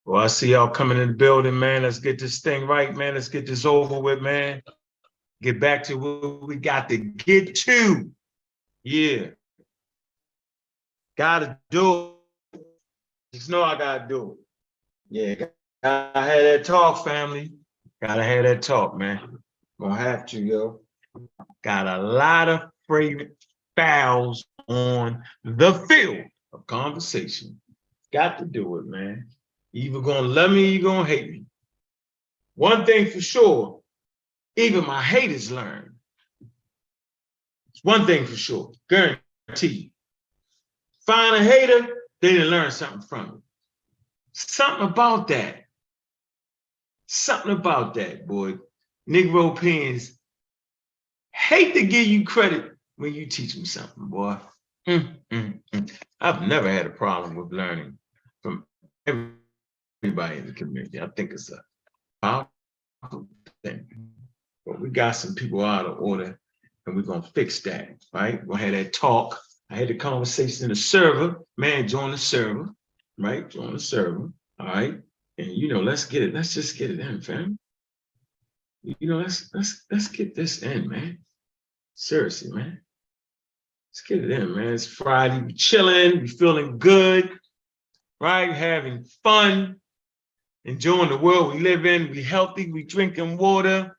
Well, I see y'all coming in the building, man. Let's get this thing right, man. Let's get this over with, man. Get back to what we got to get to. Yeah. Gotta do it. Just know I gotta do it. Yeah, gotta have that talk, family. Gotta have that talk, man. Gonna have to, yo. Got a lot of fragrant fouls on the field of conversation. Got to do it, man. You either gonna love me or you gonna hate me. One thing for sure, even my haters learn. One thing for sure, guaranteed. Find a hater, they didn't learn something from it. Something about that. Something about that, boy. Negro pens hate to give you credit when you teach them something, boy. I've never had a problem with learning from everybody in the community. I think it's a powerful thing. But we got some people out of order, and we're gonna fix that, right? We're gonna have that talk. I had the conversation in the server. Man, join the server, right? Join the server, all right? And let's get it. Let's just get it in, fam. Let's get this in, man. Seriously, man. Let's get it in, man. It's Friday. We chilling. We feeling good, right? Having fun, enjoying the world we live in. We healthy. We drinking water.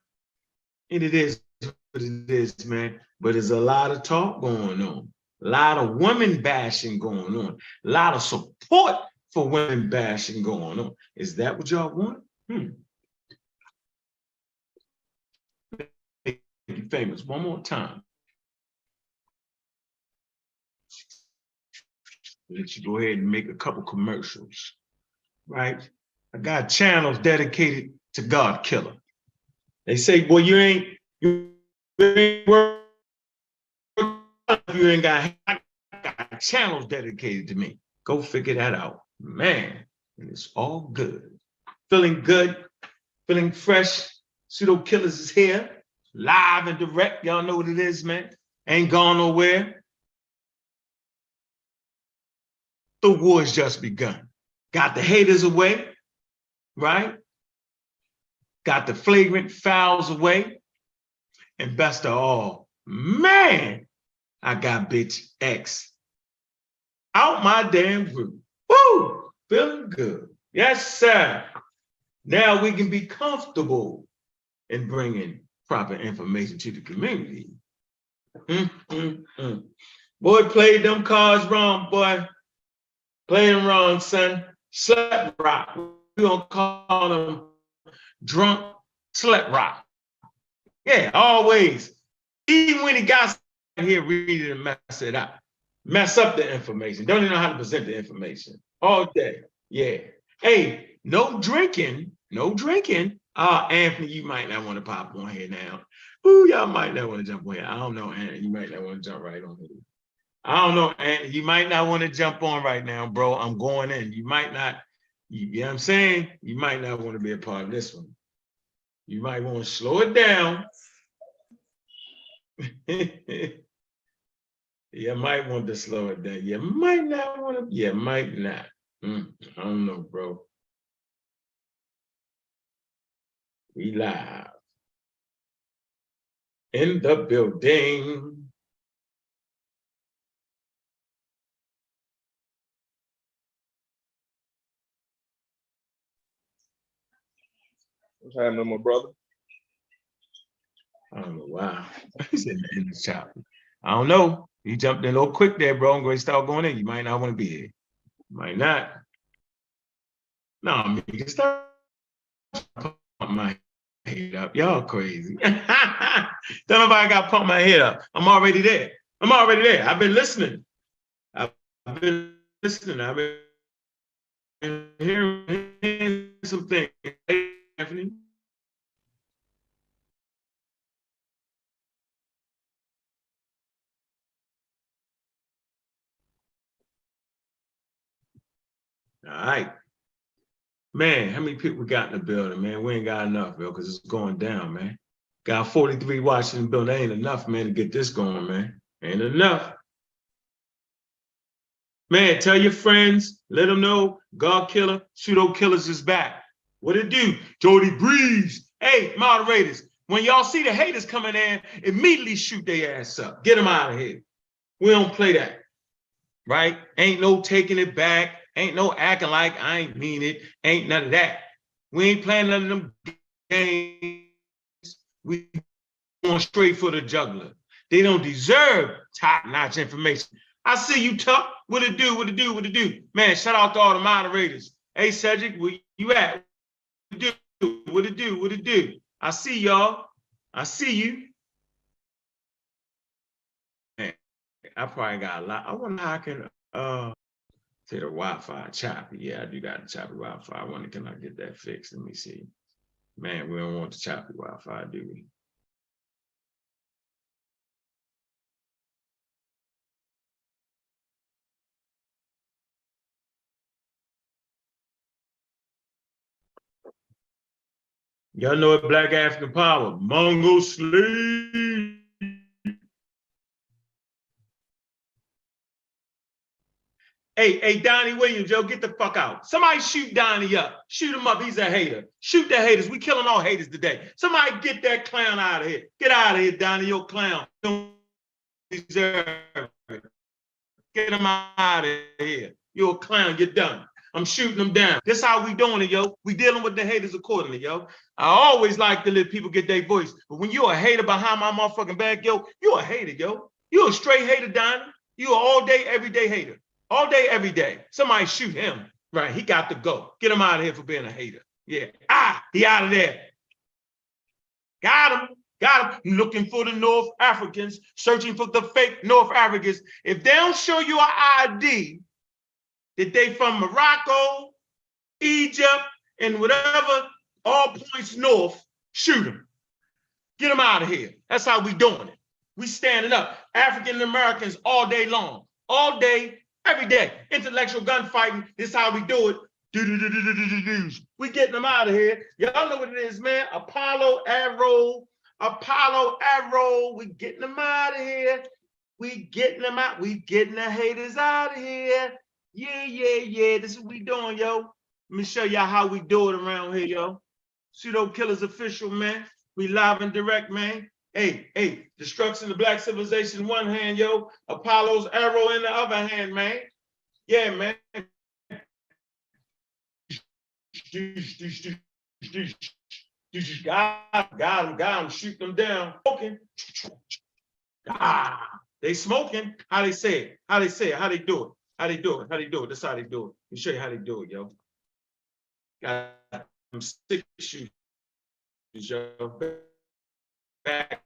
And it is what it is, man. But there's a lot of talk going on. A lot of women bashing going on. A lot of support for women bashing going on. Is that what y'all want? Make you famous one more time. Let you go ahead and make a couple commercials, right? I got channels dedicated to God Killer. They say, boy, you ain't got channels dedicated to me. Go figure that out, man. And it's all good. Feeling good, feeling fresh. Pseudo Killas is here, live and direct. Y'all know what it is, man. Ain't gone nowhere. The war's just begun. Got the haters away, right? Got the flagrant fouls away. And best of all, man, I got bitch X out my damn group. Woo! Feeling good. Yes, sir. Now we can be comfortable in bringing proper information to the community. Boy, played them cards wrong, boy. Playing wrong, son. Slut rock. We gonna call them drunk slut rock. Yeah, always. Even when he got here, read it and mess it up. Mess up the information. Don't even know how to present the information. All day. Yeah. Hey, no drinking. No drinking. Anthony, you might not want to pop on here now. Ooh, y'all might not want to jump on here. I don't know, Anthony. You might not want to jump right on here. I don't know, Anthony. You might not want to jump on right now, bro. I'm going in. You might not, you know what I'm saying? You might not want to be a part of this one. You might want to slow it down. You might want to slow it down. You might not want to, you might not. I don't know, bro. We live. In the building. What's happening, my brother? I don't know why. He's in the shop. I don't know. You jumped in a little quick there, bro. I'm going to start going in. You might not want to be here. You might not. No, I mean, you can start pump my head up. Y'all crazy. Don't nobody got to pump my head up. I'm already there. I'm already there. I've been listening. I've been listening. I've been hearing some things. Anthony. All right. Man, how many people we got in the building, man? We ain't got enough, bro, because it's going down, man. Got 43 watching the building. That ain't enough, man, to get this going, man. Ain't enough. Man, tell your friends, let them know God Killer, Pseudo Killas is back. What it do? Jody Breeze. Hey, moderators, when y'all see the haters coming in, immediately shoot their ass up. Get them out of here. We don't play that, right? Ain't no taking it back. Ain't no acting like I ain't mean it. Ain't none of that. We ain't playing none of them games. We going straight for the juggler. They don't deserve top-notch information. I see you, Tuck. What it do? What it do? What it do? Man, shout out to all the moderators. Hey, Cedric, where you at? What it do? What it do? What it do? I see y'all. I see you. Man, I probably got a lot. I wonder how I can say the Wi-Fi choppy. Yeah, I do got the choppy Wi-Fi. I wonder, can I get that fixed? Let me see. Man, we don't want the choppy Wi-Fi, do we? Y'all know what Black African Power, Mongo Slave. Hey, Donnie Williams, yo, get the fuck out. Somebody shoot Donnie up. Shoot him up. He's a hater. Shoot the haters. We killing all haters today. Somebody get that clown out of here. Get out of here, Donnie, your clown. You don't deserve it. Get him out of here. You're a clown. You're done. I'm shooting them down. This how we doing it, yo. We dealing with the haters accordingly, yo. I always like to let people get their voice. But when you're a hater behind my motherfucking back, yo, you're a hater, yo. You're a straight hater, Donnie. You're an all day, everyday hater. All day, every day. Somebody shoot him. Right, he got to go. Get him out of here for being a hater. Yeah. He out of there. Got him. Got him. Looking for the North Africans, searching for the fake North Africans. If they don't show you an ID that they from Morocco, Egypt, and whatever, all points north, shoot them. Get them out of here. That's how we doing it. We standing up. African Americans all day long. All day, every day. Intellectual gunfighting. This is how we do it. We getting them out of here. Y'all know what it is, man. Apollo Arrow. We getting them out of here. We getting them out. We getting the haters out of here. Yeah. This is what we doing, yo. Let me show y'all how we do it around here, yo. Pseudo Killas official, man. We live and direct, man. Hey, destruction of black civilization in one hand, yo. Apollo's arrow in the other hand, man. Yeah, man. Got him, shoot them down. Smoking. They smoking. How they say it? How they do it? How they do it? That's how they do it. Let me show you how they do it, yo. Got them 6 shooters, yo. Back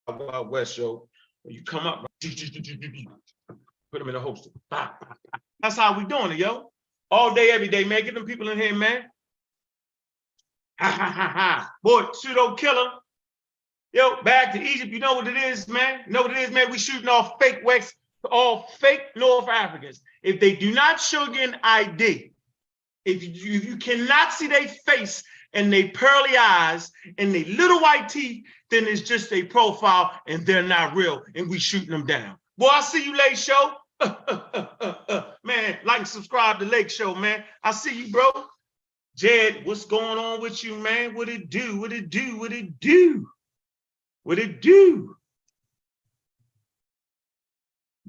out west, yo. When you come up, put them in a holster. That's how we doing it, yo. All day, every day, man. Get them people in here, man. Boy, Pseudo Killer. Yo, back to Egypt. You know what it is, man? You know what it is, man? We shooting off fake West, all fake North Africans. If they do not show you an ID, if you cannot see their face and they pearly eyes and they little white teeth, then it's just a profile and they're not real and we shooting them down. Boy, I see you, Lake Show. Man, like and subscribe to Lake Show, man. I see you, bro. Jed, what's going on with you, man? What it do? What it do? What it do? What it do?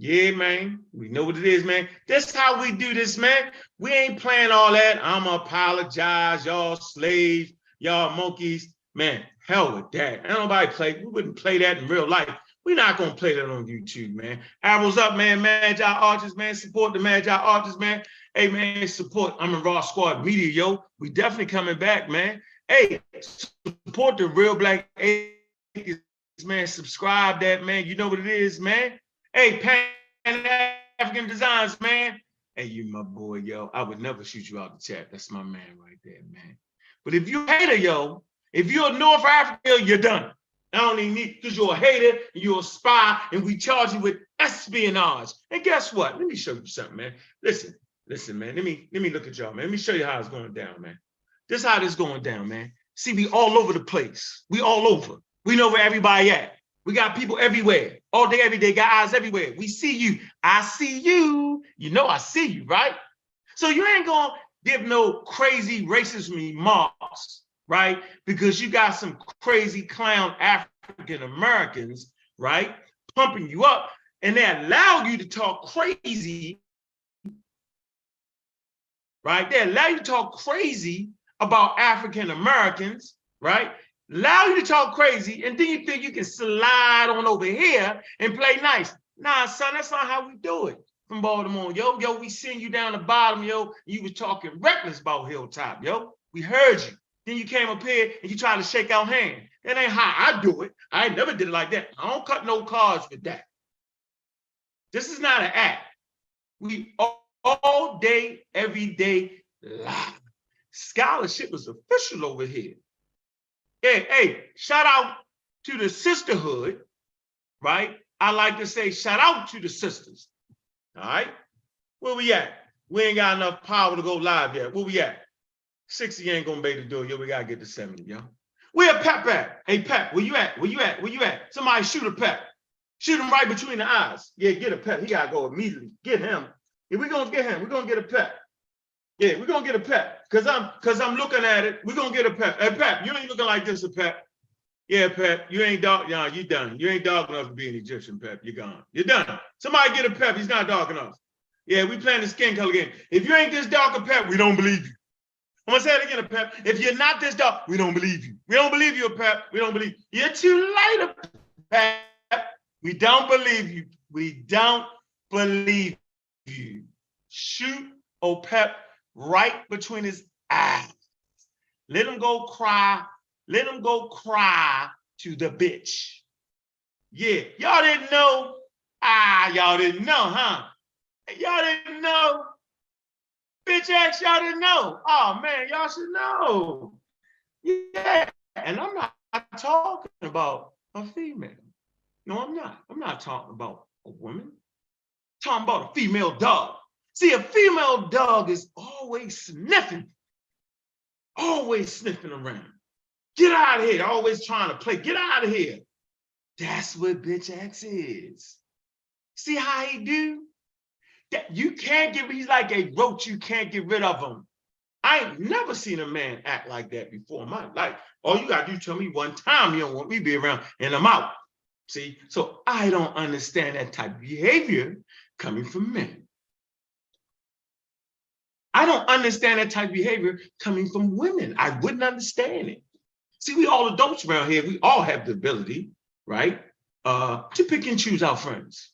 Yeah, man. We know what it is, man. That's how we do this, man. We ain't playing all that. I'ma apologize, y'all slaves, y'all monkeys. Man, hell with that. Ain't nobody play. We wouldn't play that in real life. We're not gonna play that on YouTube, man. Arrows up, man. Magi Artists, man. Support the Magi Artists, man. Hey, man, support. I'm in Raw Squad Media, yo. We definitely coming back, man. Hey, support the Real Black Atheists, man. Subscribe that, man. You know what it is, man. Hey, Pan-African Designs, man. Hey, you my boy, yo. I would never shoot you out the chat. That's my man right there, man. But if you're a hater, yo, if you're a North African, you're done. I don't even need, because you're a hater, and you're a spy, and we charge you with espionage. And guess what? Let me show you something, man. Listen, man. Let me look at y'all, man. Let me show you how it's going down, man. This is how this going down, man. See, we all over the place. We all over. We know where everybody at. We got people everywhere, all day, every day, got eyes everywhere. We see you. I see you. You know I see you, right? So you ain't gonna give no crazy racist remarks, right? Because you got some crazy clown African Americans, right, pumping you up, and they allow you to talk crazy, right? They allow you to talk crazy about African Americans, right? Allow you to talk crazy, and then you think you can slide on over here and play nice. Nah, son, that's not how we do it from Baltimore. Yo, we seen you down the bottom, yo. You was talking reckless about Hilltop, yo. We heard you. Then you came up here and you tried to shake our hand. That ain't how I do it. I ain't never did it like that. I don't cut no cards with that. This is not an act. We all day, every day, live. Scholarship is official over here. Hey, shout out to the sisterhood, right? I like to say shout out to the sisters, all right? Where we at? We ain't got enough power to go live yet. Where we at? 60 ain't gonna be able to do it. Yo, we gotta get to 70, yo. Where Pep at? Hey, Pep, where you at? Where you at? Where you at? Somebody shoot a Pep. Shoot him right between the eyes. Yeah, get a Pep. He gotta go immediately. Get him. Yeah, we're gonna get him. We're gonna get a Pep. Yeah, we're gonna get a Pep. Cause I'm looking at it. We're gonna get a Pep. Hey, Pep, you ain't looking like this, a Pep. Yeah, Pep, you ain't dark. No, you done. You ain't dark enough to be an Egyptian, Pep. You're gone. You're done. Somebody get a Pep. He's not dark enough. Yeah, we playing the skin color game. If you ain't this dark a Pep, we don't believe you. I'm gonna say it again, a Pep. If you're not this dark, we don't believe you. We don't believe you, a Pep. We don't believe you. You're too light, a Pep. We don't believe you. We don't believe you. Shoot old Pep right between his eyes. Let him go cry. Let him go cry to the bitch. Yeah, y'all didn't know. Y'all didn't know, huh? Y'all didn't know. Bitch ass, y'all didn't know. Oh man, y'all should know. Yeah, and I'm not talking about a female. No, I'm not. I'm not talking about a woman. I'm talking about a female dog. See, a female dog is always sniffing around. Get out of here. Always trying to play. Get out of here. That's what bitch X is. See how he do? That you can't get, he's like a roach, you can't get rid of him. I ain't never seen a man act like that before in my life. All you gotta do is tell me one time you don't want me to be around and I'm out. See, so I don't understand that type of behavior coming from men. I don't understand that type of behavior coming from women. I wouldn't understand it. See, we all adults around here, we all have the ability, right, to pick and choose our friends.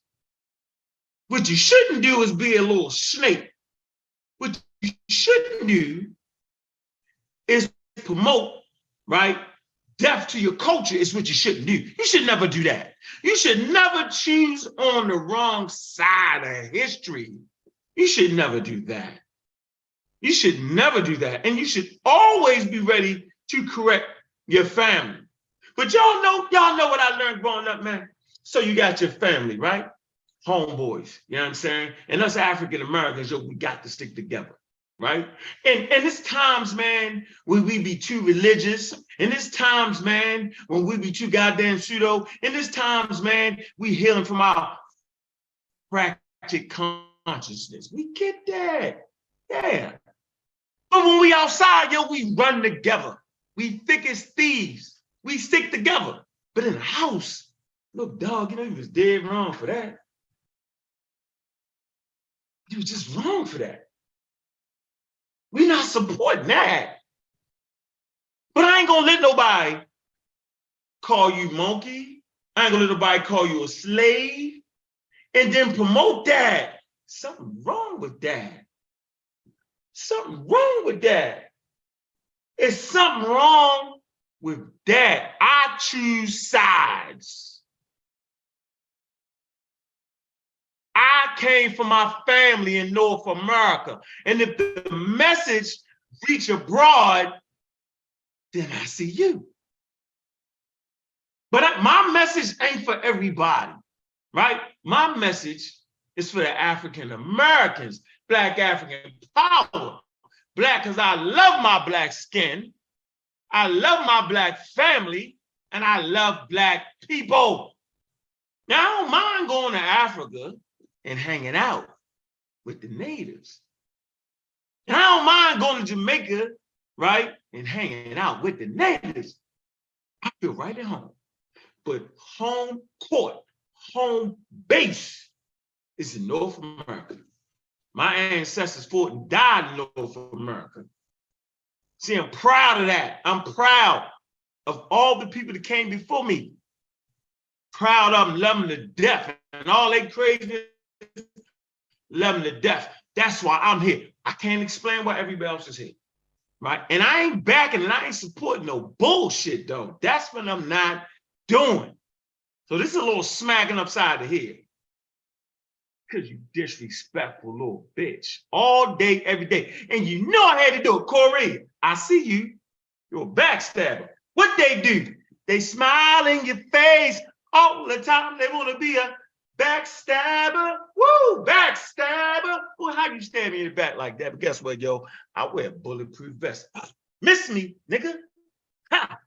What you shouldn't do is be a little snake. What you shouldn't do is promote, right, death to your culture is what you shouldn't do. You should never do that. You should never choose on the wrong side of history. You should never do that. You should never do that. And you should always be ready to correct your family. But y'all know what I learned growing up, man. So you got your family, right? Homeboys, you know what I'm saying? And us African Americans, yo, we got to stick together, right? And it's times, man, when we be too religious. And it's times, man, when we be too goddamn pseudo. And it's times, man, we healing from our fractured consciousness. We get that, yeah. But when we outside, yo, we run together. We thick as thieves. We stick together. But in the house, look, dog, you know, you was dead wrong for that. You was just wrong for that. We're not supporting that. But I ain't gonna let nobody call you monkey. I ain't gonna let nobody call you a slave and then promote that. Something wrong with that. Something wrong with that. It's something wrong with that. I choose sides. I came from my family in North America. And if the message reach abroad, then I see you. But my message ain't for everybody, right? My message is for the African Americans, Black African power. Black because I love my Black skin. I love my Black family, and I love Black people. Now, I don't mind going to Africa and hanging out with the natives. And I don't mind going to Jamaica, right, and hanging out with the natives. I feel right at home. But home court, home base is in North America. My ancestors fought and died in North America. See, I'm proud of that. I'm proud of all the people that came before me. Proud of them, love them to death. And all they crazy, love them to death. That's why I'm here. I can't explain why everybody else is here. Right? And I ain't backing and I ain't supporting no bullshit, though. That's what I'm not doing. So this is a little smacking upside the head. Because you disrespectful little bitch. All day, every day. And you know I had to do it. Corey, I see you. You're a backstabber. What they do? They smile in your face all the time. They want to be a backstabber. Woo, backstabber. Well, how you stab me in the back like that? But guess what, yo? I wear a bulletproof vest. Miss me, nigga. Ha.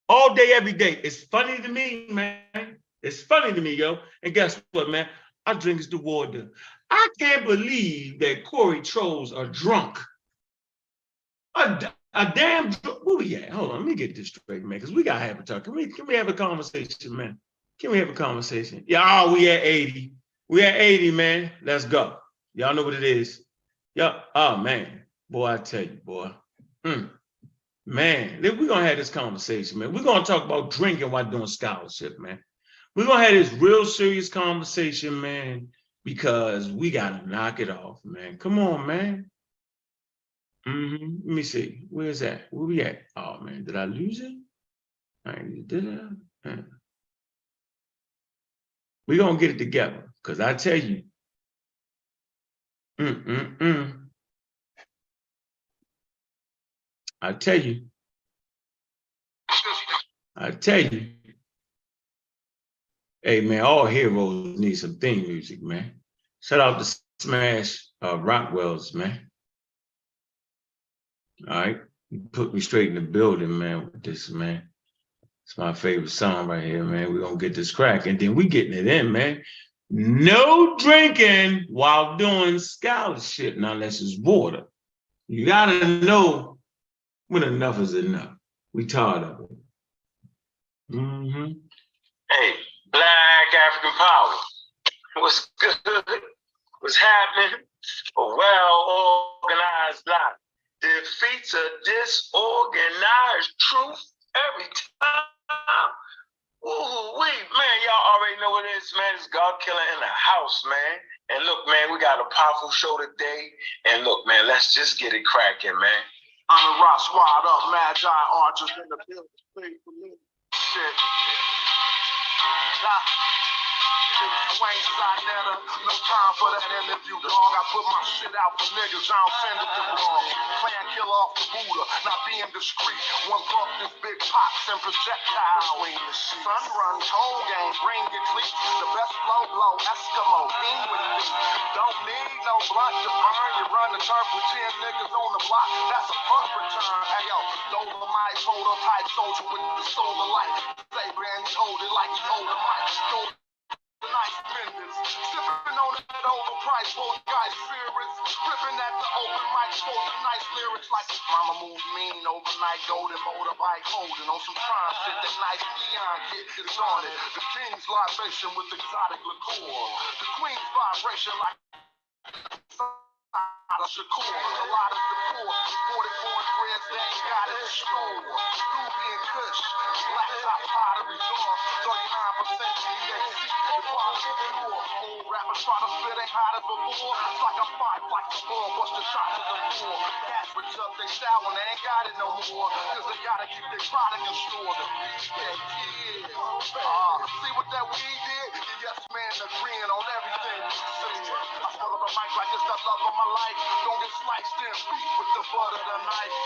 All day, every day. It's funny to me, man. It's funny to me, yo. And guess what, man? I drink the water. I can't believe that Corey trolls are drunk. A damn, where we at? Hold on, let me get this straight, man, because we got to have a talk. Can we have a conversation, man? Can we have a conversation? Yeah, oh, we at 80. We at 80, man. Let's go. Y'all know what it is. Yeah, oh, man. Boy, I tell you, boy. Man, we're going to have this conversation, man. We're going to talk about drinking while doing scholarship, man. We're going to have this real serious conversation, man, because we got to knock it off, man. Come on, man. Let me see. Where's that? Where we at? Oh, man, did I lose it? Did I? We're going to get it together, because I tell you, I tell you, hey, man, all heroes need some theme music, man. Shout out to Smash Rockwell's, man. All right. You put me straight in the building, man, with this, man. It's my favorite song right here, man. We're going to get this crack. And then we getting it in, man. No drinking while doing scholarship, now unless it's water. You got to know when enough is enough. We tired of it. Hey, Black African Power. What's good? What's happening? A well-organized lot defeats a disorganized truth every time. Ooh, wait, man, y'all already know what it is, man. It's God Killer in the house, man. And look, man, we got a powerful show today. And look, man, let's just get it cracking, man. I'm a rock squad up, magi archers in the building. For me. Shit. No time for that interview, dog. I put my shit out for niggas, I don't send it to blog. Plan kill off the Buddha, not being discreet. One buck this big pops and projectile swing. Sun run, toll game, bring your cleats. The best blow, Eskimo, English. Don't need no blunt to burn. You run the turf with 10 niggas on the block. That's a punt return. Hey yo, Dolomite, hold up tight, soldier with the soul of life. Say, man, he hold it like he hold a mic. Nice business, sipping on that overpriced, both guys serious, ripping at the open mic, spoken nice lyrics like Mama Move Mean, overnight golden motorbike holding on some prime shit, that nice neon kid is on it. The king's libation with exotic liqueur, the queen's vibration like Shakur, a lot of support, 44 threads that ain't got it store, Ruby and Kush, black top pottery door, 39% THC, quality pure, old rappers try to spit ain't hot as before, it's like I'm five like the ball, bust the shots to the floor, cats switch up they style when they ain't got it no more, cause they gotta keep their product in store, the kids, see what that weed did? Yes man agreeing on everything we said, I smell up a mic like it's the love love of my life. Don't get sliced and beat with the butt of the knife.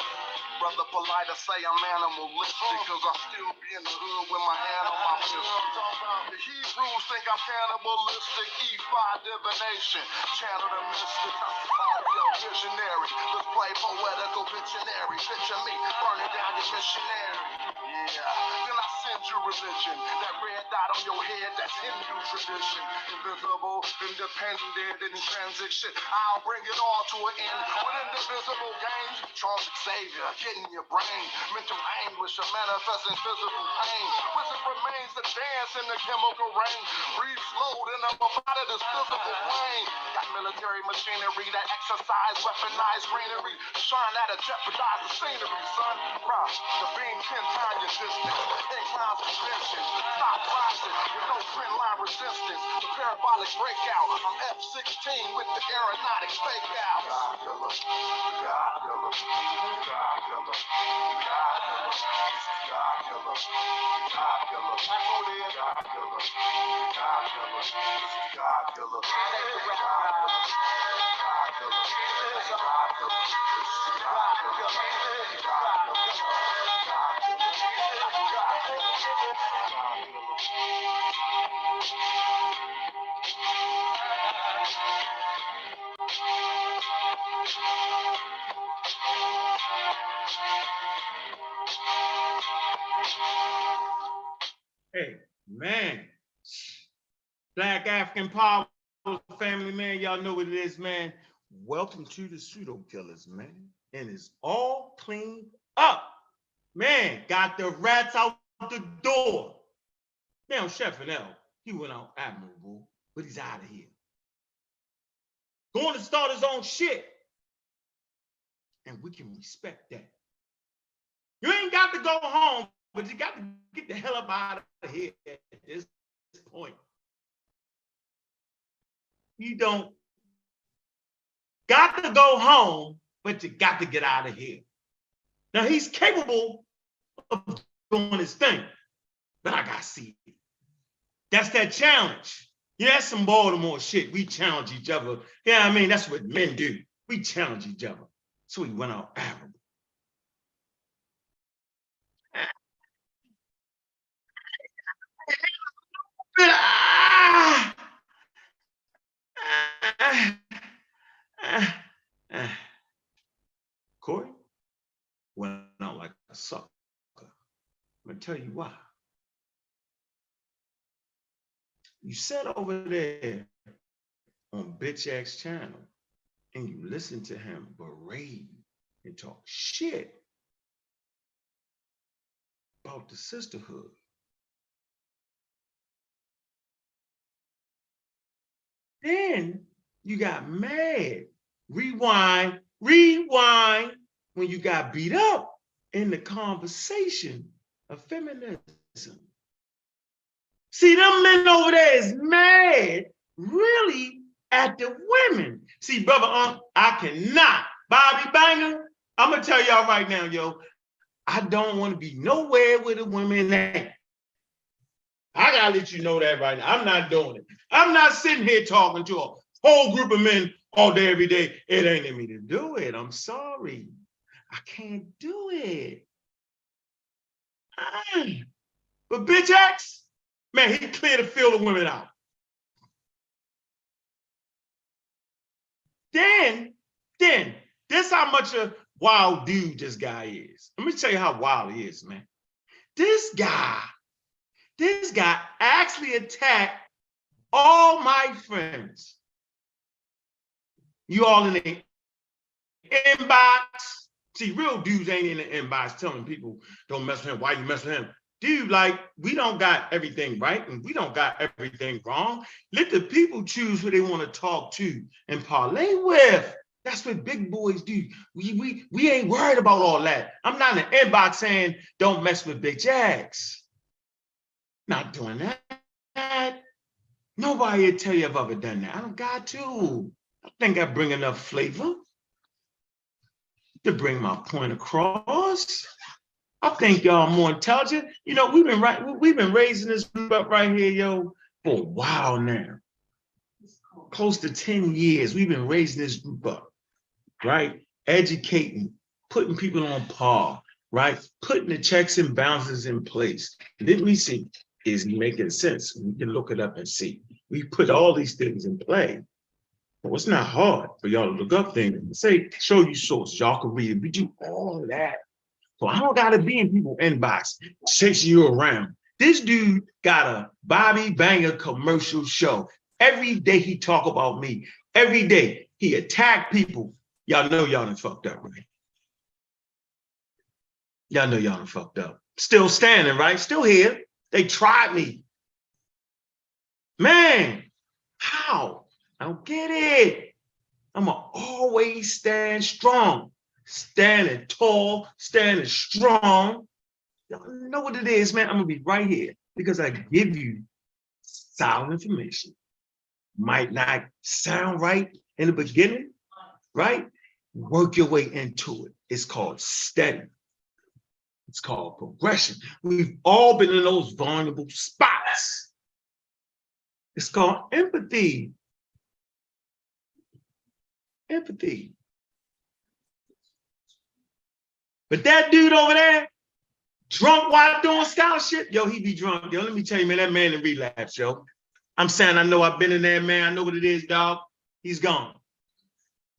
Brother polite, I say I'm animalistic, cause I still be in the hood with my hand on my pistol. The Hebrews think I'm cannibalistic, E5 divination, channel the mystic. Audio visionary, let's play poetical Pictionary. Picture me burning down your missionary. Yeah, then I send you religion. That red dot on your head, that's Hindu tradition. Invisible, independent, and transition. I'll bring it all to an end with indivisible games. Charles Xavier, getting your brain. Mental anguish, a manifesting physical pain. Wizard remains to dance in the chemical rain. Breathe slow, then I'm up out of this physical plane. Got military machinery that exercise, weaponized greenery. Shine at a jeopardize the scenery, son. Bruh, the beam 10 times your distance. Incline suspension. Stop rising with no trend line resistance. The parabolic breakout. I'm F-16 with the aeronautics fake out. God killer. God killer. God killer. God killer. God killer. God killer. God killer. God killer. God killer. God killer. Hey, man. Black African Power family, man. Y'all know what it is, man. Welcome to the Pseudo Killas, man. And it's all cleaned up. Man, got the rats out the door. Now, Chef and L, he went out admirable, but he's out of here. Going to start his own shit. And we can respect that. You ain't got to go home, but you got to get the hell up out of here at this point. You don't got to go home, but you got to get out of here. Now, he's capable of doing his thing, but I got to see it. That's that challenge. Yeah, that's some Baltimore shit. We challenge each other. Yeah, I mean, that's what men do. We challenge each other. So he went out admirable. Corey went out like a sucker. I'm gonna tell you why. You sat over there on Bitch X channel and you listen to him berate and talk shit about the sisterhood. Then you got mad. Rewind when you got beat up in the conversation of feminism. See, them men over there is mad, really, at the women. See, brother, I cannot. Bobby Banger, I'm going to tell y'all right now, yo, I don't want to be nowhere where the women at. I got to let you know that right now. I'm not doing it. I'm not sitting here talking to a whole group of men all day, every day. It ain't in me to do it. I'm sorry. I can't do it. But Bitch X, man, he cleared the field of women out. Then, this how much a wild dude this guy is. Let me tell you how wild he is, man. This guy actually attacked all my friends. You all in the inbox. See, real dudes ain't in the inbox telling people don't mess with him. Why you mess with him? Dude, like, we don't got everything right and we don't got everything wrong. Let the people choose who they want to talk to and parlay with. That's what big boys do. We ain't worried about all that. I'm not in the inbox saying don't mess with Big Jags. Not doing that. Nobody will tell you I've ever done that. I don't got to. I think I bring enough flavor to bring my point across. I think y'all more intelligent. You know, we've been raising this group up right here, yo, for a while now. close to 10 years, we've been raising this group up, right? Educating, putting people on par, right? Putting the checks and balances in place. And then we see, is it making sense? We can look it up and see. We put all these things in play. But it's not hard for y'all to look up things and say, show you sources. Y'all can read it. We do all of that. So I don't gotta be in people's inbox chasing you around. This dude got a Bobby Banger commercial show. Every day he talk about me. Every day he attack people. Y'all know y'all done fucked up, right? Y'all know y'all done fucked up. Still standing, right? Still here. They tried me. Man, how? I don't get it. I'ma always stand strong. Standing tall, standing strong. Y'all know what it is, man. I'm gonna be right here because I give you solid information. Might not sound right in the beginning, right? Work your way into it. It's called steady. It's called progression. We've all been in those vulnerable spots. It's called empathy. Empathy. But that dude over there, drunk while doing scholarship, yo, he be drunk. Yo, let me tell you, man, that man in relapse, yo. I'm saying, I know I've been in there, man. I know what it is, dog. He's gone,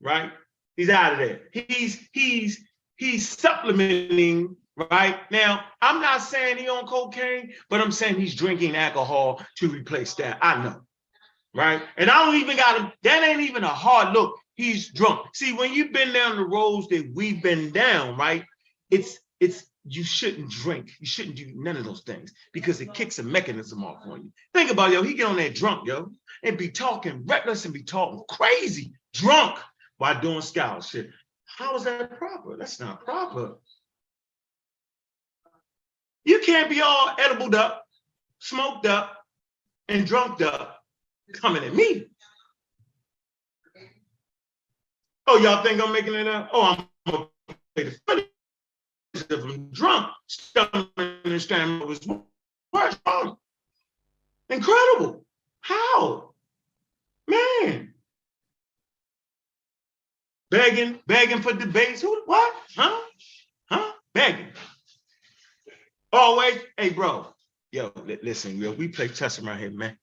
right? He's out of there. He's supplementing, right? Now, I'm not saying he on cocaine, but I'm saying he's drinking alcohol to replace that. I know, right? And I don't even got him. That ain't even a hard look. He's drunk. See, when you've been down the roads that we've been down, right? It's you shouldn't drink. You shouldn't do none of those things because it kicks a mechanism off on you. Think about it, yo, he get on that drunk, yo, and be talking reckless and be talking crazy, drunk while doing scholarship. How is that proper? That's not proper. You can't be all edibled up, smoked up, and drunked up coming at me. Oh, y'all think I'm making it up? Oh, I'm gonna play the funny. If I'm drunk, stumbling and standing was worse. Incredible. How? Man. Begging for debates. Who, what? Huh? Begging. Always, hey, bro. Yo, listen, yo, we play chess around here, man.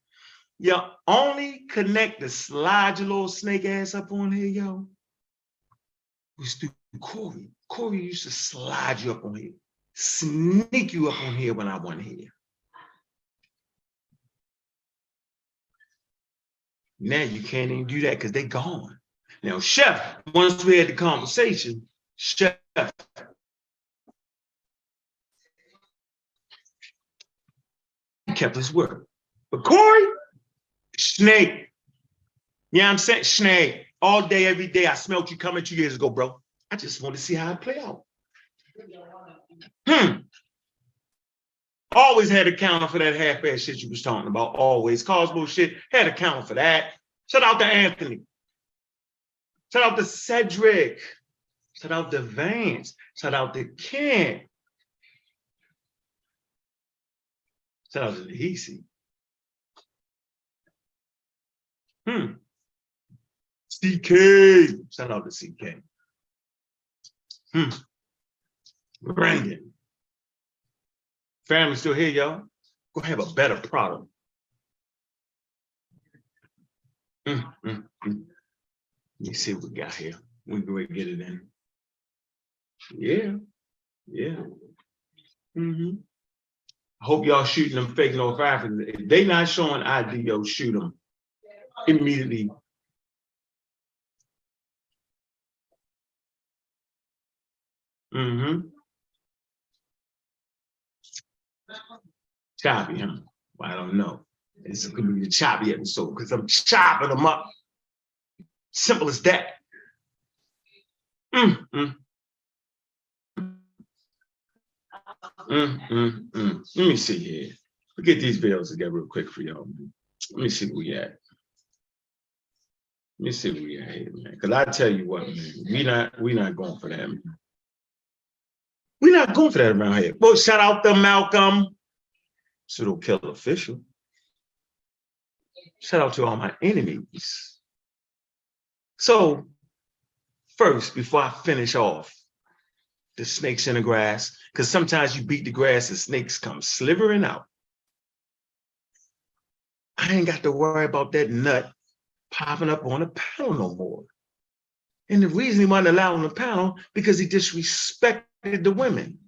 You only connect to slide your little snake ass up on here, yo. Was through Corey. Corey used to slide you up on here, sneak you up on here when I wasn't here. Now you can't even do that because they're gone. Now, Chef, once we had the conversation, Chef kept his word. But Corey, snake. Yeah, I'm saying snake. All day, every day, I smelled you coming 2 years ago, bro. I just want to see how it play out. Always had a counter for that half-ass shit you was talking about. Always. Cosmo shit, had a counter for that. Shout out to Anthony. Shout out to Cedric. Shout out to Vance. Shout out to Ken. Shout out to the Heasy. CK. Shout out to CK. Brandon. Family still here, y'all. Go have a better product. Let me see what we got here. We go and get it in. Yeah. I hope y'all shooting them fake North Africans. If they not showing ID, yo, shoot them immediately. Choppy, huh? Well, I don't know. This is gonna be the choppy episode because I'm chopping them up. Simple as that. Let me see here. We'll get these videos together real quick for y'all. Let me see where we at. Let me see where we at here, man. Because I tell you what, man, we not going for that, man. We're not going for that around here. Well, shout out to Malcolm. Pseudo Killer official. Shout out to all my enemies. So first, before I finish off the snakes in the grass, because sometimes you beat the grass and snakes come slithering out. I ain't got to worry about that nut popping up on the panel no more. And the reason he wasn't allowed on the panel, because he disrespected the women.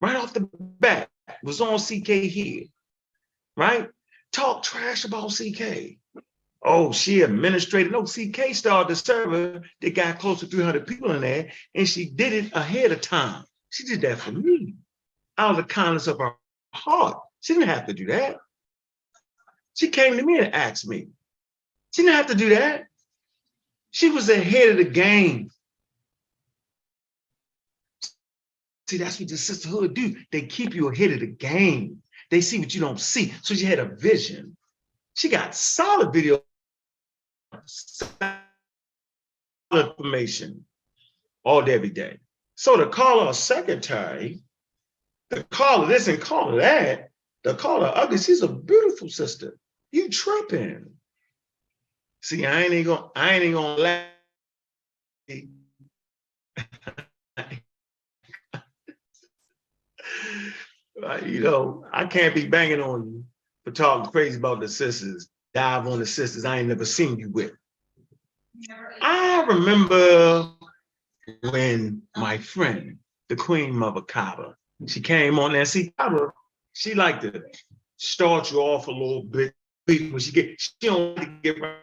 Right off the bat, was on CK here, right? Talk trash about CK. Oh, she administrated. No, CK started the server that got close to 300 people in there, and she did it ahead of time. She did that for me, out of the kindness of her heart. She didn't have to do that. She came to me and asked me. She didn't have to do that. She was ahead of the game. See, that's what the sisterhood do. They keep you ahead of the game. They see what you don't see. So she had a vision. She got solid video, solid information all day, every day. So to call her a secretary, to call her this and call her that, to call her ugly, she's a beautiful sister. You tripping. See, I ain't gonna lie. You know, I can't be banging on you for talking crazy about the sisters, dive on the sisters I ain't never seen you with. I remember when my friend, the Queen Mother Kaba, she came on there. See, Kaba, she like to start you off a little bit. When she don't like to get right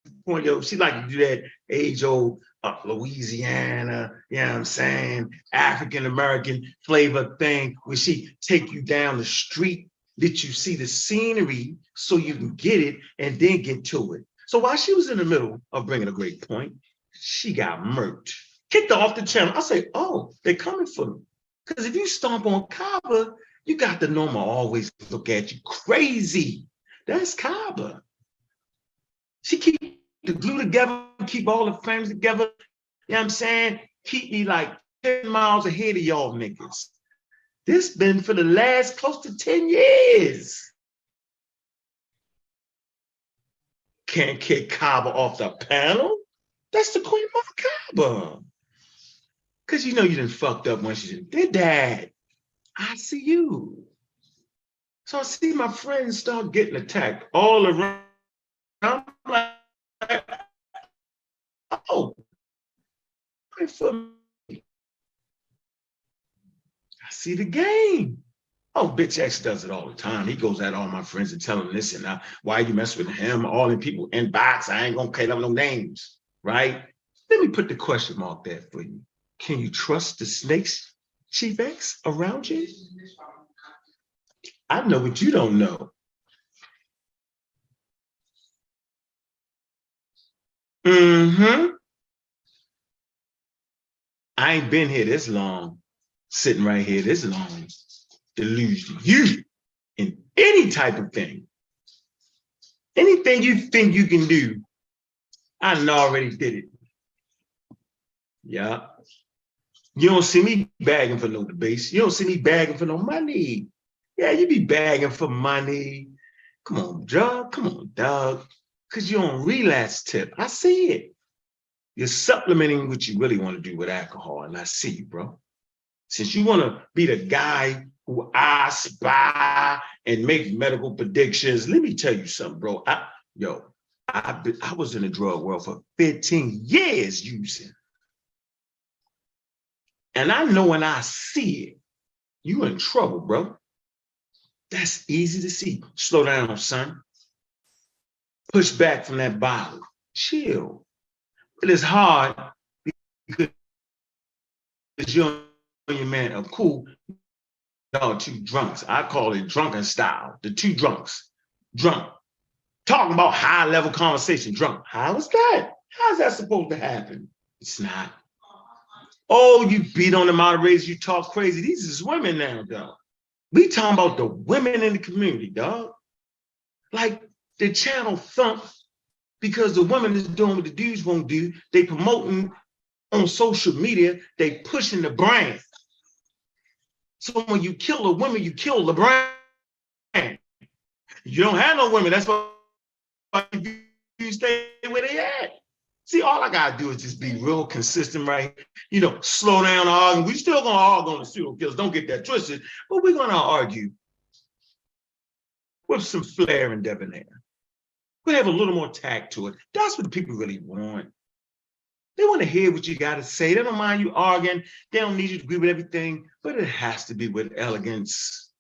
to the point, yo, she like to do that age-old Louisiana, you know what I'm saying, African-American flavor thing where she take you down the street, let you see the scenery so you can get it and then get to it. So while she was in the middle of bringing a great point, she got murked, kicked off the channel. I say, oh, they're coming for me. Because if you stomp on Kaba, you got the normal always look at you crazy. That's Kaba. She keep the glue together, keep all the frames together. You know what I'm saying? Keep me like 10 miles ahead of y'all niggas. This been for the last close to 10 years. Can't kick Kaba off the panel. That's the Queen Mother Kaba. Because you know you done fucked up when she did that. I see you. So I see my friends start getting attacked all around. I'm like, oh, for me. I see the game. Oh, bitch X does it all the time. He goes at all my friends and tell them, listen, now, why you mess with him? All the people inbox, I ain't gonna call them no names, right? Let me put the question mark there for you. Can you trust the snakes, Chief X, around you? I know what you don't know. Mm-hmm. I ain't been here this long, sitting right here this long, to lose you in any type of thing. Anything you think you can do, I already did it. Yeah. You don't see me begging for no debates. You don't see me begging for no money. Yeah, you be begging for money. Come on, dog. Come on, dog. Because you're on relapse tip. I see it. You're supplementing what you really want to do with alcohol, and I see you, bro. Since you want to be the guy who I spy and make medical predictions, let me tell you something, bro. I was in the drug world for 15 years using. And I know when I see it, you in trouble, bro. That's easy to see. Slow down, son. Push back from that bottle. Chill. It is hard because you and your man are cool. Y'all two drunks. I call it drunken style. The two drunks. Drunk. Talking about high level conversation. Drunk. How is that? How's that supposed to happen? It's not. Oh, you beat on the moderators. You talk crazy. These is women now, dog. We talking about the women in the community, dog. Like the channel thump because the women is doing what the dudes won't do. They promoting on social media. They pushing the brand. So when you kill a woman, you kill the brand. You don't have no women. That's why you stay where they at. See, all I gotta do is just be real consistent, right? You know, slow down the arguing. We still gonna argue on the pseudo kills. Don't get that twisted, but we're gonna argue with some flair and debonair. We have a little more tact to it. That's what the people really want. They want to hear what you got to say. They don't mind you arguing. They don't need you to agree with everything, but it has to be with elegance.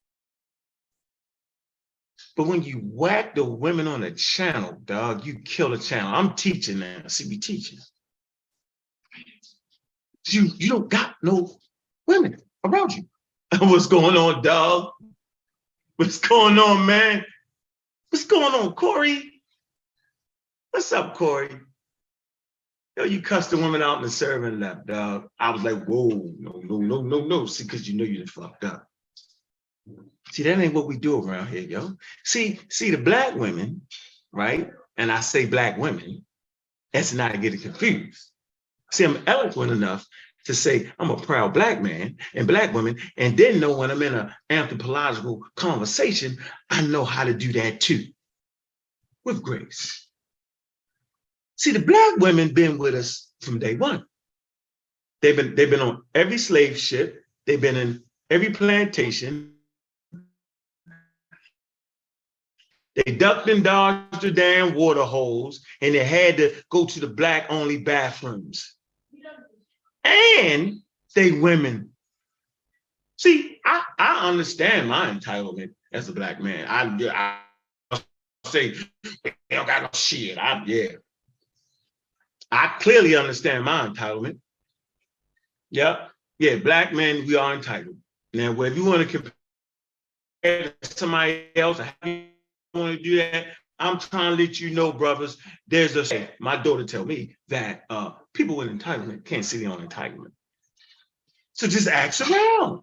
But when you whack the women on the channel, dog, you kill the channel. I'm teaching now. See, we teaching. You don't got no women around you. What's going on, dog? What's going on, man? What's going on, Corey? What's up, Corey? Yo, you cussed the woman out in the serving lap, dog. I was like, whoa, no. See, because you know you done fucked up. See, that ain't what we do around here, yo. See, the black women, right? And I say black women, that's not to get it confused. See, I'm eloquent enough to say I'm a proud black man and black women, and then know when I'm in an anthropological conversation, I know how to do that too, with grace. See, the black women been with us from day one. They've been on every slave ship. They've been in every plantation. They ducked and dodged the damn water holes, and they had to go to the black-only bathrooms. And they women. See, I understand my entitlement as a black man. I say, they don't got no shit. I clearly understand my entitlement. Yep. Yeah, black men, we are entitled. Now, if you want to compare to somebody else, how you want to do that, I'm trying to let you know, brothers, there's a, my daughter tell me that people with entitlement can't see their own entitlement. So just ask around.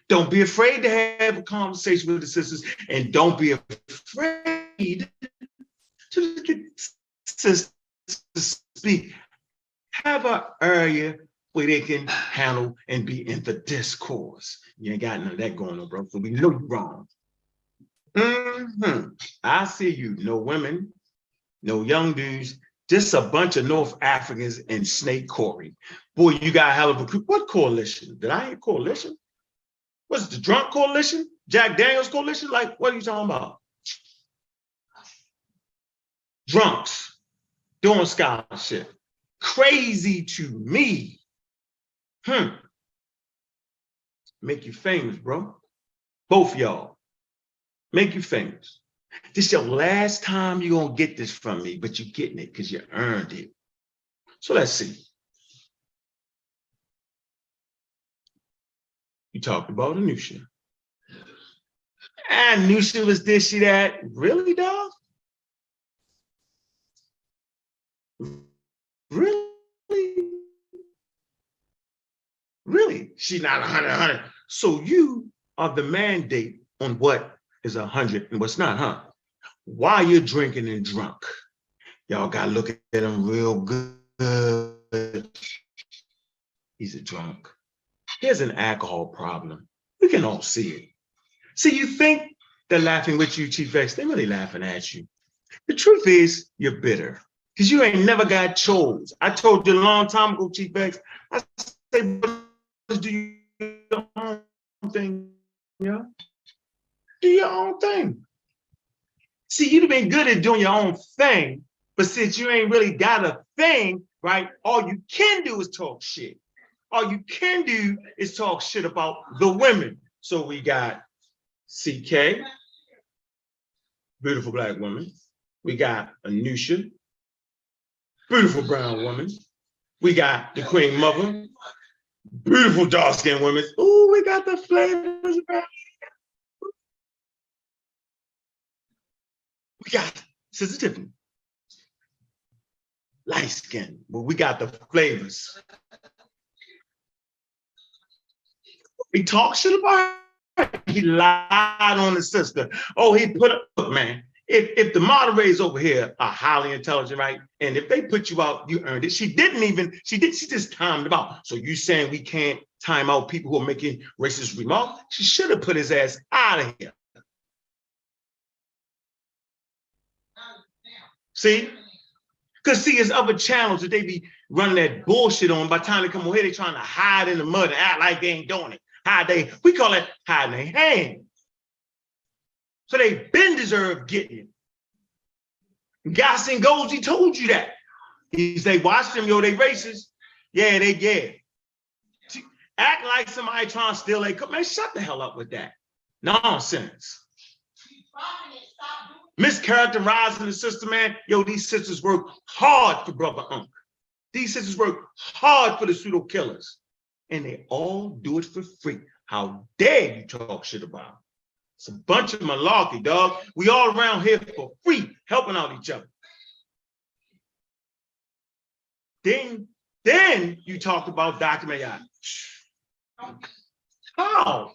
Don't be afraid to have a conversation with the sisters, and don't be afraid to get sisters to speak. Have an area where they can handle and be in the discourse. You ain't got none of that going on, bro. So we know you're wrong. I see you. No women, no young dudes, just a bunch of North Africans and Snake Corey. Boy, you got a hell of a group. What coalition? Did I hear coalition? What's it, the drunk coalition? Jack Daniels coalition? Like, what are you talking about? Drunks doing scholarship. Crazy to me. Make you famous, bro. Both y'all. Make you famous. This your last time you're gonna get this from me, but you're getting it because you earned it. So let's see. You talked about Anusha. And Anusha was this, she that. Really, dog? Really? Really? She's not 100. So you are the mandate on what is 100 and what's not, huh? Why you're drinking and drunk? Y'all gotta look at him real good. He's a drunk. He has an alcohol problem. We can all see it. See, you think they're laughing with you, Chief X. They're really laughing at you. The truth is, you're bitter because you ain't never got chose. I told you a long time ago, Chief X. I say, do your own thing, yeah? Do your own thing. See, you'd have been good at doing your own thing, but since you ain't really got a thing, right? All you can do is talk shit. All you can do is talk shit about the women. So we got CK, beautiful black woman. We got Anusha, beautiful brown woman. We got the Queen Mother, beautiful dark-skinned women. Ooh, we got the flavors. We got Sister Tiffany, light skin, but we got the flavors. He talked shit about her. He lied on the sister. Oh, he put up, look, man. If the moderators over here are highly intelligent, right? And if they put you out, you earned it. She just timed them out. So you saying we can't time out people who are making racist remarks? She should have put his ass out of here. See? Because see, there's other channels that they be running that bullshit on. By the time they come over here, they trying to hide in the mud and act like they ain't doing it. We call it hiding their hand. So they been deserved getting it. Gossing goes, he told you that. He say, watch them, yo, they racist. Yeah. Act like somebody trying to steal their cup. Man, shut the hell up with that. Nonsense. Mischaracterizing the sister, man. Yo, these sisters work hard for Brother Unc. These sisters work hard for the Pseudo Killas. And they all do it for free. How dare you talk shit about them? It's a bunch of malarkey, dog. We all around here for free, helping out each other. Then you talk about documentary. How?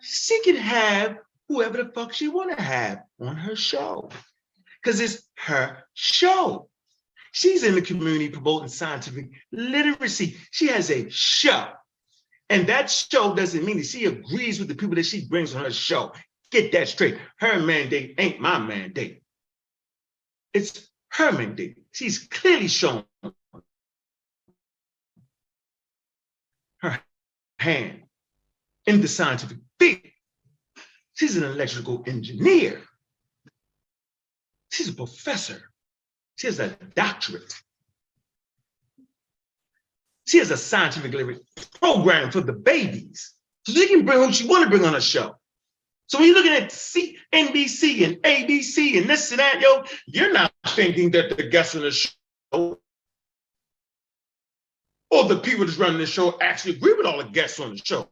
She can have whoever the fuck she want to have on her show. Because it's her show. She's in the community promoting scientific literacy. She has a show. And that show doesn't mean that she agrees with the people that she brings on her show. Get that straight. Her mandate ain't my mandate. It's her mandate. She's clearly shown her hand in the scientific field. She's an electrical engineer. She's a professor. She has a doctorate. She has a scientific program for the babies. So she can bring who she want to bring on her show. So when you're looking at NBC and ABC and this and that, yo, you're not thinking that the guests on the show or the people that's running the show actually agree with all the guests on the show.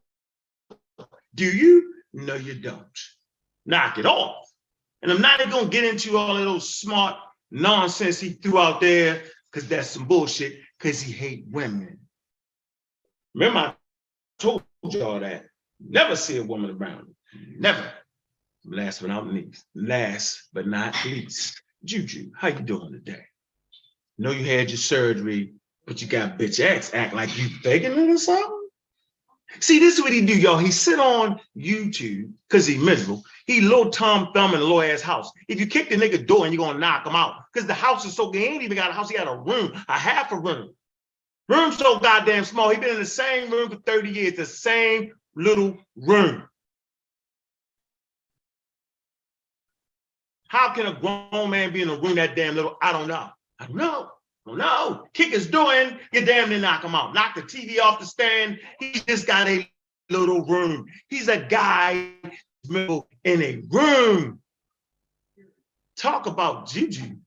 Do you? No, you don't. Knock it off. And I'm not even going to get into all of those smart nonsense he threw out there, because that's some bullshit, because he hate women. Remember, I told y'all that. Never see a woman around. Never. Last but not least. Last but not least. Juju, how you doing today? Know you had your surgery, but you got bitch X act like you faking it or something? See, this is what he do, y'all. He sit on YouTube because he miserable. He little Tom Thumb in a low ass house. If you kick the nigga door and you're gonna knock him out, because the house is so good, he ain't even got a house, he got a room, a half a room. Room so goddamn small. He been in the same room for 30 years, the same little room. How can a grown man be in a room that damn little? I don't know. I don't know. Kick his door in, you damn near knock him out. Knock the TV off the stand. He's just got a little room. He's a guy in a room. Talk about Juju.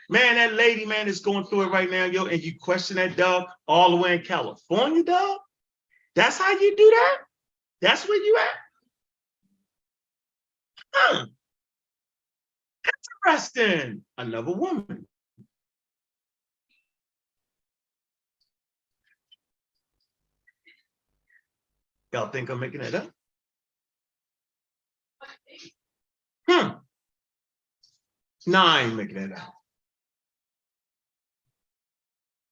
Man, that lady, man, is going through it right now, yo, and you question that dog all the way in California, dog? That's how you do that? That's where you at? Interesting. Another woman. Y'all think I'm making that up? No, I ain't making that up.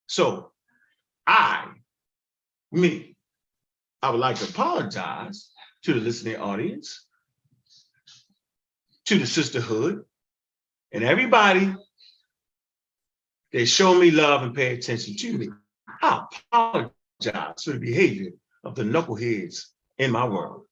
So, I would like to apologize to the listening audience, to the sisterhood, and everybody that show me love and pay attention to me. I apologize for the behavior of the knuckleheads in my world.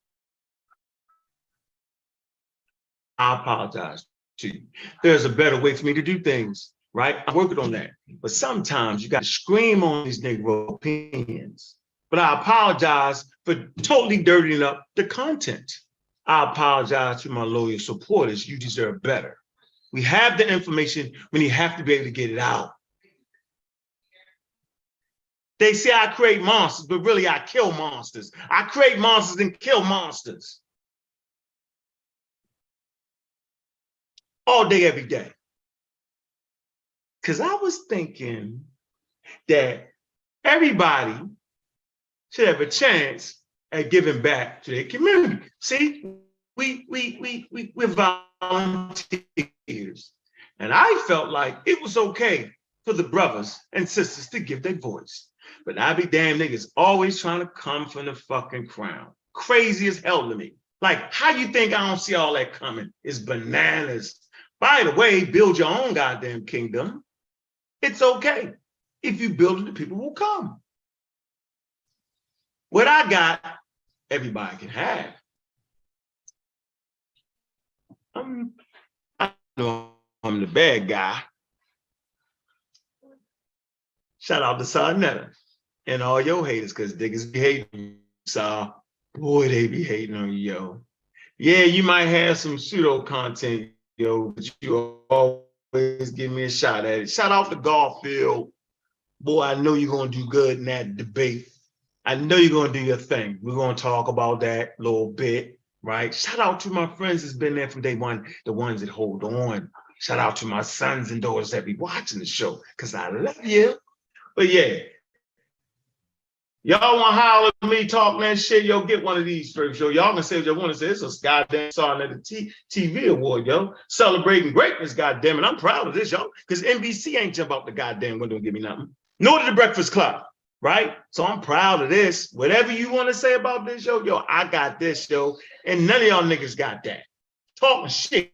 I apologize to you. There's a better way for me to do things, right? I'm working on that. But sometimes you got to scream on these Negro opinions. But I apologize for totally dirtying up the content. I apologize to my loyal supporters. You deserve better. We have the information when you have to be able to get it out. They say I create monsters, but really I kill monsters. I create monsters and kill monsters. All day, every day. Because I was thinking that everybody should have a chance at giving back to their community. See, we're volunteers. And I felt like it was okay for the brothers and sisters to give their voice. But I be damn niggas always trying to come from the fucking crown. Crazy as hell to me. Like, how you think I don't see all that coming? It's bananas. By the way, build your own goddamn kingdom. It's okay. If you build it, the people will come. What I got, everybody can have. I know I'm the bad guy. Shout out to Sarnetta and all your haters, because niggas be hating you. So, boy, they be hating on you, yo. Yeah, you might have some pseudo content, yo, but you always give me a shot at it. Shout out to Garfield. Boy, I know you're going to do good in that debate. I know you're going to do your thing. We're going to talk about that a little bit, right? Shout out to my friends that's been there from day one, the ones that hold on. Shout out to my sons and daughters that be watching the show, because I love you. But yeah, y'all want to holler at me talking that shit, yo, get one of these first, yo. Y'all can say what you want to say. It's a goddamn song at the TV award, yo. Celebrating greatness, goddamn it. I'm proud of this, yo, because NBC ain't jump out the goddamn window and give me nothing. Nor did the Breakfast Club, right? So I'm proud of this. Whatever you want to say about this, yo, I got this, yo, and none of y'all niggas got that. Talking shit.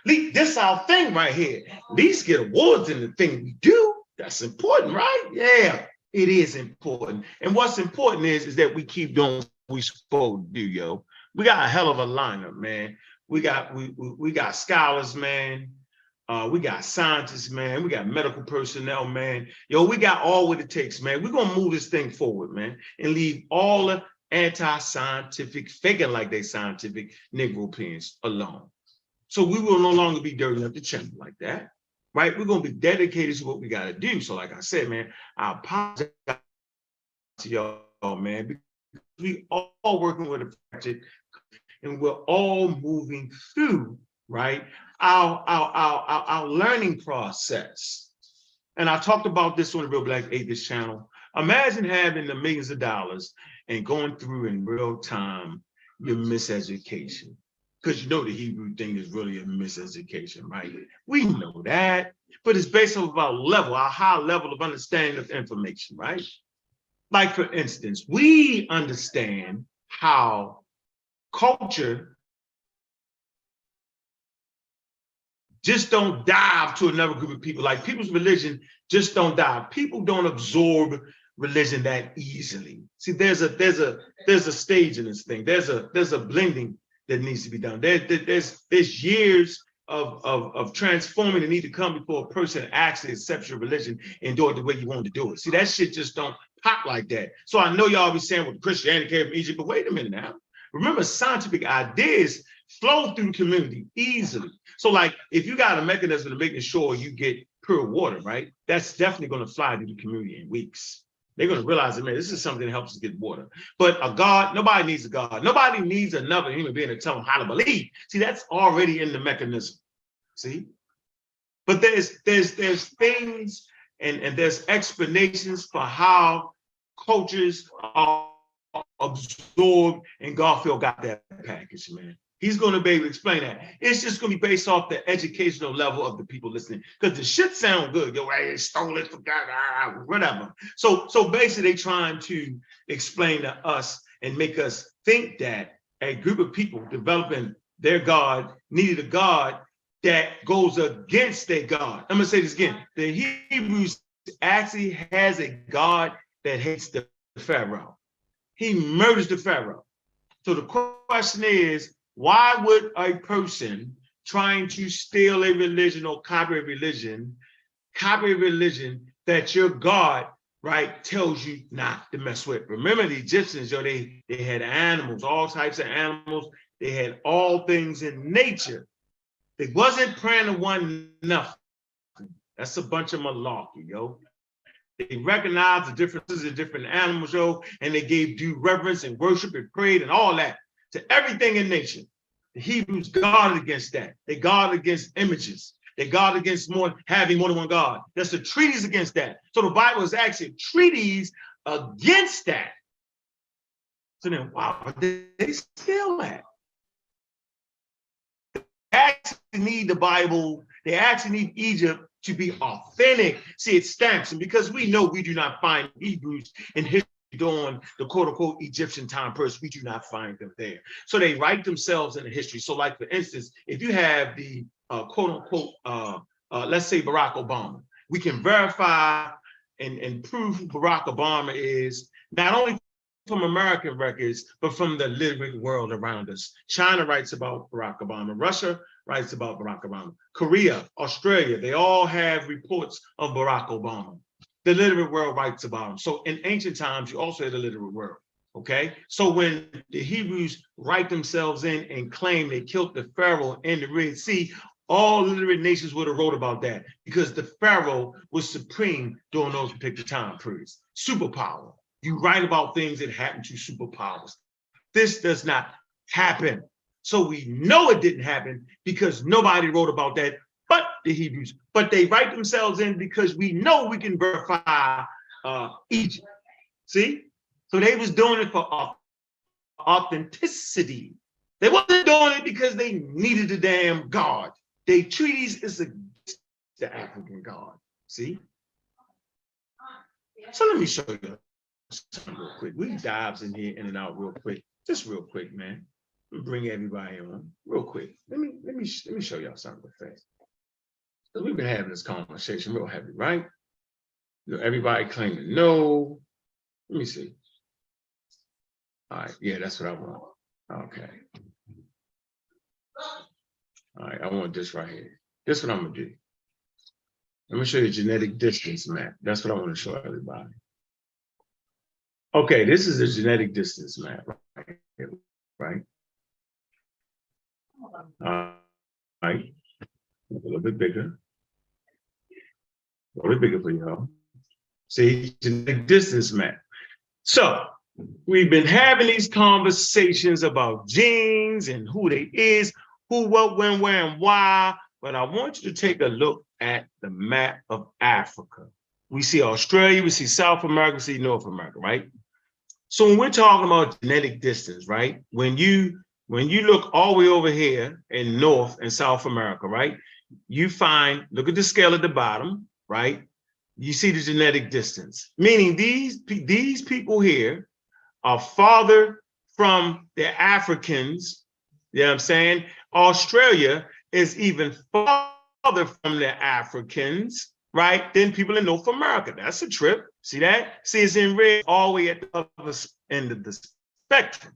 This our thing right here. At least get awards in the thing we do. That's important, right? Yeah, it is important. And what's important is that we keep doing what we supposed to do, yo. We got a hell of a lineup, man. We got scholars, man. We got scientists, man. We got medical personnel, man. Yo, we got all what it takes, man. We're gonna move this thing forward, man, and leave all the anti-scientific, faking like they scientific Negro opinions alone. So we will no longer be dirtying up the channel like that, right? We're going to be dedicated to what we got to do. So like I said, man, I apologize to y'all, man, because we all working with a project and we're all moving through, right, our learning process. And I talked about this on the Real Black Atheist channel. Imagine having the millions of dollars and going through in real time your miseducation. Because you know the Hebrew thing is really a miseducation, right? We know that, but it's based on our level, our high level of understanding of information, right? Like for instance, we understand how culture just don't dive to another group of people. Like people's religion just don't dive. People don't absorb religion that easily. See, there's a stage in this thing. There's a blending that needs to be done. There's years of transforming that need to come before a person actually accepts your religion and do it the way you want to do it. See, that shit just don't pop like that. So I know y'all be saying, well, Christianity came from Egypt, but wait a minute now. Remember, scientific ideas flow through the community easily. So like, if you got a mechanism of making sure you get pure water, right? That's definitely going to fly through the community in weeks. They're going to realize that, man, this is something that helps us get water. But a God, nobody needs a God. Nobody needs another human being to tell them how to believe. See, that's already in the mechanism. See? But there's things and there's explanations for how cultures are absorbed, and Garfield got that package, man. He's going to be able to explain that. It's just going to be based off the educational level of the people listening, because the shit sound good. Yo, I stole it from God, whatever. So basically, they trying to explain to us and make us think that a group of people developing their God needed a God that goes against their God. I'm going to say this again. The Hebrews actually has a God that hates the Pharaoh. He murders the Pharaoh. So the question is, why would a person trying to steal a religion or copy a religion that your God, right, tells you not to mess with? Remember the Egyptians, yo, they had animals, all types of animals. They had all things in nature. They wasn't praying to one nothing. That's a bunch of malarkey, yo. They recognized the differences in different animals, yo, and they gave due reverence and worship and prayed and all that to everything in nature. The Hebrews guarded against that. They guarded against images. They guarded against having more than one God. There's a treatise against that. So the Bible is actually a treatise against that. So then, wow, they steal that. They actually need the Bible. They actually need Egypt to be authentic. See, it stamps. And because we know we do not find Hebrews in history during the quote unquote Egyptian time period, we do not find them there. So they write themselves in the history. So like for instance, if you have the quote unquote, let's say Barack Obama, we can verify and prove who Barack Obama is, not only from American records, but from the literate world around us. China writes about Barack Obama. Russia writes about Barack Obama. Korea, Australia, they all have reports of Barack Obama. The literate world writes about him. So in ancient times, you also had the literate world, okay? So when the Hebrews write themselves in and claim they killed the Pharaoh in the Red Sea, all literate nations would have wrote about that because the Pharaoh was supreme during those particular time periods. Superpower. You write about things that happen to superpowers. This does not happen. So we know it didn't happen because nobody wrote about that but the Hebrews. But they write themselves in because we know we can verify Egypt. See? So they was doing it for authenticity. They wasn't doing it because they needed a damn God. They treaties is against the African God. See? So let me show you something real quick. We dives in here in and out real quick. Just real quick, man. Bring everybody on real quick. Let me show y'all something real fast. Because we've been having this conversation real heavy, right? You know, everybody claiming no. Let me see. All right, yeah, that's what I want. Okay. All right, I want this right here. This is what I'm gonna do. I'm gonna show you a genetic distance map. That's what I want to show everybody. Okay, this is a genetic distance map, right? Right. Right. A little bit bigger. A little bit bigger for y'all. See, genetic distance map. So we've been having these conversations about genes and who they is, who, what, when, where, and why. But I want you to take a look at the map of Africa. We see Australia, we see South America, we see North America, right? So when we're talking about genetic distance, right? When you look all the way over here in North and South America, right? You find, look at the scale at the bottom, right? You see the genetic distance, meaning these people here are farther from the Africans. You know what I'm saying? Australia is even farther from the Africans, right, than people in North America. That's a trip. See that? See, it's in red all the way at the other end of the spectrum,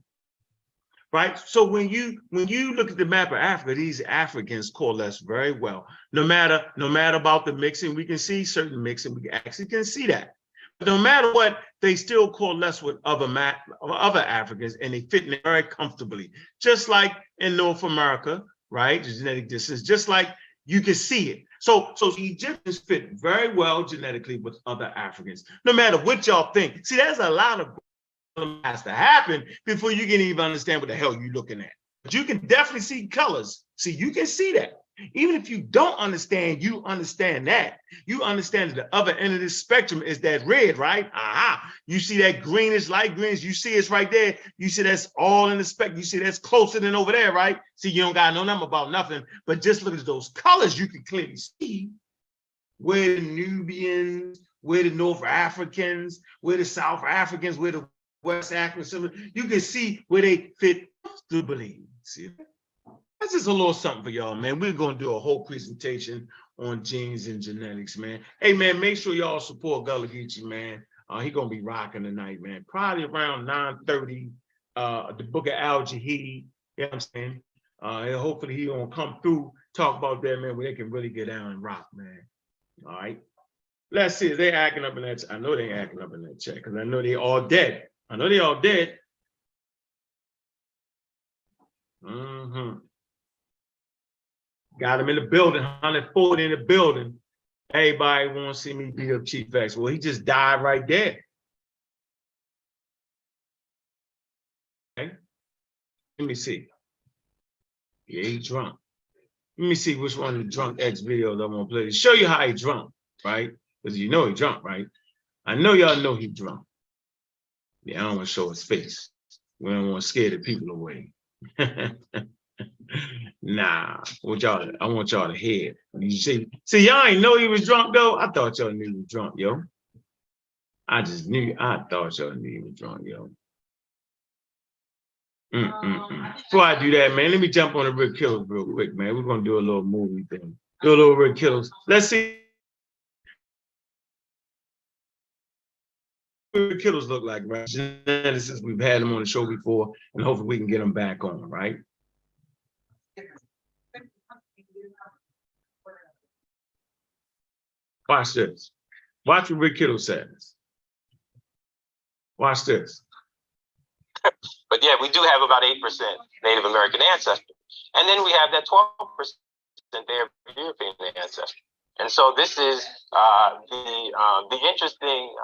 right? So when you look at the map of Africa, these Africans coalesce very well. No matter about the mixing, we can see certain mixing. We actually can see that. But no matter what, they still coalesce with other Africans, and they fit in very comfortably. Just like in North America, right? The genetic distance, just like you can see it. So Egyptians fit very well genetically with other Africans, no matter what y'all think. See, there's a lot of has to happen before you can even understand what the hell you're looking at. But you can definitely see colors. See, you can see that. Even if you don't understand, you understand that. You understand that the other end of this spectrum is that red, right? Aha. You see that greenish, light greenish, you see it's right there. You see that's all in the spectrum. You see that's closer than over there, right? See, you don't got no number about nothing, but just look at those colors, you can clearly see where the Nubians, where the North Africans, where the South Africans, where the West Africans, you can see where they fit comfortably. See, that's just a little something for y'all, man. We're going to do a whole presentation on genes and genetics, man. Hey, man, make sure y'all support Gullah Geechee, man. He going to be rocking tonight, man. Probably around 9:30, the book of Al-Jahid, you know what I'm saying? And hopefully he going to come through, talk about that, man, where they can really get down and rock, man. All right. Let's see, they acting up in that. I know they acting up in that chat because I know they all dead. I know they all dead. Got him in the building, 140 in the building. Everybody want to see me beat up Chief X. Well, he just died right there. Okay. Let me see. Yeah, he drunk. Let me see which one of the drunk X videos I want to play to show you how he drunk, right? Because you know he drunk, right? I know y'all know he drunk. Yeah, I don't want to show his face. We don't want to scare the people away. Nah, I want y'all to hear. You see, y'all ain't know he was drunk though. I thought y'all knew he was drunk, yo. I just knew, I thought y'all knew you were drunk, yo. Before I do that, man, let me jump on the Rick Killers real quick, man. We're gonna do a little movie thing. Do a little Rick Killers. Let's see what Rick Killers look like, right? Since we've had them on the show before, and hopefully we can get them back on, right? Watch this. Watch what Rick Kittle says. Watch this. But yeah, we do have about 8% Native American ancestry. And then we have that 12% there of European ancestry. And so this is the interesting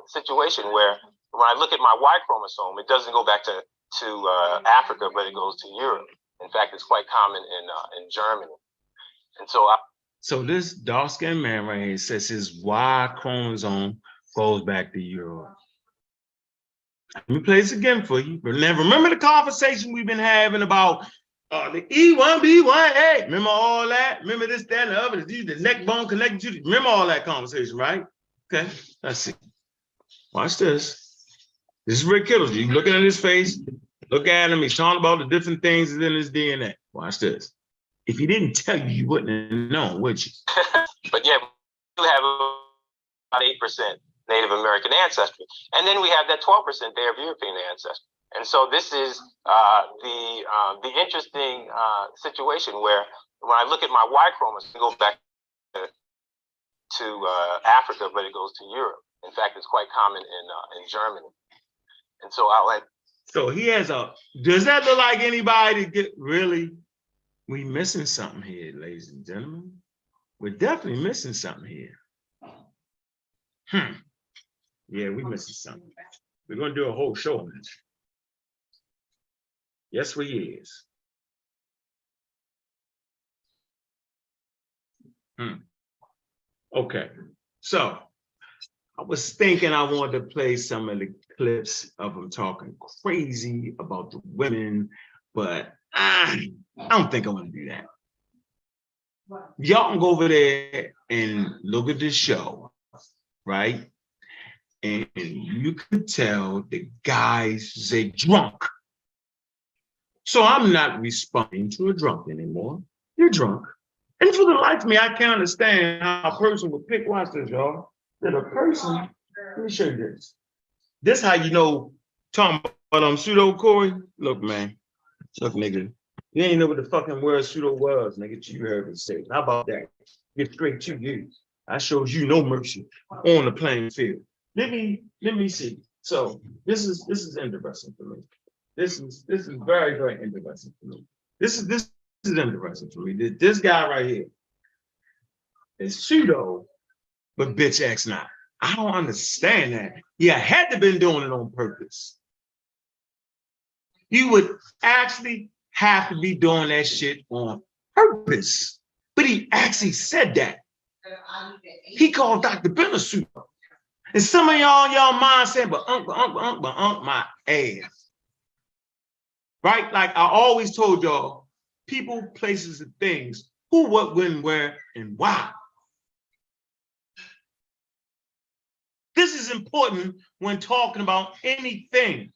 situation where when I look at my Y chromosome, it doesn't go back to Africa, but it goes to Europe. In fact, it's quite common in Germany. And so this dark-skinned man right here says his Y chromosome goes back to Europe. Let me play this again for you. Remember the conversation we've been having about the E1, B1A. Remember all that? Remember this, that, and the other? The neck bone connected to the, remember all that conversation, right? Okay, let's see. Watch this. This is Rick Kittle. You looking at his face, look at him. He's talking about the different things in his DNA. Watch this. If he didn't tell you, you wouldn't have known, would you? But yeah, we do have about 8% Native American ancestry. And then we have that 12% there of European ancestry. And so this is the interesting situation where when I look at my Y chromosome, it goes back to Africa, but it goes to Europe. In fact, it's quite common in Germany. And so So he has does that look like anybody to get really? We missing something here, ladies and gentlemen. We're definitely missing something here. Yeah, we missing something. We're gonna do a whole show on this. Yes, we is. Okay, so I was thinking I wanted to play some of the clips of him talking crazy about the women, but I don't think I want to do that. Y'all can go over there and look at this show, right? And you can tell the guy's a drunk. So I'm not responding to a drunk anymore. You're drunk. And for the life of me, I can't understand how a person would pick, watch this, y'all, that a person, let me show you this. This how you know, talking about pseudo Corey. Look, man, look, nigga, you ain't know what the fucking word pseudo was, nigga. You heard me say. How about that? Get straight to you. I shows you no mercy on the playing field. Let me see. So this is interesting for me. This is very, very interesting for me. This is interesting for me. This guy right here is pseudo, but bitch X not. I don't understand that. Yeah, had to been doing it on purpose. You would actually have to be doing that shit on purpose. But he actually said that. He called Dr. Ben a pseudo. And some of y'all mind saying, but my ass. Right? Like I always told y'all, people, places, and things, who, what, when, where, and why. This is important when talking about anything,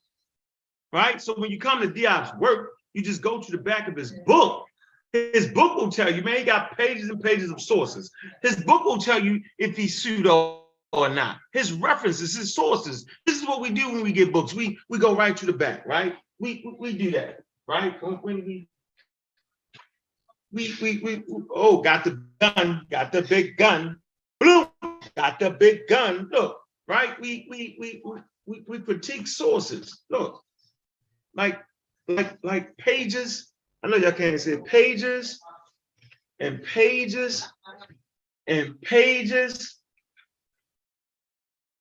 right? So when you come to Diop's work, you just go to the back of his book. His book will tell you, man, he got pages and pages of sources. His book will tell you if he's pseudo or not. His references, his sources. This is what we do when we get books. We go right to the back, right? We do that, right? When we oh, got the gun, got the big gun, boom, got the big gun. Look, right? We critique sources. Look, like pages. I know y'all can't say pages and pages and pages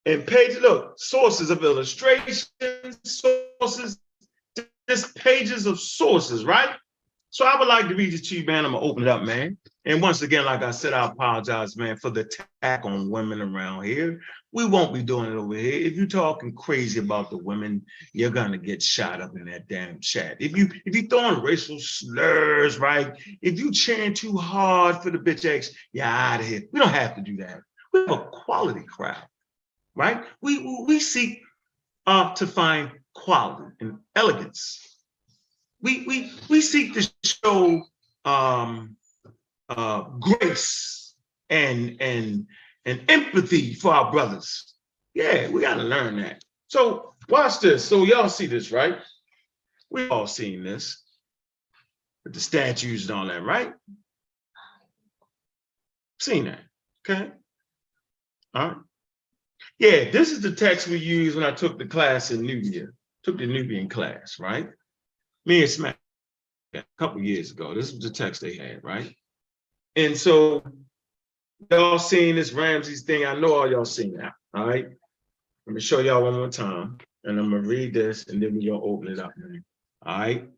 and pages. Look, sources of illustrations, sources, just pages of sources, right? So I would like to read this to you, man. I'm gonna open it up, man. And once again, like I said, I apologize, man, for the attack on women around here. We won't be doing it over here. If you're talking crazy about the women, you're gonna get shot up in that damn chat. If you throwing racial slurs, right? If you cheering too hard for the bitch X, you're out of here. We don't have to do that. We have a quality crowd. right? We seek to find quality and elegance. We seek to show grace and empathy for our brothers. Yeah, we got to learn that. So watch this. So y'all see this, right? We all seen this with the statues and all that, right? Seen that, okay? All right. Yeah, this is the text we used when I took the class in Nubia, took the Nubian class, right? Me and Smack, a couple years ago. This was the text they had, right? And so y'all seen this Ramses thing. I know all y'all seen that, all right? Let me show y'all one more time, and I'm gonna read this, and then we're gonna open it up, man. All right?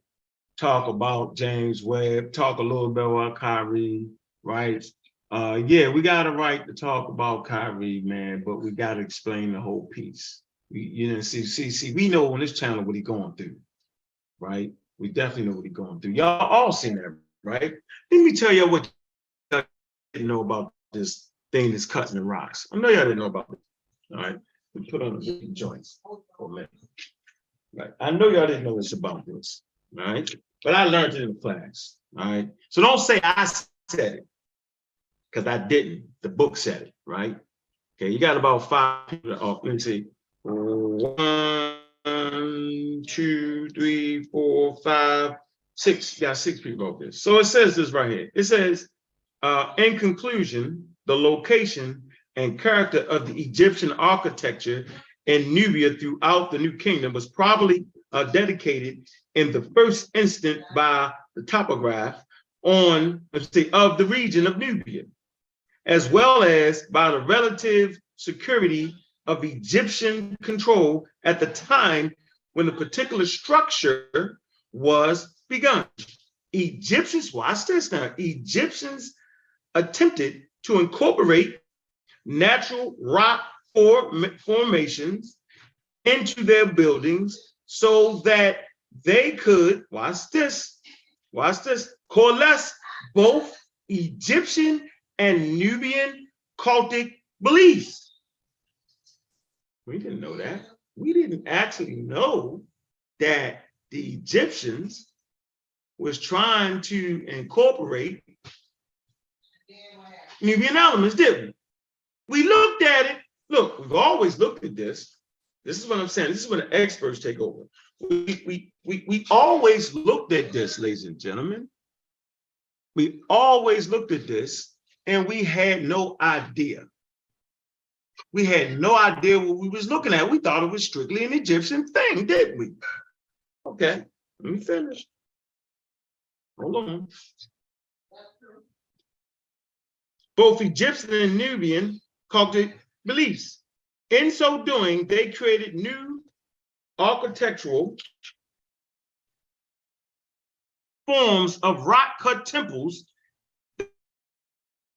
Talk about James Webb, talk a little bit about Kyrie, right? Yeah, we got a right to talk about Kyrie, man, but we got to explain the whole piece. We know on this channel what he's going through, right? We definitely know what he's going through. Y'all all seen that, right? Let me tell you what y'all didn't know about this thing that's cutting the rocks. I know y'all didn't know about it. All right, we put on the joints for a minute. Right, I know y'all didn't know this about this, all right? But I learned it in class, all right? So don't say I said it, because I didn't. The book said it, right? Okay, you got about 5 people. Let me see. 1, 2, 3, 4, 5, 6. You got 6 people over this. So it says this right here. It says, in conclusion, the location and character of the Egyptian architecture in Nubia throughout the New Kingdom was probably dedicated in the first instant by the topograph of the region of Nubia, as well as by the relative security of Egyptian control at the time when the particular structure was begun. Egyptians, watch this now, Egyptians attempted to incorporate natural rock formations into their buildings so that they could, watch this, coalesce both Egyptian and Nubian cultic beliefs. We didn't know that. We didn't actually know that the Egyptians was trying to incorporate Nubian elements, didn't we? We looked at it. Look, we've always looked at this. This is what I'm saying. This is when the experts take over. We always looked at this, ladies and gentlemen. We always looked at this, and we had no idea. We had no idea what we was looking at. We thought it was strictly an Egyptian thing, didn't we? Okay, let me finish. Hold on. Both Egyptian and Nubian cultic beliefs. In so doing, they created new architectural forms of rock-cut temples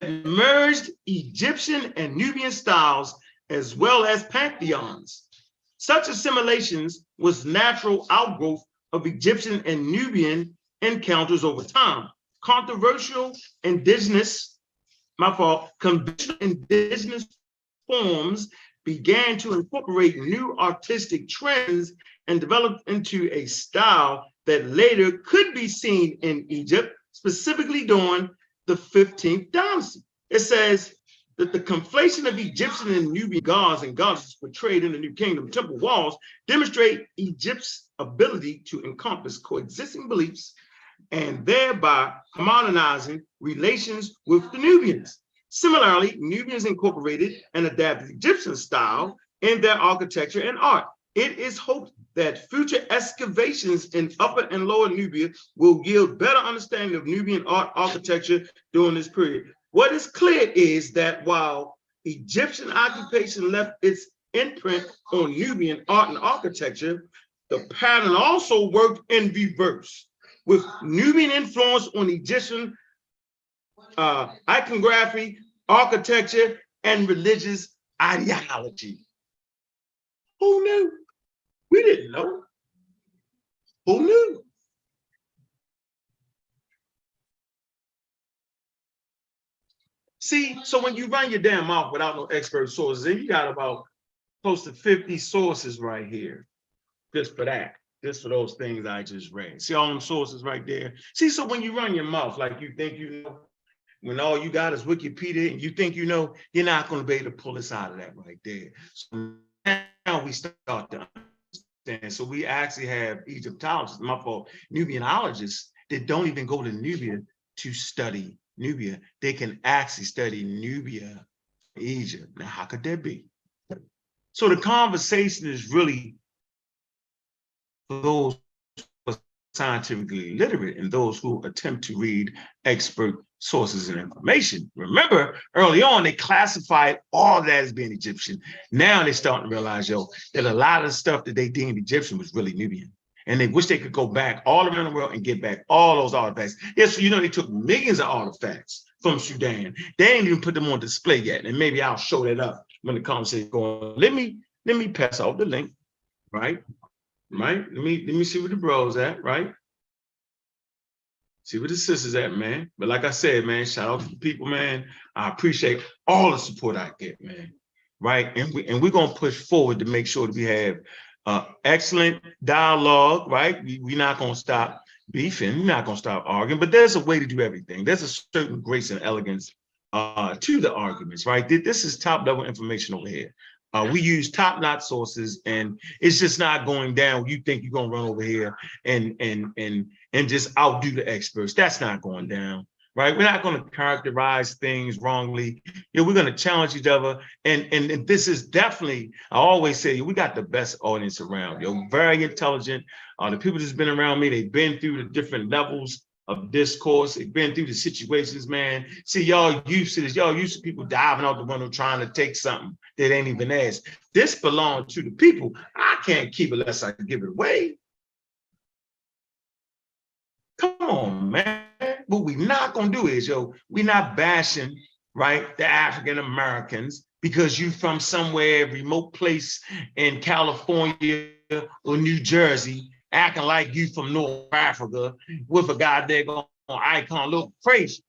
that merged Egyptian and Nubian styles as well as pantheons. Such assimilations was natural outgrowth of Egyptian and Nubian encounters over time. Conventional indigenous forms began to incorporate new artistic trends and developed into a style that later could be seen in Egypt, specifically during the 15th dynasty. It says that the conflation of Egyptian and Nubian gods and goddesses portrayed in the New Kingdom temple walls demonstrate Egypt's ability to encompass coexisting beliefs and thereby harmonizing relations with the Nubians. Similarly, Nubians incorporated and adapted Egyptian style in their architecture and art. It is hoped that future excavations in Upper and Lower Nubia will yield better understanding of Nubian art architecture during this period. What is clear is that while Egyptian occupation left its imprint on Nubian art and architecture, the pattern also worked in reverse, with Nubian influence on Egyptian iconography, architecture, and religious ideology. Who knew? We didn't know. Who knew? See, so when you run your damn mouth without no expert sources, and you got about close to 50 sources right here, just for that. Just for those things I just read. See all them sources right there? See, so when you run your mouth like you think you know, when all you got is Wikipedia and you think you know, you're not going to be able to pull us out of that right there. So now we start to understand. So we actually have Egyptologists, my fault, Nubianologists that don't even go to Nubia to study Nubia. They can actually study Nubia, Egypt. Now, how could that be? So the conversation is really for those who are scientifically literate and those who attempt to read expert sources and information. Remember, early on, they classified all that as being Egyptian. Now they're starting to realize, yo, that a lot of the stuff that they deemed Egyptian was really Nubian. And they wish they could go back all around the world and get back all those artifacts. Yes, so you know, they took millions of artifacts from Sudan. They ain't even put them on display yet. And maybe I'll show that up when the conversation goes on. Let me pass out the link, right? Right? Let me see where the bros at, right? See where the sisters at, man. But like I said, man, shout out to the people, man. I appreciate all the support I get, man. Right? And we're gonna push forward to make sure that we have excellent dialogue, right? We're not gonna stop beefing, we're not gonna stop arguing, but there's a way to do everything. There's a certain grace and elegance to the arguments, right? This is top level information over here. We use top-notch sources, and it's just not going down. You think you're gonna run over here and just outdo the experts. That's not going down, right? We're not gonna characterize things wrongly. We're gonna challenge each other. And this is definitely, I always say, we got the best audience around. Very intelligent. The people that's been around me, they've been through the different levels of discourse. They've been through the situations, man. See, y'all used to this. Y'all used to people diving out the window trying to take something that ain't even asked. This belongs to the people. I can't keep it unless I can give it away. Come on, man. What we not gonna do is, we're not bashing, right, the African Americans because you from somewhere remote place in California or New Jersey, acting like you from North Africa with a goddamn icon, look crazy,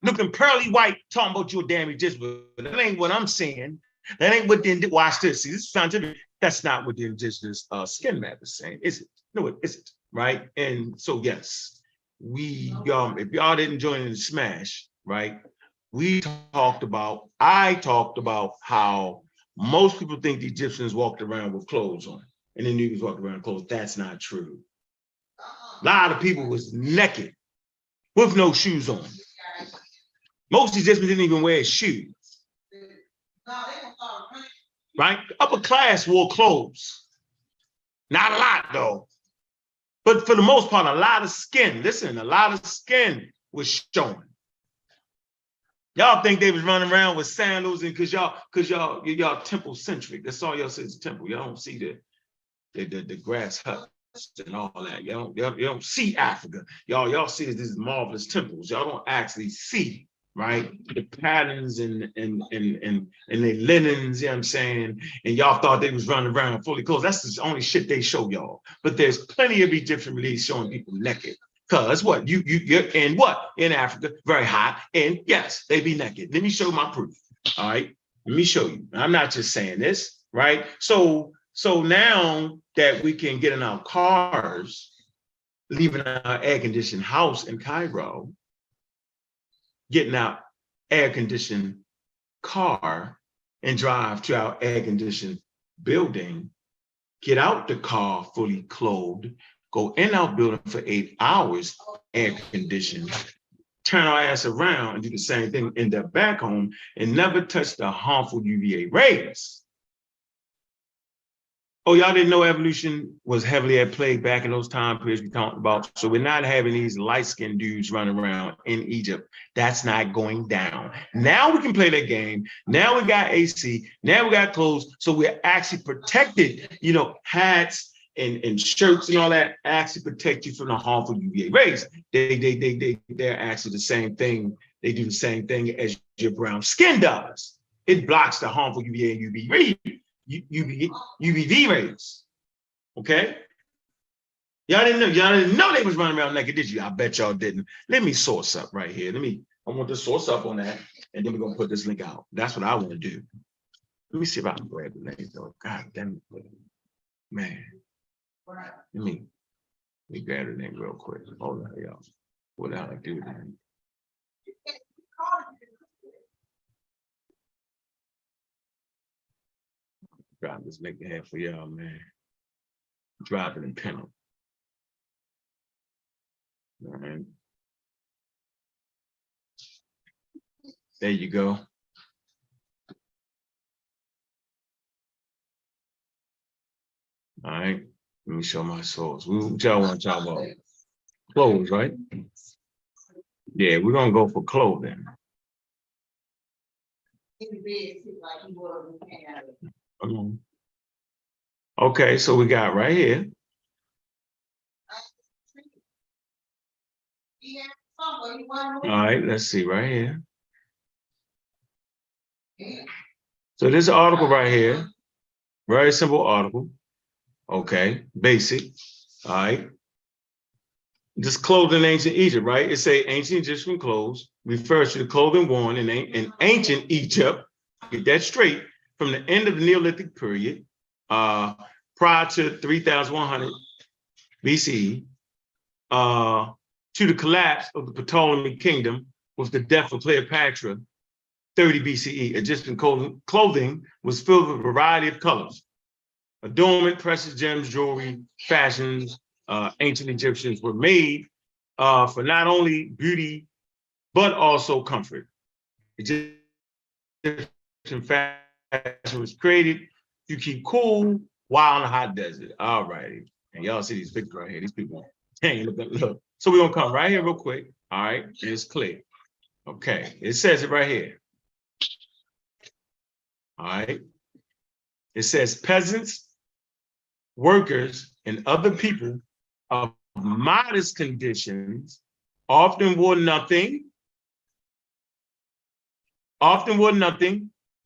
looking pearly white, talking about you a damn Egyptian. That ain't what I'm saying. That ain't what the watch this. See, this is scientific. That's not what the indigenous skin map is saying, is it? No, it isn't, right? And so yes, we if y'all didn't join in the smash, right? I talked about how most people think the Egyptians walked around with clothes on, and the Nubians walked around with clothes. That's not true. A lot of people was naked with no shoes on. Most Egyptians didn't even wear shoes. Right? Upper class wore clothes. Not a lot, though. But for the most part, a lot of skin. Listen, a lot of skin was showing. Y'all think they was running around with sandals, and because y'all temple centric. That's all y'all see is temple. Y'all don't see the grass huts and all that. You don't see Africa. Y'all see these marvelous temples. Y'all don't actually see, right, the patterns and the linens, you know what I'm saying? And y'all thought they was running around fully clothed. That's the only shit they show y'all. But there's plenty of Egyptian reliefs showing people naked. Cause what? You're in what? In Africa, very hot. And yes, they be naked. Let me show my proof. All right. Let me show you. I'm not just saying this, right? So now that we can get in our cars, leaving our air-conditioned house in Cairo, getting our air-conditioned car and drive to our air-conditioned building, get out the car fully clothed, go in our building for 8 hours, air-conditioned, turn our ass around and do the same thing, end up back home and never touch the harmful UVA rays. Oh, y'all didn't know evolution was heavily at play back in those time periods we talked about. So we're not having these light-skinned dudes running around in Egypt. That's not going down. Now we can play that game. Now we got AC. Now we got clothes. So we're actually protected. Hats and shirts and all that actually protect you from the harmful UVA rays. They're actually the same thing. They do the same thing as your brown skin does. It blocks the harmful UVA and UVB rays. Okay? Y'all didn't know they was running around naked, did you? I bet y'all didn't. Let me source up right here. I want to source up on that, and then we're gonna put this link out. That's what I want to do. Let me see if I can grab the name though. God damn it, man. Let me grab the name real quick. Hold on, y'all. What the hell I do then? Drop this make the head for y'all, man. Drop it and pin them. All right. There you go. All right. Let me show my source. What y'all want to talk about? Clothes, right? Yeah, we're gonna go for clothing. Okay, so we got right here. All right, let's see right here. So this article right here, very simple article. Okay, basic. All right. This clothing in ancient Egypt, right? It say ancient Egyptian clothes refers to the clothing worn in ancient Egypt. Get that straight. From the end of the Neolithic period, prior to 3100 BCE, to the collapse of the Ptolemy kingdom with the death of Cleopatra, 30 BCE. Egyptian clothing was filled with a variety of colors, adornment, precious gems, jewelry, fashions. Ancient Egyptians were made for not only beauty, but also comfort. Egyptian fashion was created to keep cool while in the hot desert. All righty. And y'all see these pictures right here. These people, dang, look. So we're going to come right here real quick. All right. And it's clear. Okay. It says it right here. All right. It says peasants, workers, and other people of modest conditions often wore nothing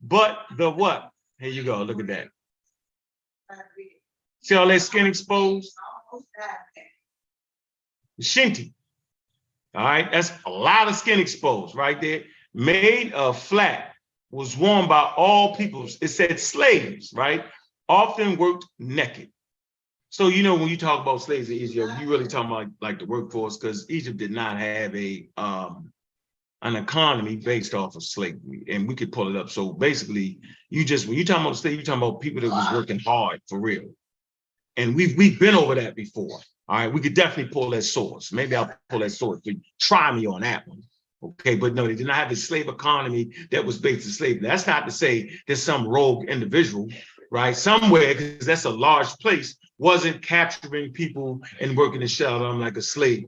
but the what? Here you go. Look at that. See all that skin exposed? Shinty. All right, that's a lot of skin exposed right there. Made of flat, was worn by all peoples. It said slaves, right? Often worked naked. So, you know, when you talk about slaves in Egypt, you really talking about like the workforce, because Egypt did not have an economy based off of slavery, and we could pull it up. So basically, when you talking about slavery, you're talking about people that was working hard for real. And we've been over that before. All right, we could definitely pull that source. Maybe I'll pull that source, but try me on that one. Okay, but no, they did not have a slave economy that was based on slavery. That's not to say there's some rogue individual, right? Somewhere, because that's a large place, wasn't capturing people and working the shell out of them like a slave,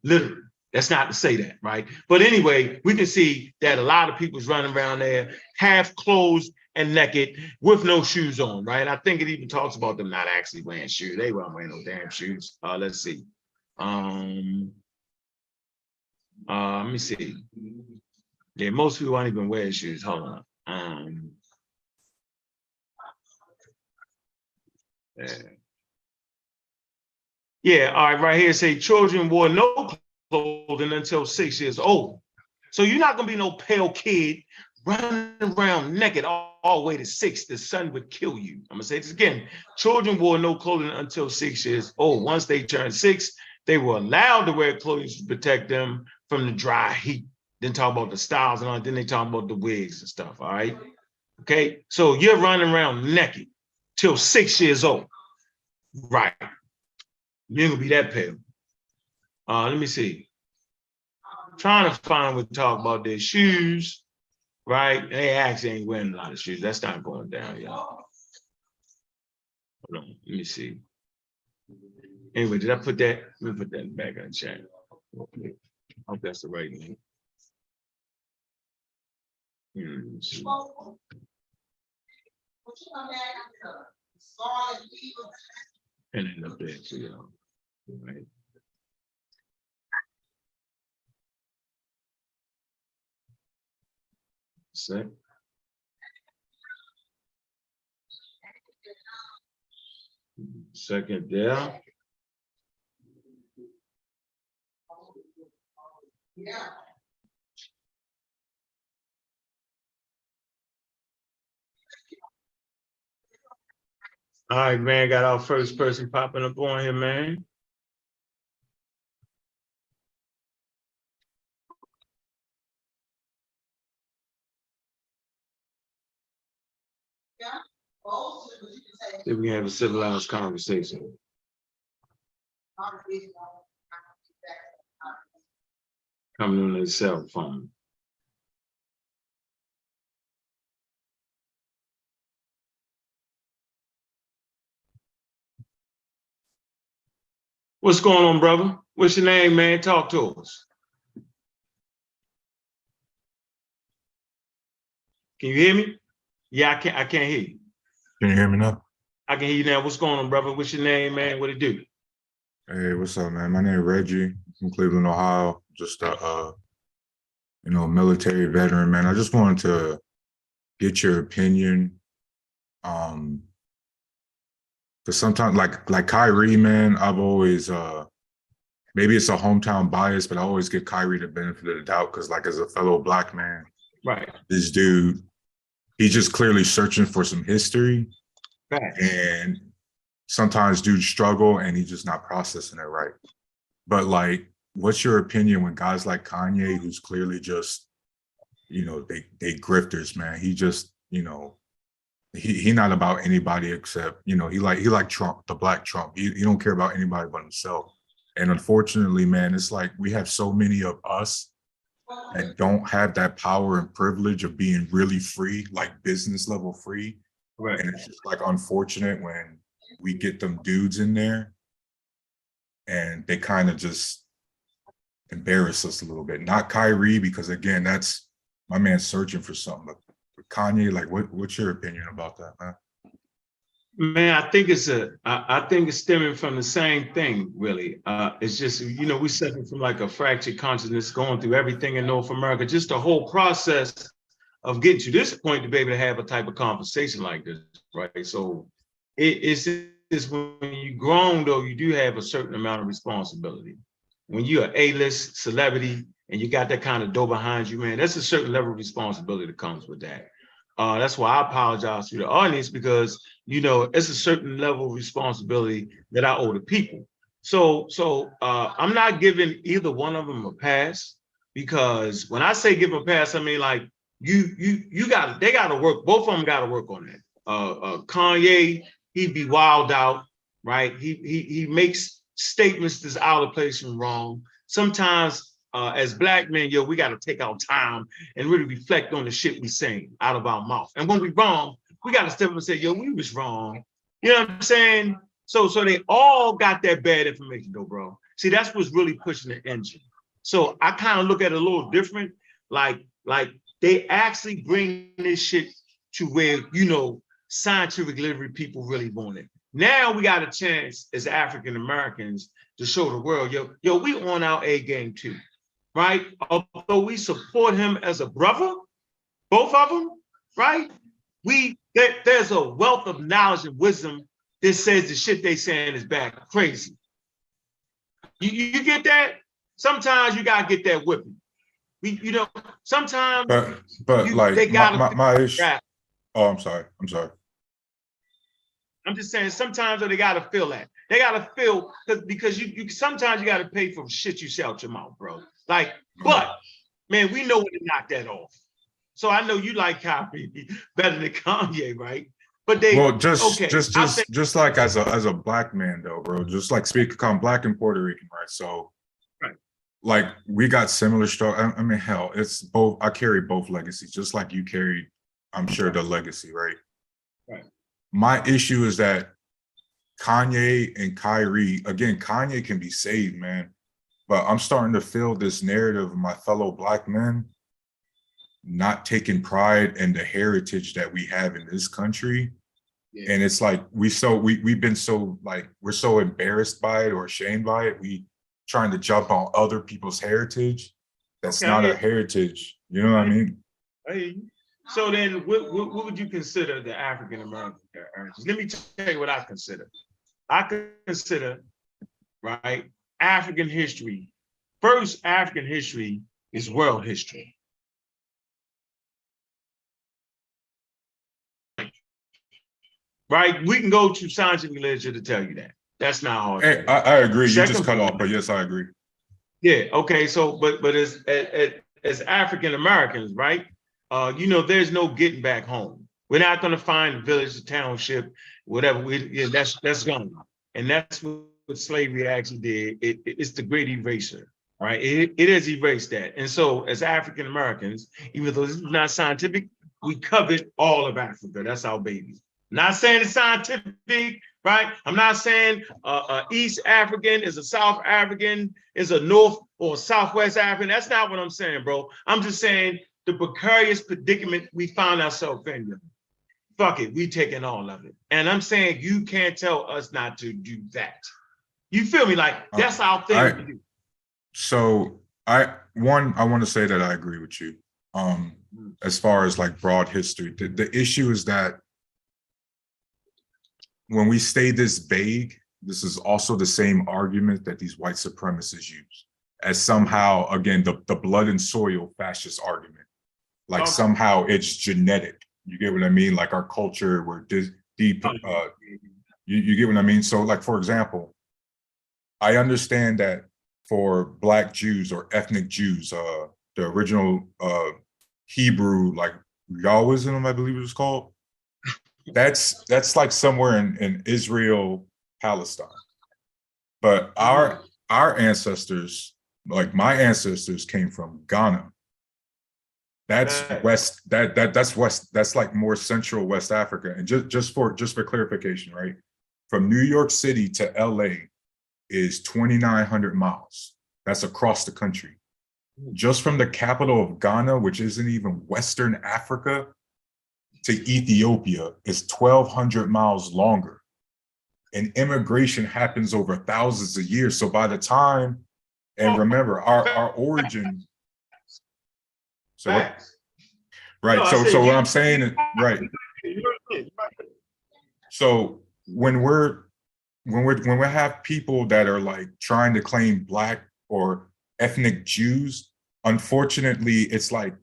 literally. That's not to say that, right? But anyway, we can see that a lot of people's running around there half clothed and naked with no shoes on, right? I think it even talks about them not actually wearing shoes. They weren't wearing no damn shoes. Let's see. Let me see. Yeah, most people aren't even wearing shoes. Hold on. Yeah, all right here say children wore no clothing until 6 years old. So you're not gonna be no pale kid running around naked all the way to 6. The sun would kill you. I'm gonna say this again. Children wore no clothing until 6 years old. Once they turned 6, they were allowed to wear clothing to protect them from the dry heat. Then talk about the styles and all. Then they talk about the wigs and stuff. All right. Okay. So you're running around naked till 6 years old. Right. You ain't gonna be that pale. Let me see. I'm trying to find what talk about their shoes, right? They actually ain't wearing a lot of shoes. That's not going down, y'all. Hold on. Let me see. Anyway, did I put that? Let me put that back on the chat. Okay. I hope that's the right name. And end up there for y'all. Right. Set. Second there. Yeah. All right, man. Got our first person popping up on here, man. See if we can have a civilized conversation. Coming on their cell phone. What's going on, brother? What's your name, man? Talk to us. Can you hear me? Yeah, I can't hear you. Can you hear me now? I can hear you now. What's going on, brother? What's your name, man? What it do? Hey, what's up, man? My name is Reggie from Cleveland, Ohio. Just a military veteran, man. I just wanted to get your opinion. Because sometimes like Kyrie, man, I've always maybe it's a hometown bias, but I always give Kyrie the benefit of the doubt because, like, as a fellow black man, Right. this dude, he's just clearly searching for some history. Right. And sometimes dudes struggle and he's just not processing it right. But like, what's your opinion when guys like Kanye, who's clearly just, they grifters, man. He just, he not about anybody except, he like Trump, the black Trump. He don't care about anybody but himself. And unfortunately, man, it's like we have so many of us that don't have that power and privilege of being really free, like business level free. Right. And it's just like unfortunate when we get them dudes in there and they kind of just embarrass us a little bit. Not Kyrie, because again, that's my man searching for something. But Kanye, like, what's your opinion about that, man? Man, I think it's stemming from the same thing, really. It's just, we suffering from like a fractured consciousness going through everything in North America. Just the whole process of getting to this point to be able to have a type of conversation like this, right? So it's when you're grown, though, you do have a certain amount of responsibility. When you're an A-list celebrity and you got that kind of dough behind you, man, that's a certain level of responsibility that comes with that. That's why I apologize to the audience because, it's a certain level of responsibility that I owe the people. So I'm not giving either one of them a pass because when I say give them a pass, I mean like they got to work. Both of them got to work on that. Kanye, he'd be wild out, right? He makes statements that's out of place and wrong. Sometimes as black men, we got to take our time and really reflect on the shit we saying out of our mouth. And when we wrong, we got to step up and say, we was wrong. You know what I'm saying? So they all got that bad information though, bro. See, that's what's really pushing the engine. So I kind of look at it a little different. Like they actually bring this shit to where, scientific delivery people really want it. Now we got a chance as African Americans to show the world, we on our A game too, right? Although we support him as a brother, both of them, right? There's a wealth of knowledge and wisdom that says the shit they saying is bad, crazy. You get that? Sometimes you gotta get that whipping. Sometimes but like they gotta my issue. Oh, I'm sorry. I'm just saying sometimes they gotta feel that. They gotta feel because you sometimes you gotta pay for shit you say out your mouth, bro. Like, but man, we know when to knock that off. So I know you like Kyrie better than Kanye, right? But just like as a black man though, bro. Just like speaking, I'm black and Puerto Rican, right? So right. Like we got similar stuff. I mean, hell, it's both. I carry both legacies, just like you carried, I'm sure, the legacy, right? Right. My issue is that Kanye and Kyrie, again, Kanye can be saved, man. But I'm starting to feel this narrative of my fellow black men not taking pride in the heritage that we have in this country. Yeah. And it's like we've been so like we're so embarrassed by it or ashamed by it. We trying to jump on other people's heritage. That's not our heritage. You know what I mean? Hey. So then what would you consider the African American heritage? Let me tell you what I consider. I consider, right, African history. First, African history is world history. right? We can go to scientific literature to tell you that. That's not hard. Hey, I agree. You Second just cut point- off, but yes, I agree. Yeah, okay, so but as African Americans, right? You know, there's no getting back home. We're not going to find a village, a township, whatever. That's gone, and that's what slavery actually did. It's the great eraser, right? It has erased that, and so as African Americans, even though this is not scientific, we covered all of Africa. That's our baby. Not saying it's scientific, right? I'm not saying East African is a South African, is a North or Southwest African. That's not what I'm saying, bro. I'm just saying the precarious predicament we found ourselves in. Fuck it, we taking all of it. And I'm saying you can't tell us not to do that. You feel me? Like, that's our thing to do. So I want to say that I agree with you. As far as like broad history, the issue is that when we stay this vague, this is also the same argument that these white supremacists use as somehow, again, the blood and soil fascist argument. Like somehow it's genetic. You get what I mean? Like our culture, we're deep. You get what I mean? So like, for example, I understand that for Black Jews or ethnic Jews, the original Hebrew, like Yahwism, I believe it was called. That's like somewhere in Israel, Palestine. But our ancestors, like my ancestors, came from Ghana. That's West. That's West. That's like more central West Africa. And just for clarification, right? From New York City to LA is 2,900 miles. That's across the country. Just from the capital of Ghana, which isn't even Western Africa, to Ethiopia is 1,200 miles longer. And immigration happens over thousands of years. So by the time, and remember, our origin. So right. No, so what I'm saying is right. So when we have people that are like trying to claim Black or ethnic Jews, unfortunately, it's like,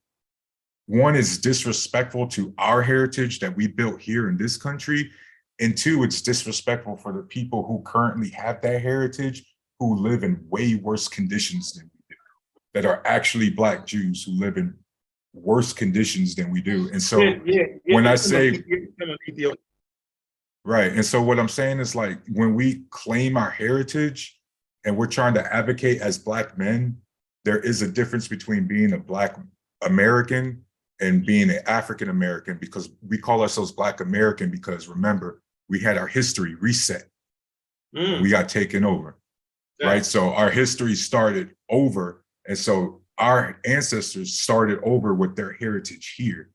one is disrespectful to our heritage that we built here in this country. And two, it's disrespectful for the people who currently have that heritage, who live in way worse conditions than we do, that are actually Black Jews who live in worse conditions than we do. And so when I say, right. And so what I'm saying is like, when we claim our heritage and we're trying to advocate as Black men, there is a difference between being a Black American and being an African American, because we call ourselves Black American because, remember, we had our history reset. We got taken over, right? So our history started over. And so our ancestors started over with their heritage here.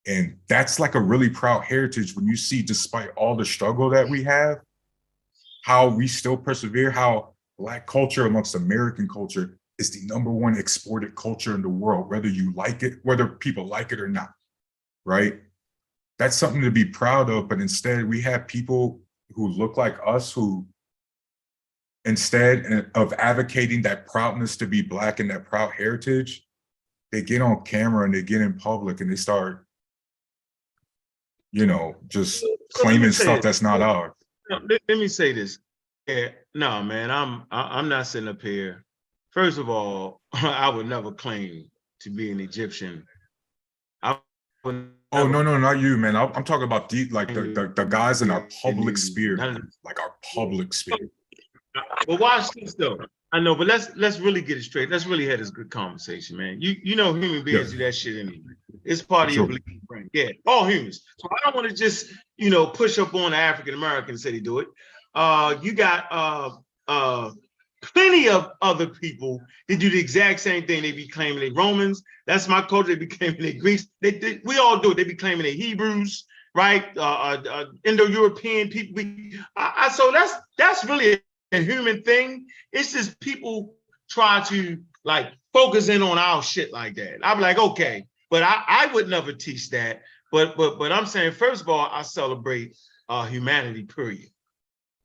And that's like a really proud heritage when you see, despite all the struggle that we have, how we still persevere, how Black culture amongst American culture is the #1 exported culture in the world, whether you like it, whether people like it or not, right? That's something to be proud of. But instead, we have people who look like us who, instead of advocating that proudness to be Black and that proud heritage, they get on camera and they get in public and they start, you know, just claiming stuff that's not ours. Let me say this. Yeah, no, man, I'm not sitting up here. First of all, I would never claim to be an Egyptian. Oh, no, not you, man. I'm talking about the guys in our public sphere, like our public sphere. But watch this though. I know, but let's really get it straight. Let's really have this good conversation, man. You know, human beings do that shit anyway. It's part of your belief brain. Yeah, all humans. So I don't want to just, you know, push up on the African Americans say they do it. You got plenty of other people that do the exact same thing. They be claiming they Romans. That's my culture. They be claiming they Greeks. We all do it. They be claiming they Hebrews, right? Indo-European people. So that's really a human thing. It's just people try to like focus in on our shit like that. I'm like, okay, but I would never teach that. But I'm saying, first of all, I celebrate humanity, period.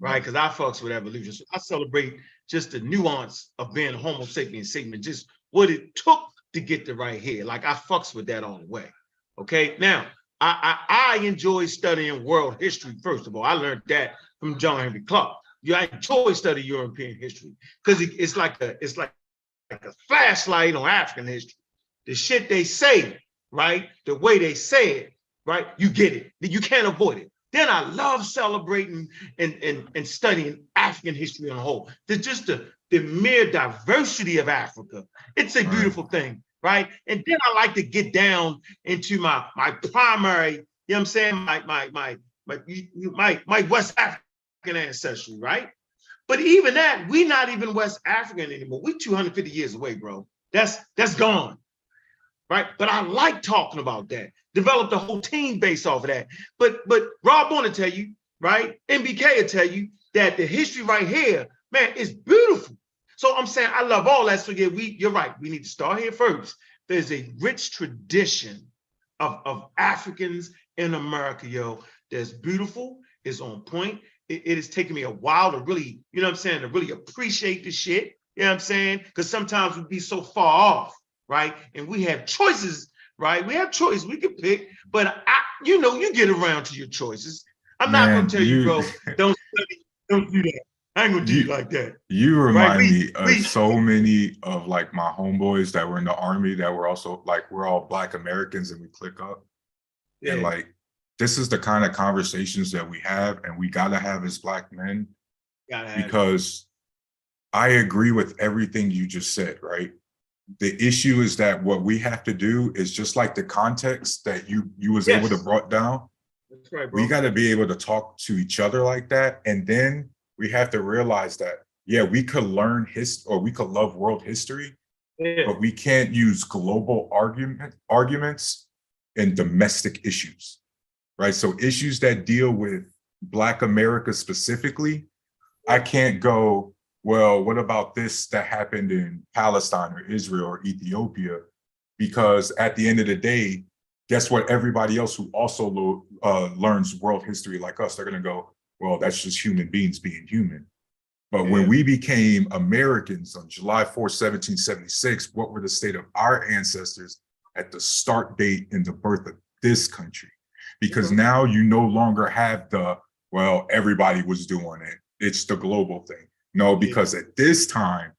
Right? Because I fucks with evolution. So I celebrate just the nuance of being a Homo sapiens sapiens, just what it took to get the right here. Like I fucks with that all the way. Okay. Now, I enjoy studying world history. First of all, I learned that from John Henry Clark. I enjoy studying European history because it's like a flashlight on African history. The shit they say, right? The way they say it, right? You get it. You can't avoid it. Then I love celebrating and studying African history on a whole. Just the mere diversity of Africa. It's a beautiful thing, right? And then I like to get down into my primary, you know what I'm saying, my West African ancestry, right? But even that, we're not even West African anymore. We're 250 years away, bro. That's gone, right? But I like talking about that. Developed a whole team based off of that. But Rob want to tell you, right? MBK will tell you that the history right here, man, is beautiful. So I'm saying I love all that. So yeah, you're right. We need to start here first. There's a rich tradition of Africans in America, yo. That's beautiful. It's on point. It has taken me a while to really, you know what I'm saying, to really appreciate the shit. You know what I'm saying? Because sometimes we be so far off, right? And we have choices, right? We have choices. We can pick, but you get around to your choices. I'm not gonna tell you, bro, don't do that. I ain't gonna do you like that. You remind right? me of so many of like my homeboys that were in the army that were also like, we're all Black Americans and we click up. Yeah. And like, this is the kind of conversations that we have and we gotta have as Black men, because I agree with everything you just said, right? The issue is that what we have to do is just like the context that you was able to brought down. That's right, bro. We got to be able to talk to each other like that. And then we have to realize that, yeah, we could learn history or we could love world history, but we can't use global arguments in domestic issues, right? So issues that deal with Black America specifically, I can't go, well, what about this that happened in Palestine or Israel or Ethiopia? Because at the end of the day, guess what? Everybody else who also learns world history like us, they're going to go, well, that's just human beings being human. But when we became Americans on July 4th, 1776, what were the state of our ancestors at the start date in the birth of this country? Because now you no longer have well, everybody was doing it. It's the global thing. No, because at this time,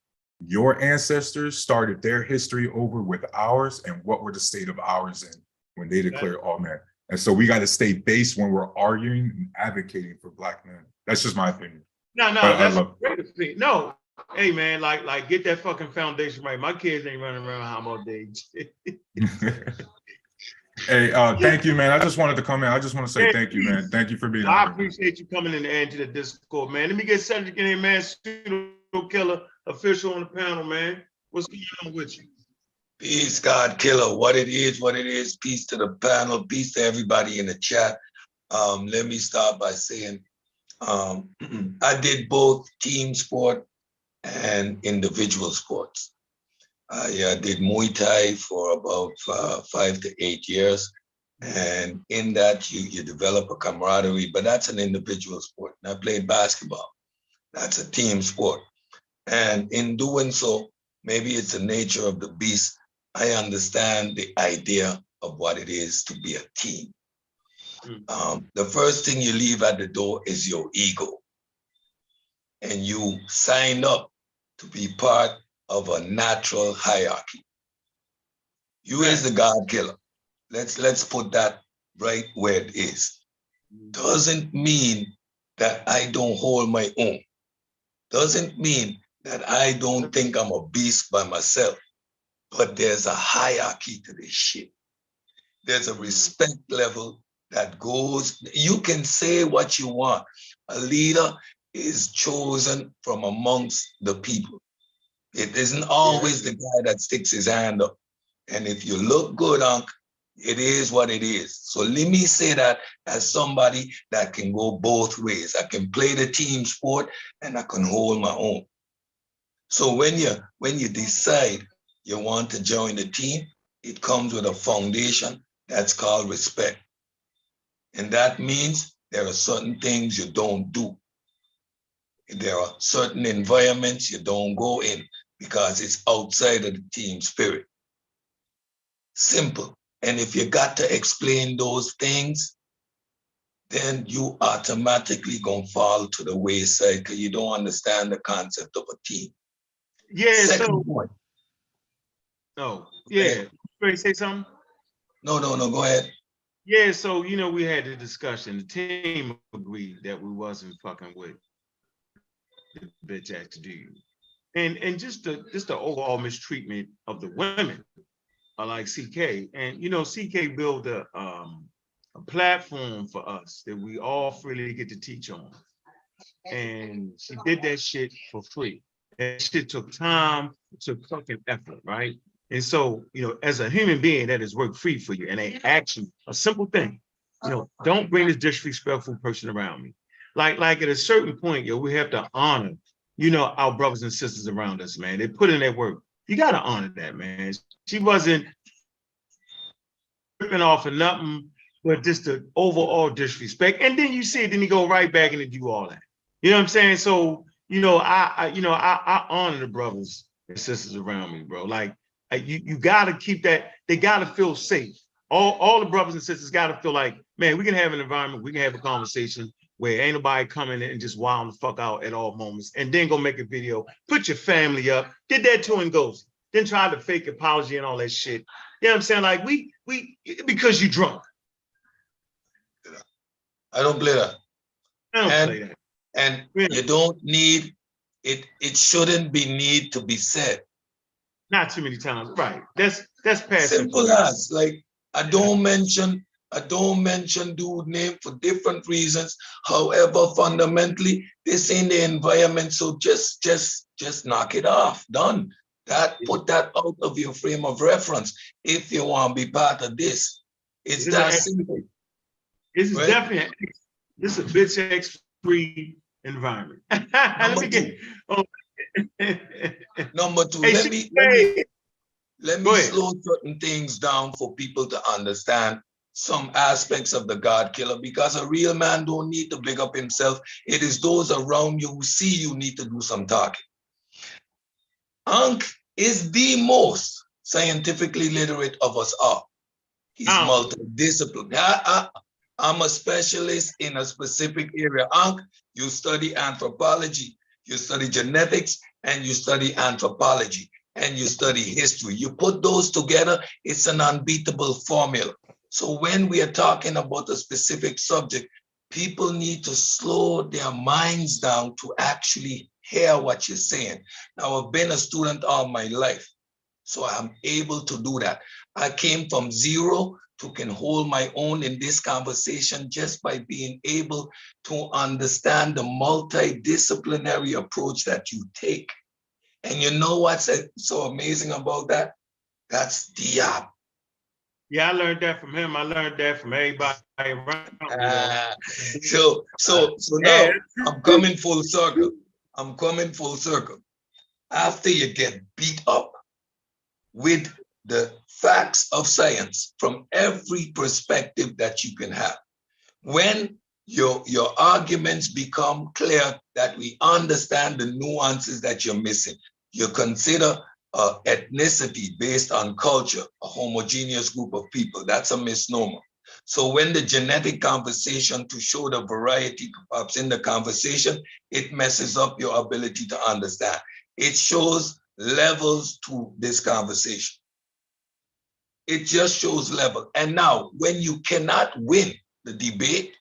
your ancestors started their history over with ours, and what were the state of ours in when they declared all men. And so we got to stay based when we're arguing and advocating for Black men. That's just my opinion. No, that's a great opinion. No, hey man, like get that fucking foundation right. My kids ain't running around how much age. Hey, thank you, man. I just wanted to come in. I just want to say thank you, man. Thank you for being here. I appreciate you coming in and adding to the Discord, man. Let me get Cedric in here, man. Pseudo Killer official on the panel, man. What's going on with you? Peace, God Killer. What it is. Peace to the panel. Peace to everybody in the chat. Let me start by saying I did both team sport and individual sports. I did Muay Thai for about 5 to 8 years. And in that, you develop a camaraderie, but that's an individual sport. And I played basketball. That's a team sport. And in doing so, maybe it's the nature of the beast, I understand the idea of what it is to be a team. The first thing you leave at the door is your ego. And you sign up to be part of a natural hierarchy. You is the God Killer. Let's put that right where it is. Doesn't mean that I don't hold my own. Doesn't mean that I don't think I'm a beast by myself. But there's a hierarchy to this shit. There's a respect level that goes, you can say what you want. A leader is chosen from amongst the people. It isn't always the guy that sticks his hand up. And if you look good, Unc, it is what it is. So let me say that as somebody that can go both ways. I can play the team sport and I can hold my own. So when you decide you want to join the team, it comes with a foundation that's called respect. And that means there are certain things you don't do. There are certain environments you don't go in because it's outside of the team spirit. Simple. And if you got to explain those things, then you automatically gonna fall to the wayside because you don't understand the concept of a team. Yeah, Second point. yeah. Ready to say something? No, go ahead. Yeah, so we had the discussion. The team agreed that we wasn't fucking with the bitch ass dude. And just the overall mistreatment of the women are like CK. And CK built a platform for us that we all freely get to teach on. And she did that shit for free. That shit took time, it took fucking effort, right? And so, as a human being, that is work free for you. And they ask you a simple thing, don't bring this disrespectful person around me. Like at a certain point, we have to honor, our brothers and sisters around us, man. They put in their work. You got to honor that, man. She wasn't ripping off of nothing, but just the overall disrespect. And then you see it, then you go right back and do all that. You know what I'm saying? So, I honor the brothers and sisters around me, bro. Like you gotta keep that, they gotta feel safe. All the brothers and sisters gotta feel like, man, we can have an environment, we can have a conversation where ain't nobody coming in and just wilding the fuck out at all moments, and then go make a video, put your family up, did that to Ngozi, then try to fake apology and all that shit. You know what I'm saying? Like we because you drunk. I don't play that. I don't play that. And you don't need it. It shouldn't be need to be said. Not too many times, right? That's past. Simple as like I don't mention dude name for different reasons. However, fundamentally, this ain't the environment. So just knock it off. Done. Put that out of your frame of reference if you want to be part of this. It's that simple. This is definitely this is a bitch X free environment. Number two, let me slow certain things down for people to understand some aspects of the God killer, because a real man don't need to big up himself. It is those around you who see you need to do some talking. Ankh is the most scientifically literate of us all. He's multidisciplinary. I'm a specialist in a specific area. Ankh, you study anthropology, you study genetics, and you study anthropology, and you study history. You put those together, it's an unbeatable formula. So when we are talking about a specific subject, people need to slow their minds down to actually hear what you're saying. Now, I've been a student all my life, so I'm able to do that. I came from zero to can hold my own in this conversation just by being able to understand the multidisciplinary approach that you take. And you know what's so amazing about that? That's Diab. Yeah, I learned that from him. I learned that from everybody around. So now I'm coming full circle. After you get beat up with the facts of science from every perspective that you can have, when your arguments become clear, that we understand the nuances that you're missing, you consider ethnicity based on culture a homogeneous group of people. That's a misnomer. So when the genetic conversation to show the variety pops in the conversation, it messes up your ability to understand. It shows levels to this conversation. It just shows level. And now, when you cannot win the debate,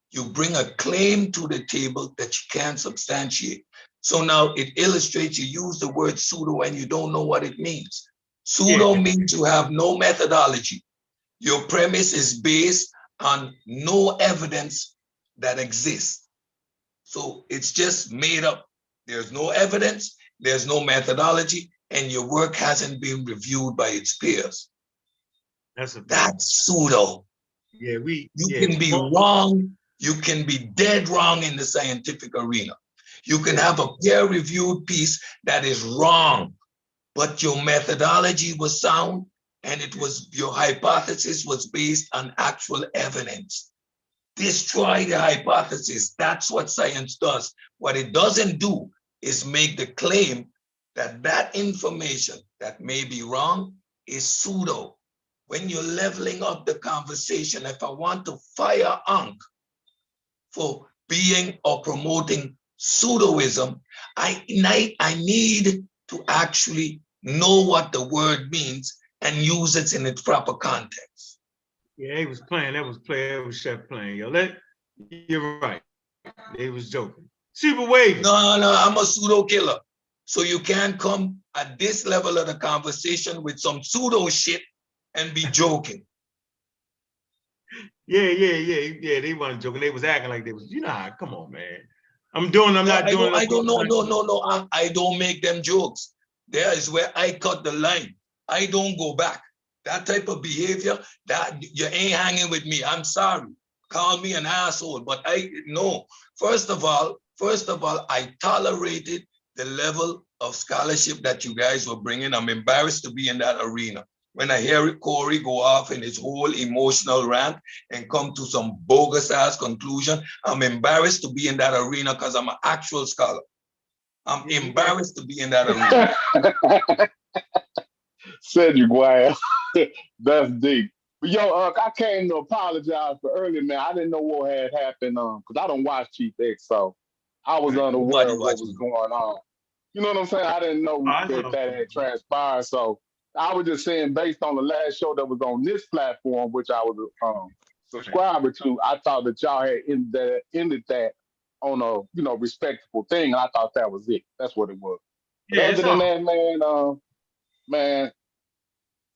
you bring a claim to the table that you can't substantiate. So now it illustrates, you use the word pseudo and you don't know what it means. Pseudo means you have no methodology. Your premise is based on no evidence that exists. So it's just made up. There's no evidence, there's no methodology, and your work hasn't been reviewed by its peers. That's pseudo. Yeah, you can be wrong. You can be dead wrong in the scientific arena. You can have a peer-reviewed piece that is wrong, but your methodology was sound and your hypothesis was based on actual evidence. Destroy the hypothesis. That's what science does. What it doesn't do is make the claim that that information that may be wrong is pseudo. when you're leveling up the conversation, if I want to fire Unc for being or promoting pseudoism, I need to actually know what the word means and use it in its proper context. Yeah, he was playing. That was Chef playing. Yo, you're right. They was joking. Super wavy. No, I'm a pseudo killer. So you can't come at this level of the conversation with some pseudo shit and be joking. Yeah. They weren't joking. They was acting like they was, come on, man. I'm not doing it. I don't know. No. I don't make them jokes. There is where I cut the line. I don't go back. That type of behavior, that you ain't hanging with me. I'm sorry. Call me an asshole, but no. First of all, I tolerated the level of scholarship that you guys were bringing. I'm embarrassed to be in that arena. When I hear Corey go off in his whole emotional rant and come to some bogus ass conclusion, I'm embarrassed to be in that arena because I'm an actual scholar. I'm embarrassed to be in that arena. Cedric, wow, that's deep. But yo, I came to apologize for earlier, man. I didn't know what had happened, because I don't watch Chief X, so I was unaware of what was going on. You know what I'm saying? I didn't know that had transpired. So I was just saying, based on the last show that was on this platform, which I was subscriber to, I thought that y'all had ended that on a respectable thing, and I thought that was it. That's what it was. But other than that, man,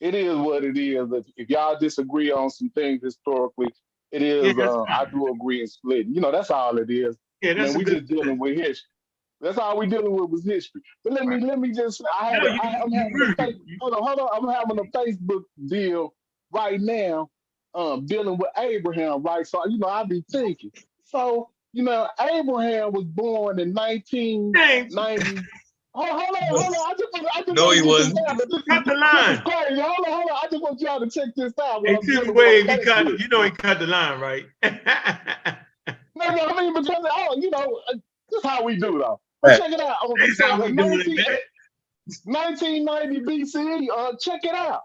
it is what it is. If y'all disagree on some things historically, it is. I do agree in splitting. That's all it is. Yeah, that's we just dealing with history. That's all we dealing with was history. But let me just. I'm having I'm having a Facebook deal right now, dealing with Abraham. Right, so I be thinking. So Abraham was born in 1990. Hold on. No, he wasn't. Cut the line. This is crazy. Hold on. I just want y'all to check this out. Hey, he cut the line, right? No, I mean, because, this is how we do, though. But check it out. So 1990 BCE, check it out.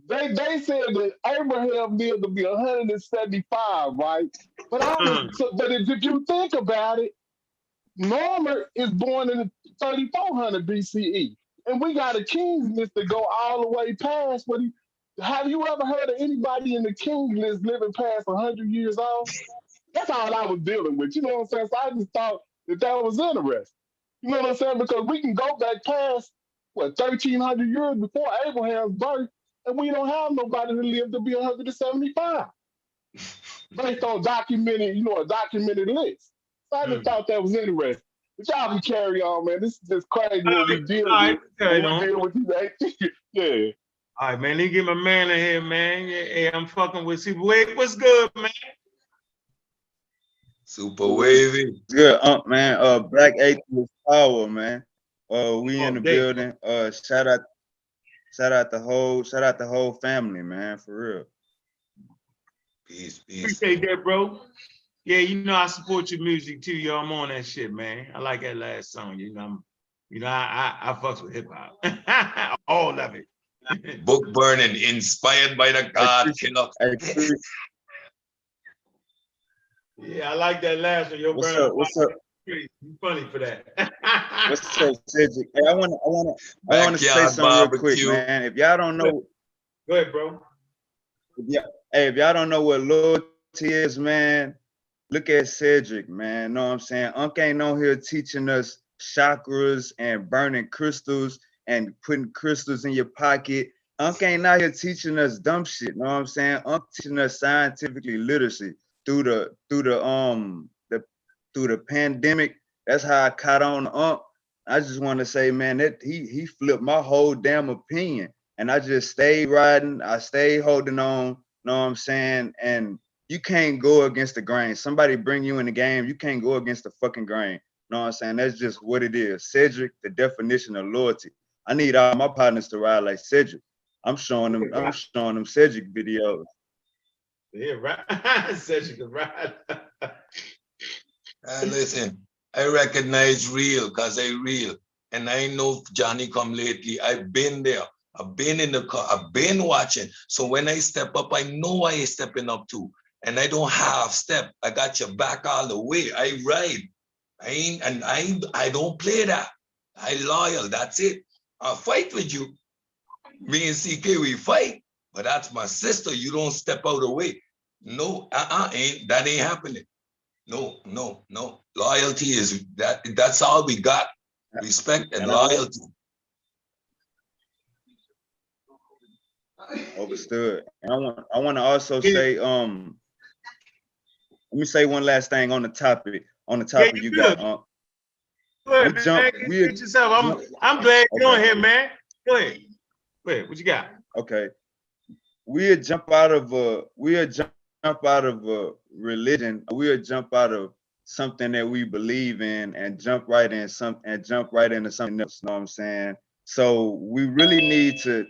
They said that Abraham lived to be 175, right? But if you think about it, Norman is born in 3400 BCE, and we got a king's list to go all the way past. Have you ever heard of anybody in the king's list living past 100 years old? That's all I was dealing with. You know what I'm saying? So I just thought that was interesting. You know what I'm saying? Because we can go back past 1,300 years before Abraham's birth, and we don't have nobody that lived to be 175, based on a documented list. So I just thought that was interesting. But y'all can carry on, man. This is just crazy what we deal with. Yeah. All right, man. Let me get my man in here, man. Yeah, hey, I'm fucking with Super Wavy. What's good, man? Super Wavy. Good, man. Black Atheist Power, man. We in the building. Shout out the whole family, man. For real. Peace. Appreciate that, bro. Yeah, I support your music too, yo. I'm on that shit, man. I like that last song. I fucks with hip hop. All of it. Book burning, inspired by the God Killer. Yeah, I like that last one. Yo, What's up? You funny for that. What's up, Cedric? Hey, I want to say something real quick, man. If y'all don't know, go ahead, bro. If y'all don't know what loyalty is, man, look at Cedric, man. Know what I'm saying? Unc ain't on here teaching us chakras and burning crystals and putting crystals in your pocket. Unc ain't out here teaching us dumb shit. Know what I'm saying? Unc teaching us scientifically literacy through the pandemic. That's how I caught on to Unc. I just want to say, man, that he flipped my whole damn opinion, and I just stayed riding. I stayed holding on. Know what I'm saying? And you can't go against the grain. Somebody bring you in the game, you can't go against the fucking grain. Know what I'm saying? That's just what it is. Cedric, the definition of loyalty. I need all my partners to ride like Cedric. I'm showing them Cedric videos. Yeah, right. Cedric is right. Listen, I recognize real because I real. And I know Johnny come lately. I've been there. I've been in the car. I've been watching. So when I step up, I know I is stepping up too. And I don't half step. I got your back all the way. I ride. I don't play that. I loyal. That's it. I'll fight with you. Me and CK, we fight. But that's my sister. You don't step out of the way. No, that ain't happening. No. Loyalty is that's all we got. Respect and loyalty. Understood. And I want to also say, let me say one last thing on the topic. On the topic you got. Go ahead, man. Get yourself. I'm glad you're on here, man. Go ahead. What you got? Okay. We'll jump out of a religion. We'll jump out of something that we believe in and jump right into something else. You know what I'm saying? So we really need to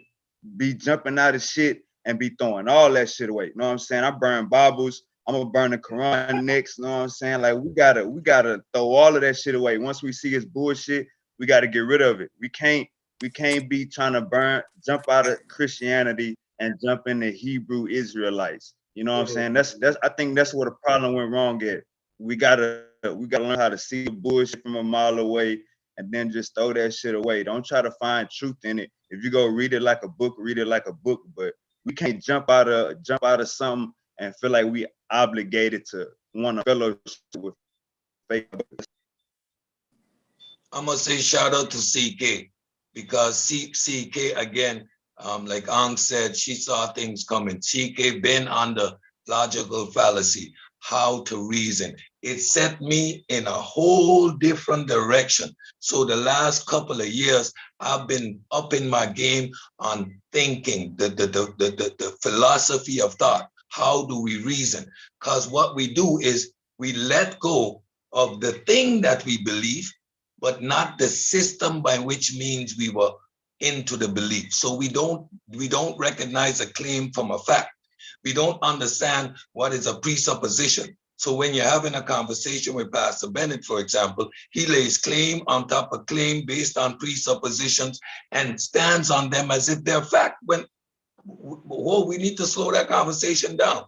be jumping out of shit and be throwing all that shit away. You know what I'm saying? I burn Bibles. I'm gonna burn the Quran next. You know what I'm saying? Like we gotta throw all of that shit away. Once we see it's bullshit, we gotta get rid of it. We can't be trying to jump out of Christianity and jump into Hebrew Israelites. You know what I'm saying? That's I think that's where the problem went wrong at. We gotta learn how to see the bullshit from a mile away and then just throw that shit away. Don't try to find truth in it. If you go read it like a book, read it like a book. But we can't jump out of something and feel like we obligated to want to fellowship with fake. I'm gonna say shout out to CK because CK again, like Ang said, she saw things coming. CK been on the logical fallacy, how to reason. It set me in a whole different direction. So the last couple of years, I've been up in my game on thinking, the philosophy of thought. How do we reason? Because what we do is we let go of the thing that we believe, but not the system by which means we were into the belief. So we don't recognize a claim from a fact. We don't understand what is a presupposition. So when you're having a conversation with Pastor Bennett, for example, he lays claim on top of claim based on presuppositions and stands on them as if they're fact. When we need to slow that conversation down.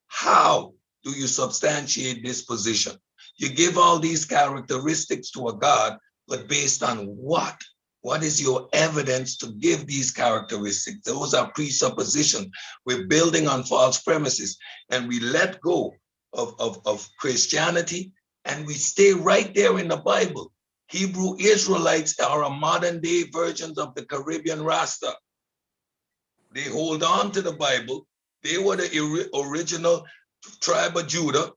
How do you substantiate this position? You give all these characteristics to a God, but based on what? What is your evidence to give these characteristics? Those are presuppositions. We're building on false premises, and we let go of Christianity, and we stay right there in the Bible. Hebrew Israelites are a modern day versions of the Caribbean Rasta. They hold on to the Bible. They were the original tribe of Judah,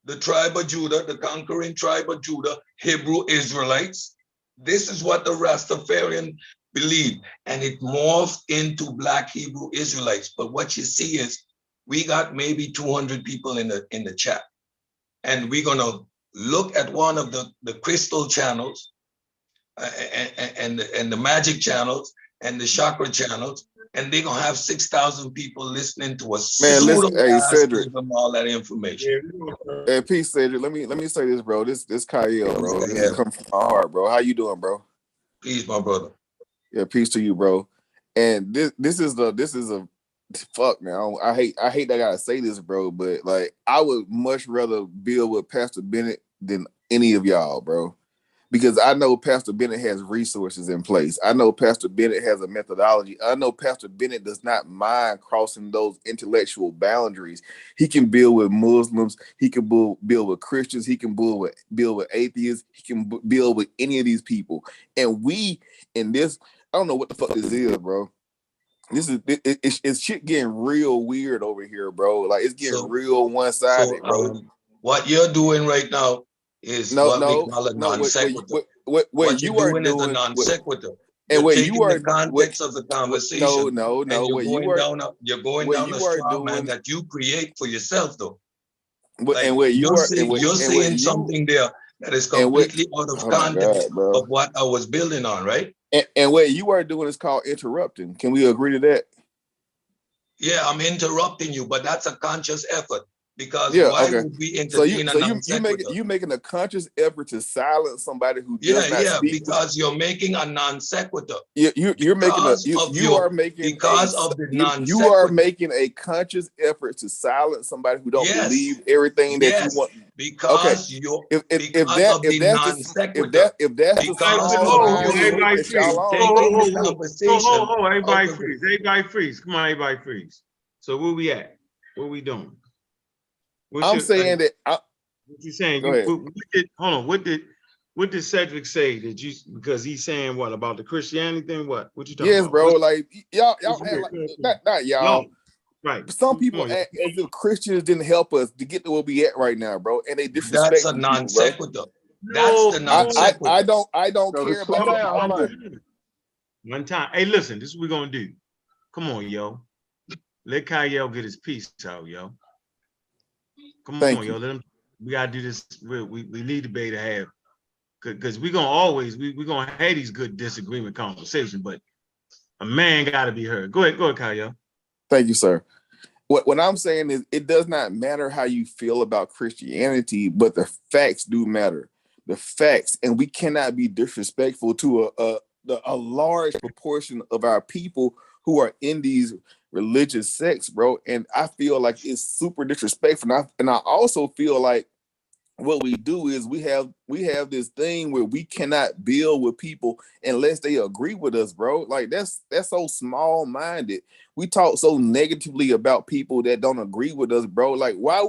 the conquering tribe of Judah, Hebrew Israelites. This is what the Rastafarian believed, and it morphed into Black Hebrew Israelites. But what you see is we got maybe 200 people in the chat, and we're gonna look at one of the crystal channels and the magic channels and the chakra channels, and they're gonna have 6,000 people listening to us. Man, listen, hey Cedric, give them all that information. Hey, peace, Cedric. Let me say this, bro. This Kyrie, bro. This is coming from my heart, bro. How you doing, bro? Peace, my brother. Yeah, peace to you, bro. And this is a fuck, man. I hate that I gotta say this, bro, but like I would much rather build with Pastor Bennett than any of y'all, bro. Because I know Pastor Bennett has resources in place. I know Pastor Bennett has a methodology. I know Pastor Bennett does not mind crossing those intellectual boundaries. He can build with Muslims. He can build with Christians. He can build with atheists. He can build with any of these people. And we in this, I don't know what the fuck this is, bro. This is it's shit getting real weird over here, bro. Like it's getting real one-sided, bro. What you're doing right now is what we call a non sequitur. What you're doing is a non sequitur. You're taking the context of the conversation. You're going down a straw man that you create for yourself, though. You're saying something there that is completely out of context of what I was building on, right? And what you are doing is called interrupting. Can we agree to that? Yeah, I'm interrupting you, but that's a conscious effort. Because Yeah, why okay. would we So you entertain a so non you make it, sequitur? you making a conscious effort to silence somebody who Yeah, does not yeah, speak. because you're making a non sequitur. You're making a Because of you are your, making a because of the non you are sequitur. making a conscious effort to silence somebody who don't Yes, believe everything that you yes, want. Okay, because you, if because that of the non sequitur. if that's the Hey, Because small of hold on, minded you everybody that freeze. y'all on, taking the Hold conversation on, out everybody of freeze. Everybody freeze. Come on, everybody freeze. So where we at? What we doing? What's I'm your, saying that. what you saying? Go ahead. What did, hold on, what did Cedric say that you, because he's saying what about the Christianity thing? What you talking Yes, about? bro. Like y'all What's act like your- not no, y'all. right. Some Come people on, act as if Christians didn't help us to get to where we at right now, bro, and they that's disrespect a these non people, bro. sequitur. That's the non I sequitur. don't So to care slow about down, hold on. One time. Hey, listen, this is what we're gonna do. Come on, yo. Let Kyle get his piece out, yo. Come Thank on, you. yo. Let him. We gotta do this. We need debate to have, because we're gonna always we're gonna have these good disagreement conversations, but a man gotta be heard. Go ahead, Kyle. Thank you, sir. What I'm saying is it does not matter how you feel about Christianity, but the facts do matter. The facts, and we cannot be disrespectful to a large proportion of our people who are in these religious sects, bro. And I feel like it's super disrespectful. And I also feel like what we do is we have this thing where we cannot build with people unless they agree with us, bro. Like that's so small minded. We talk so negatively about people that don't agree with us, bro. Like why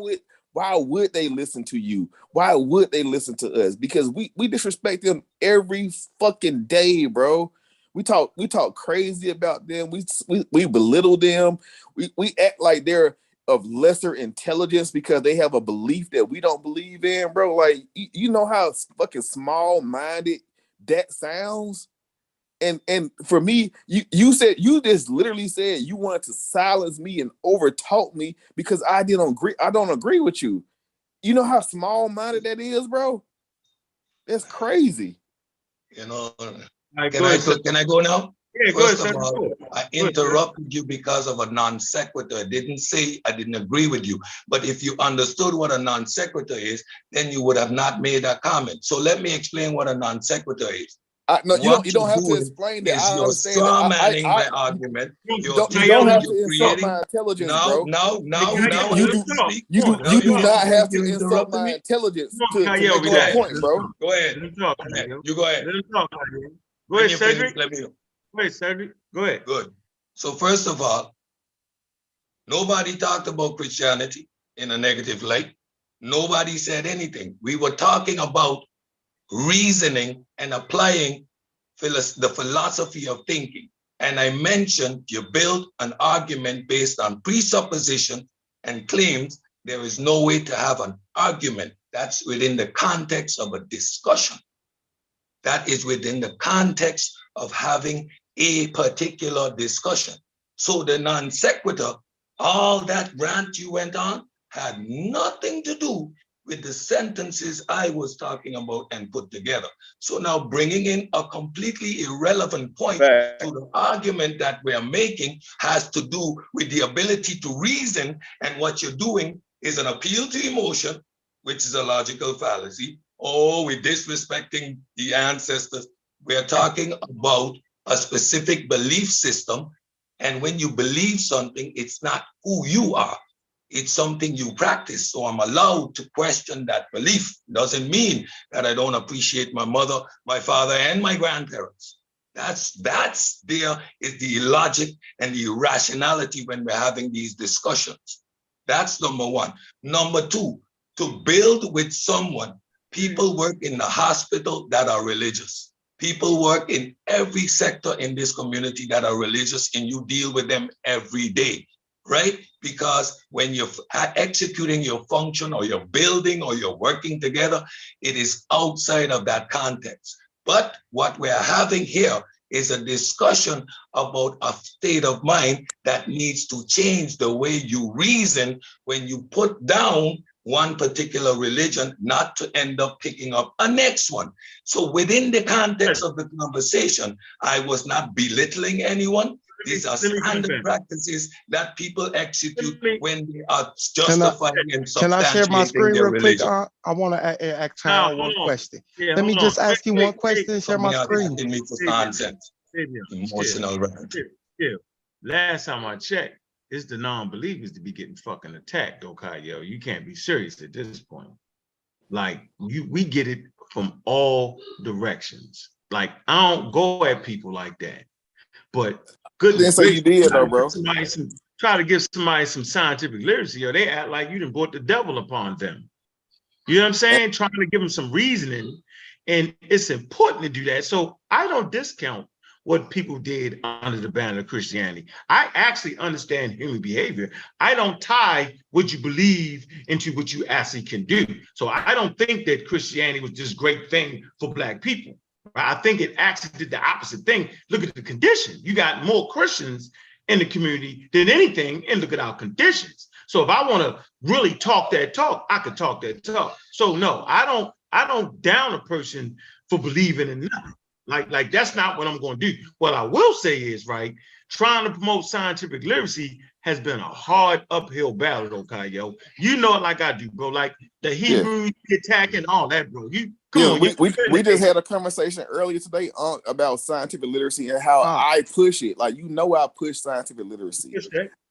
would they listen to you? Why would they listen to us? Because we disrespect them every fucking day, bro. We talk crazy about them. We belittle them. We act like they're of lesser intelligence because they have a belief that we don't believe in, bro. Like you know how fucking small minded that sounds. And for me, you said, you just literally said you wanted to silence me and overtalk me because I don't agree with you. You know how small minded that is, bro. That's crazy. You know, Right, can I go now? Yeah, go ahead, First of sir. all, I interrupted you because of a non sequitur. I didn't say I didn't agree with you. But if you understood what a non sequitur is, then you would have not made that comment. So let me explain what a non sequitur is. No, What you don't you're have to doing explain that. is I you're understand that. straw manning my argument. You're You don't have to you're insult creating. my intelligence, Now, bro. now, now, You now I you get do to speak. you do Now you you do get to not speak. have to You insult interrupted my me. intelligence Come on, to Kyle, make we your got it. point, Let him bro. talk. Go ahead. Let him talk, Go ahead. Kyle. You go ahead. Let him talk, Kyle. Go When ahead, you finish, Cedric. let me know. Go ahead, Cedric. Go ahead. Good. So first of all, nobody talked about Christianity in a negative light. Nobody said anything. We were talking about reasoning and applying the philosophy of thinking. And I mentioned you build an argument based on presupposition and claims. There is no way to have an argument. That's within the context of a discussion. That is within the context of having a particular discussion. So the non sequitur, all that rant you went on, had nothing to do with the sentences I was talking about and put together. So now bringing in a completely irrelevant point Fact. to the argument that we're making has to do with the ability to reason, and what you're doing is an appeal to emotion, which is a logical fallacy. Oh, we're disrespecting the ancestors. We're talking about a specific belief system. And when you believe something, it's not who you are. It's something you practice. So I'm allowed to question that belief. Doesn't mean that I don't appreciate my mother, my father, and my grandparents. That's there is the illogic and the irrationality when we're having these discussions. That's number one. Number two, to build with someone. People work in the hospital that are religious. People work in every sector in this community that are religious, and you deal with them every day, right? Because when you're executing your function or you're building or you're working together, it is outside of that context. But what we're having here is a discussion about a state of mind that needs to change the way you reason when you put down one particular religion, not to end up picking up a next one. So within the context of the conversation, I was not belittling anyone. These are let me jump standard in. practices that people execute Let me- when they are justifying and Can I share my substantiating screen their real quick? religion. I want to ask Now, Tyrone one hold on. question. Yeah, Let me hold just on. ask you one question and share Some my are screen. attacking me for Hey, nonsense, Savior, emotional rant. Chill. Last time I checked, it's the non-believers to be getting fucking attacked, okay, yo. You can't be serious at this point. Like, we get it from all directions. Like, I don't go at people like that. But good Didn't say you did though, bro. try to give somebody some scientific literacy, or they act like you done brought the devil upon them. You know what I'm saying? Trying to give them some reasoning. And it's important to do that. So I don't discount what people did under the banner of Christianity. I actually understand human behavior. I don't tie what you believe into what you actually can do. So I don't think that Christianity was this great thing for Black people. I think it actually did the opposite thing. Look at the condition. You got more Christians in the community than anything, and look at our conditions. So if I want to really talk that talk, I could talk that talk. So no, I don't down a person for believing in nothing. Like that's not what I'm going to do. What I will say is, right, trying to promote scientific literacy has been a hard uphill battle, okay, yo. You know it like I do, bro. Like the Hebrew attack and all that, bro. We just had a conversation earlier today about scientific literacy and how I push it. Like, you know, I push scientific literacy.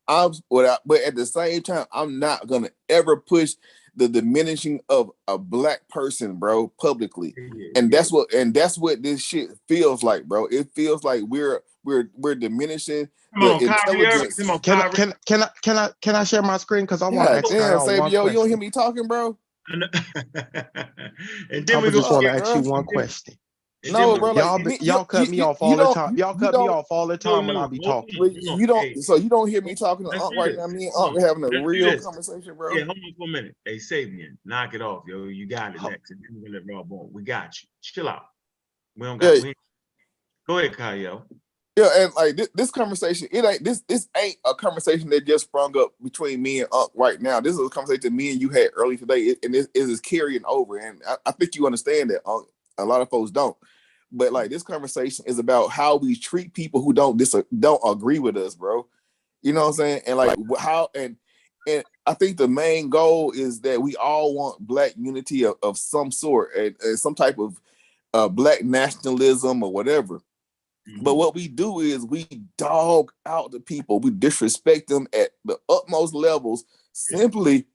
But at the same time, I'm not gonna ever push the diminishing of a Black person, bro, publicly. And that's what this shit feels like, bro. It feels like we're diminishing the intelligence. Can I share my screen? Because I want to ask Tyrone one question. You don't hear me talking, bro? And then I just want to ask you one question. No, bro. Y'all cut me off all the time. Y'all cut me off all the time when I be talking. You don't hear me talking to Unc right now. Me and Unc are having a real conversation, bro. Yeah, hold on for a minute. Hey, Sabian, knock it off, yo. You got it next. And then we're gonna let Rob on. We got you. Chill out. We don't got. Go ahead, Kyle. Yeah, and like this conversation, this ain't a conversation that just sprung up between me and Unc right now. This is a conversation that me and you had early today, and it is carrying over. And I think you understand that, Unc. A lot of folks don't. But like, this conversation is about how we treat people who don't agree with us, bro. You know what I'm saying? And like how and I think the main goal is that we all want Black unity of some sort, and some type of Black nationalism or whatever. But what we do is we dog out the people. We disrespect them at the utmost levels simply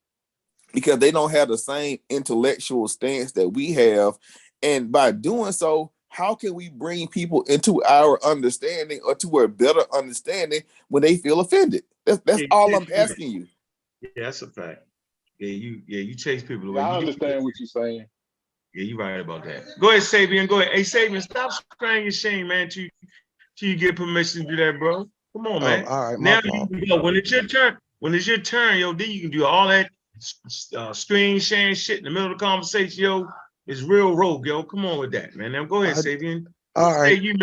because they don't have the same intellectual stance that we have. And by doing so, how can we bring people into our understanding or to a better understanding when they feel offended? That's all I'm asking you. Yeah, that's a fact. Yeah, you chase people away. I understand what you're saying. Yeah, you're right about that. Go ahead, Sabian. Go ahead. Hey, Sabian, stop spraying your shame, man, till you get permission to do that, bro. Come on, man. All right, now you can go. When it's your turn, yo, then you can do all that screen sharing shit in the middle of the conversation, yo. It's real rogue, yo. Come on with that, man. Now go ahead, Sabian. All right. Hey,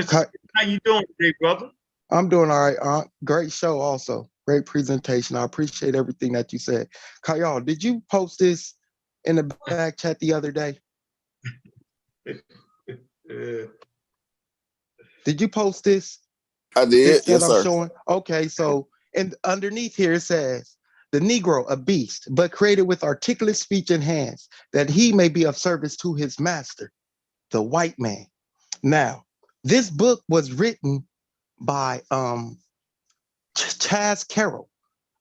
how you doing today, brother? I'm doing all right. Great show also. Great presentation. I appreciate everything that you said. Kyle, did you post this in the back chat the other day? Did you post this? I did. Yes, sir. Showing? Okay, so and underneath here it says, the Negro, a beast, but created with articulate speech and hands, that he may be of service to his master, the white man. Now, this book was written by Chaz Carroll,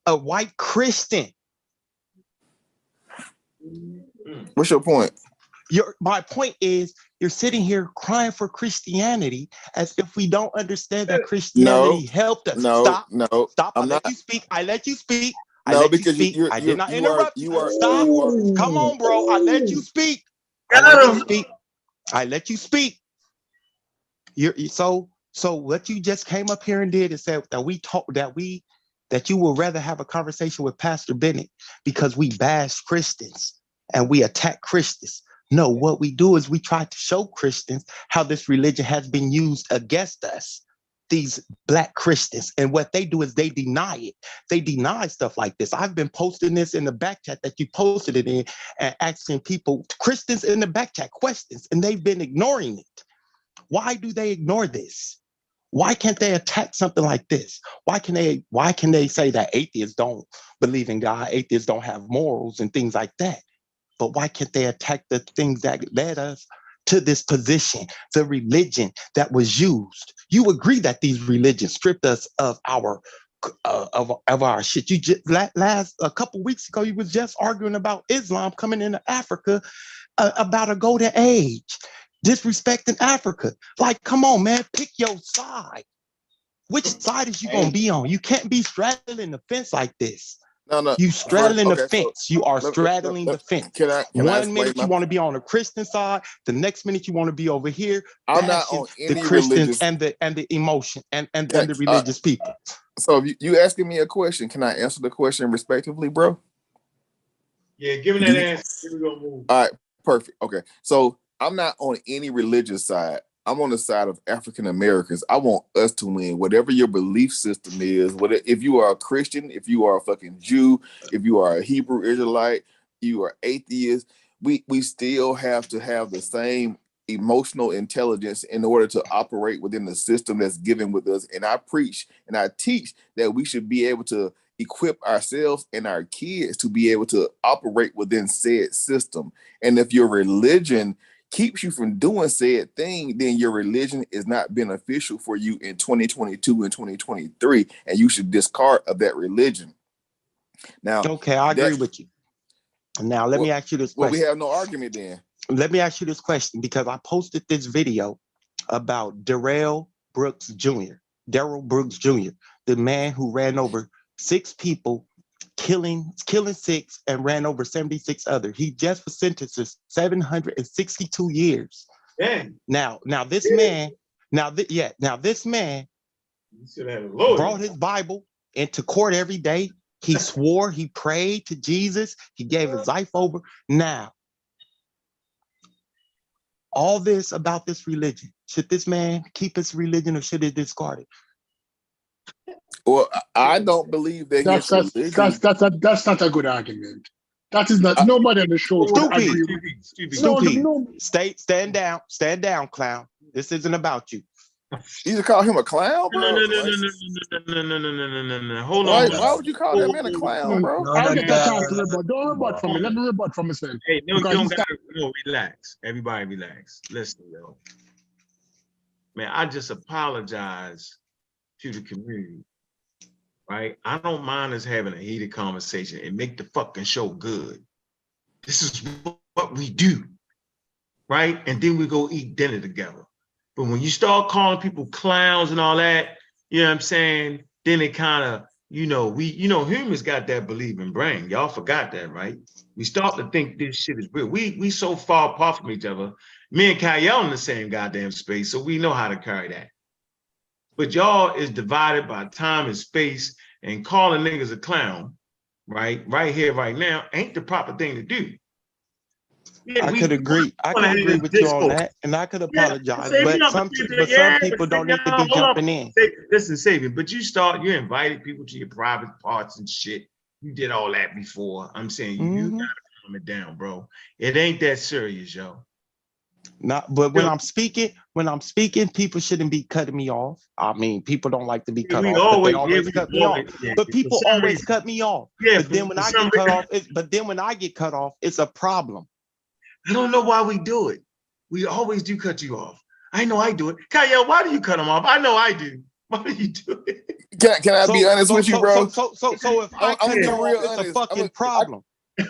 a white Christian. What's your point? My point is, you're sitting here crying for Christianity as if we don't understand that Christianity helped us. Stop. I let you speak. I let you speak. I did not interrupt you. Stop. Come on, bro. I let you speak. I let you speak. So what you just came up here and did is said that you would rather have a conversation with Pastor Bennett because we bash Christians and we attack Christians. No, what we do is we try to show Christians how this religion has been used against us, these Black Christians. And what they do is they deny it. They deny stuff like this. I've been posting this in the back chat that you posted it in and asking people, Christians in the back chat, questions, and they've been ignoring it. Why do they ignore this? Why can't they attack something like this? Why can they say that atheists don't believe in God, atheists don't have morals and things like that? But why can't they attack the things that led us to this position, the religion that was used? You agree that these religions stripped us of our shit. You just last a couple weeks ago, you was just arguing about Islam coming into Africa, about a golden age, disrespecting Africa. Like, come on, man, pick your side. Which side is you gonna be on? You can't be straddling the fence like this. No. You straddling the Okay, so fence. You are straddling the fence. Can I One minute you want to be on the Christian side, the next minute you want to be over here. I'm not on the any Christians religious and the emotion and the religious people. So if you asking me a question, can I answer the question respectively, bro? Yeah, give me that answer. We're gonna move. All right, perfect. Okay. So I'm not on any religious side. I'm on the side of African Americans. I want us to win, whatever your belief system is. If you are a Christian, if you are a fucking Jew, if you are a Hebrew Israelite, you are atheist, we still have to have the same emotional intelligence in order to operate within the system that's given with us. And I preach and I teach that we should be able to equip ourselves and our kids to be able to operate within said system. And if your religion keeps you from doing said thing, then your religion is not beneficial for you in 2022 and 2023, and you should discard of that religion. Now, okay, I agree with you. Now, let me ask you this question. Well, we have no argument then. Let me ask you this question, because I posted this video about Darrell Brooks Jr., the man who ran over 6 people, killing 6 and ran over 76 others. He just was sentenced to 762 years. Dang. Now this man brought his Bible into court every day. He swore, he prayed to Jesus, he gave his life over. Now, all this about this religion, should this man keep his religion or should it discard it? Well, I don't believe that that's not a good argument. That is not. Nobody on the show would agree with. Stupid. No. Stand down, clown. This isn't about you. You just call him a clown, bro? No. Hold on. Why would you call that man a clown, bro? I'll get that chance to rebut. Don't rebut from me. Let me rebut from myself. Hey, no, you don't gotta. No, relax. Everybody relax. Listen, yo. Man, I just apologize to the community. Right? I don't mind us having a heated conversation and make the fucking show good. This is what we do. Right? And then we go eat dinner together. But when you start calling people clowns and all that, you know what I'm saying? Then it kind of, humans got that believing brain. Y'all forgot that, right? We start to think this shit is real. We so far apart from each other. Me and Kyle in the same goddamn space, so we know how to carry that. But y'all is divided by time and space, and calling niggas a clown, right here, right now, ain't the proper thing to do. Yeah, I could agree with you on that, and I could apologize. But some people don't need to be jumping in. Listen, Savior, but you invited people to your private parts and shit. You did all that before. I'm saying you gotta calm it down, bro. It ain't that serious, yo. But when I'm speaking, people shouldn't be cutting me off. I mean, people don't like to be cut off, but they always cut me off. But people always cut me off. Yeah, but then when I get cut off, it's a problem. I don't know why we do it. We always do cut you off. I know I do it. Kyle, why do you cut them off? I know I do. Why do you do it? Can I be honest with you, bro? So if I cut you off, it's a fucking problem.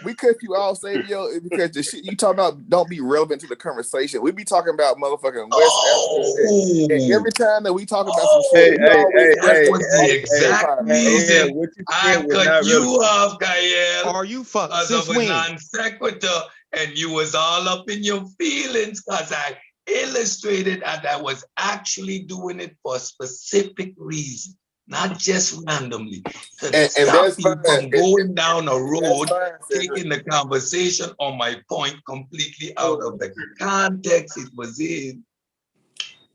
We cut you off, Savio, because the shit you talk about don't be relevant to the conversation. We be talking about motherfucking West Africa. And every time that we talk about some shit, that was the exact reason I cut you off, Gael. Are you fucking because of a non sequitur, and you was all up in your feelings because I illustrated and I was actually doing it for a specific reason. Not just randomly. And that's you from going down a road, taking the conversation on my point completely out of the context it was in.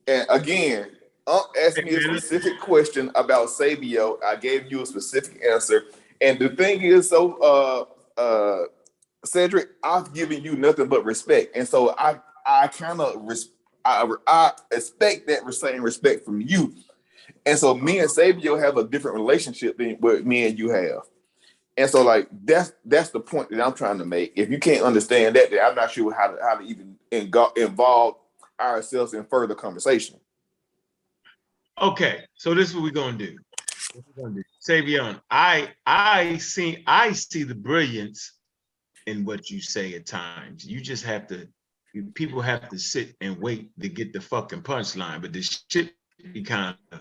And again, asked me a specific question about Savio. I gave you a specific answer. And the thing is, Cedric, I've given you nothing but respect. And so I kind of I expect that same respect from you. And so me and Savio have a different relationship than what me and you have. And so like that's the point that I'm trying to make. If you can't understand that, then I'm not sure how to even involve ourselves in further conversation. Okay, so this is what we're gonna do. Savion, I see the brilliance in what you say at times. You just have to, people have to sit and wait to get the fucking punchline, but this shit be kind of,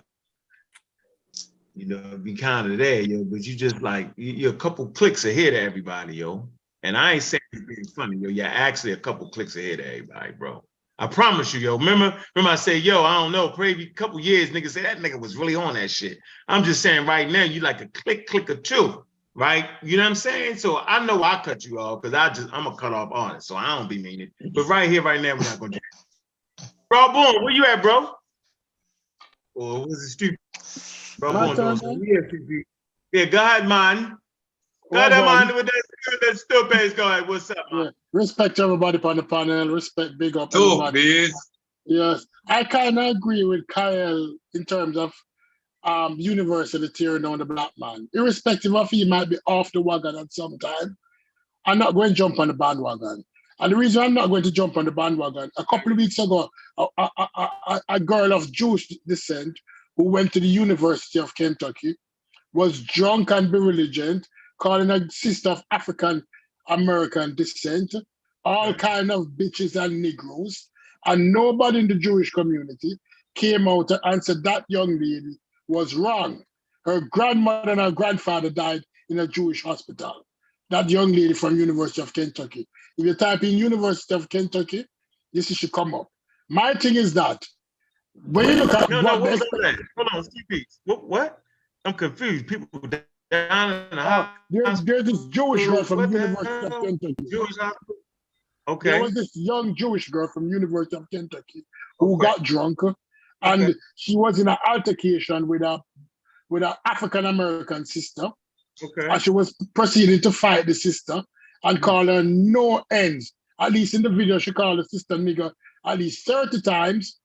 be kind of there, yo. But you just like, you're a couple clicks ahead of everybody, yo. And I ain't saying you're being funny, yo. You're actually a couple clicks ahead of everybody, bro. I promise you, yo. Remember I said, yo, I don't know, probably a couple years, niggas say that nigga was really on that shit. I'm just saying right now, you like a click or two, right? You know what I'm saying? So I know I cut you off because I'm a cut off artist, so I don't be meaning. But right here, right now, we're not gonna do it. Bro, boom, where you at, bro? Or was it stupid? Bro, My boom, turn, doing man. yeah, go ahead, man. Go ahead, man, with that stupid. Go ahead. What's up, man? Yeah. Respect everybody on the panel. Respect, big up Talk, everybody. biz. Yes, I kind of agree with Kyle in terms of university tearing down the black man. Irrespective of he might be off the wagon at some time, I'm not going to jump on the bandwagon. And the reason I'm not going to jump on the bandwagon, a couple of weeks ago, a girl of Jewish descent who went to the University of Kentucky was drunk and belligerent, calling a sister of African American descent, all kind of bitches and Negroes, and nobody in the Jewish community came out and answered that young lady was wrong. Her grandmother and her grandfather died in a Jewish hospital. That young lady from University of Kentucky. If you type in University of Kentucky, this should come up. My thing is that when you look at Hold on, what? I'm confused. People down in the house. There's this Jewish girl from University of Kentucky. Jewish hospital? Okay. There was this young Jewish girl from University of Kentucky who got drunk, and she was in an altercation with a African American sister. Okay. And she was proceeding to fight the sister and call her no ends. At least in the video, she called the sister nigger at least 30 times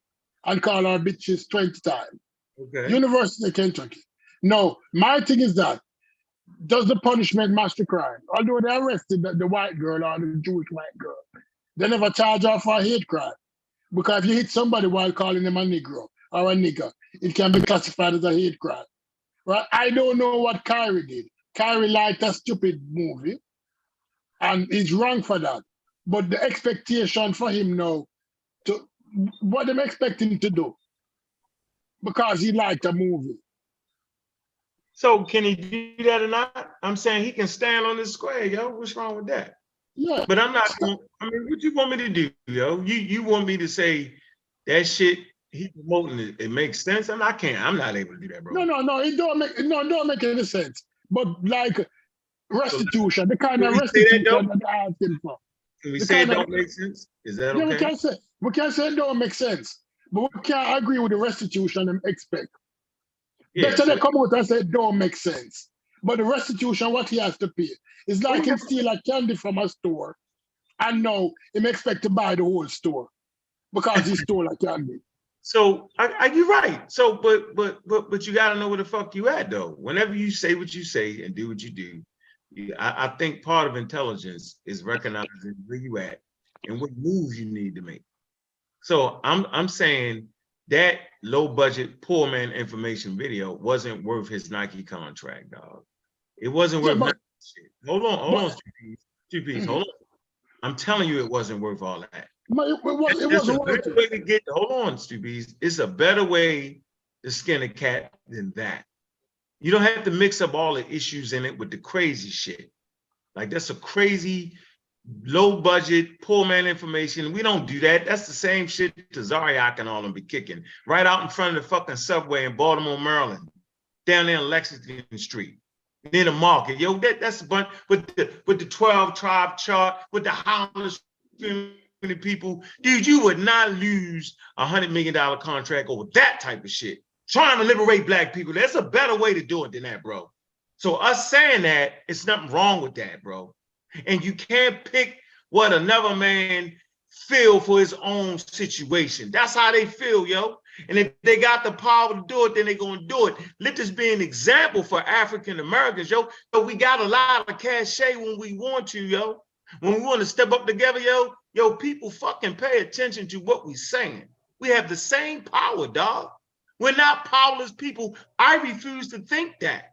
and called her bitches 20 times. Okay. University of Kentucky. No, my thing is that, does the punishment match the crime? Although they arrested the white girl or the Jewish white girl, they never charge her for a hate crime. Because if you hit somebody while calling them a Negro or a nigger, it can be classified as a hate crime. Right? I don't know what Kyrie did. Kyrie liked a stupid movie, and he's wrong for that. But the expectation for him now, what I'm expecting to do, because he liked a movie. So can he do that or not? I'm saying he can stand on the square, yo. What's wrong with that? Yeah. But I'm not. I mean, what you want me to do, yo? You want me to say that shit he promoting it makes sense? I'm not able to do that, bro. No. It don't make any sense. But like restitution, the kind of Can we say that, restitution that I asked him for. Can we say it don't make sense? Is that okay? We can't say it don't make sense, but we can't agree with the restitution and expect. Yeah, Better they come out and say it don't make sense. But the restitution, what he has to pay, is like him steal a candy from a store, and now him expect to buy the whole store because he stole a candy. So you're right. So, but you gotta know where the fuck you at though. Whenever you say what you say and do what you do, I think part of intelligence is recognizing where you at and what moves you need to make. So I'm saying that low budget poor man information video wasn't worth his Nike contract, dog. It wasn't worth nothing. Hold on, two piece. Hold on. I'm telling you, it wasn't worth all that. It wasn't worth it. Hold on, Stupies. It's a better way to skin a cat than that. You don't have to mix up all the issues in it with the crazy shit. Like that's a crazy, low budget, poor man information. We don't do that. That's the same shit to Zariak and all them be kicking right out in front of the fucking subway in Baltimore, Maryland, down there on Lexington Street, near the market. Yo, that's a bunch with the 12 tribe chart, with the homeless people. Dude, you would not lose $100 million contract over that type of shit. Trying to liberate black people. There's a better way to do it than that, bro. So us saying that, it's nothing wrong with that, bro. And you can't pick what another man feel for his own situation. That's how they feel, yo. And if they got the power to do it, then they're going to do it. Let this be an example for African Americans, yo. So we got a lot of cachet when we want to, yo. When we want to step up together, yo, people fucking pay attention to what we're saying. We have the same power, dog. We're not powerless people. I refuse to think that.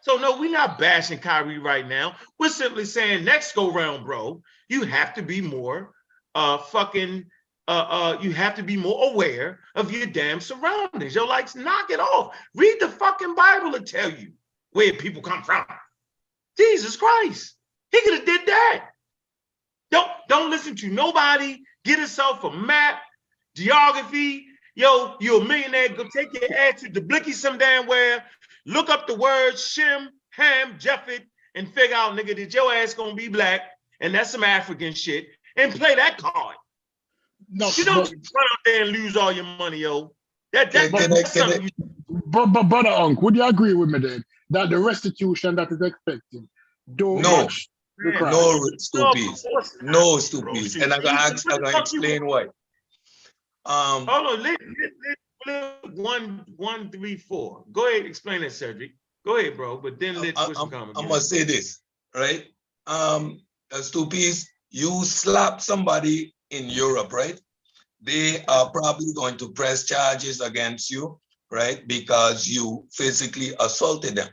So no, we're not bashing Kyrie right now. We're simply saying next go round, bro, you have to be more you have to be more aware of your damn surroundings. Yo, like, knock it off. Read the fucking Bible to tell you where people come from. Jesus Christ. He could have did that. Don't listen to nobody. Get yourself a map, geography. Yo, you're a millionaire. Go take your ass to the blicky some damn where. Look up the words Shem, Ham, Japheth, and figure out, nigga, that your ass gonna be black, and that's some African shit, and play that card. No, you don't run out there and lose all your money, yo. That's something you. Brother Unc, would you agree with me then that the restitution that is expected don't match the crime? No, stupid. No, stupid. And I'm gonna explain why. Hold on, let 1, 3, 4. Go ahead, explain that, Cedric. Go ahead, bro. But then let's I'm gonna say this, right? Stupid, you slap somebody in Europe, right? They are probably going to press charges against you, right? Because you physically assaulted them.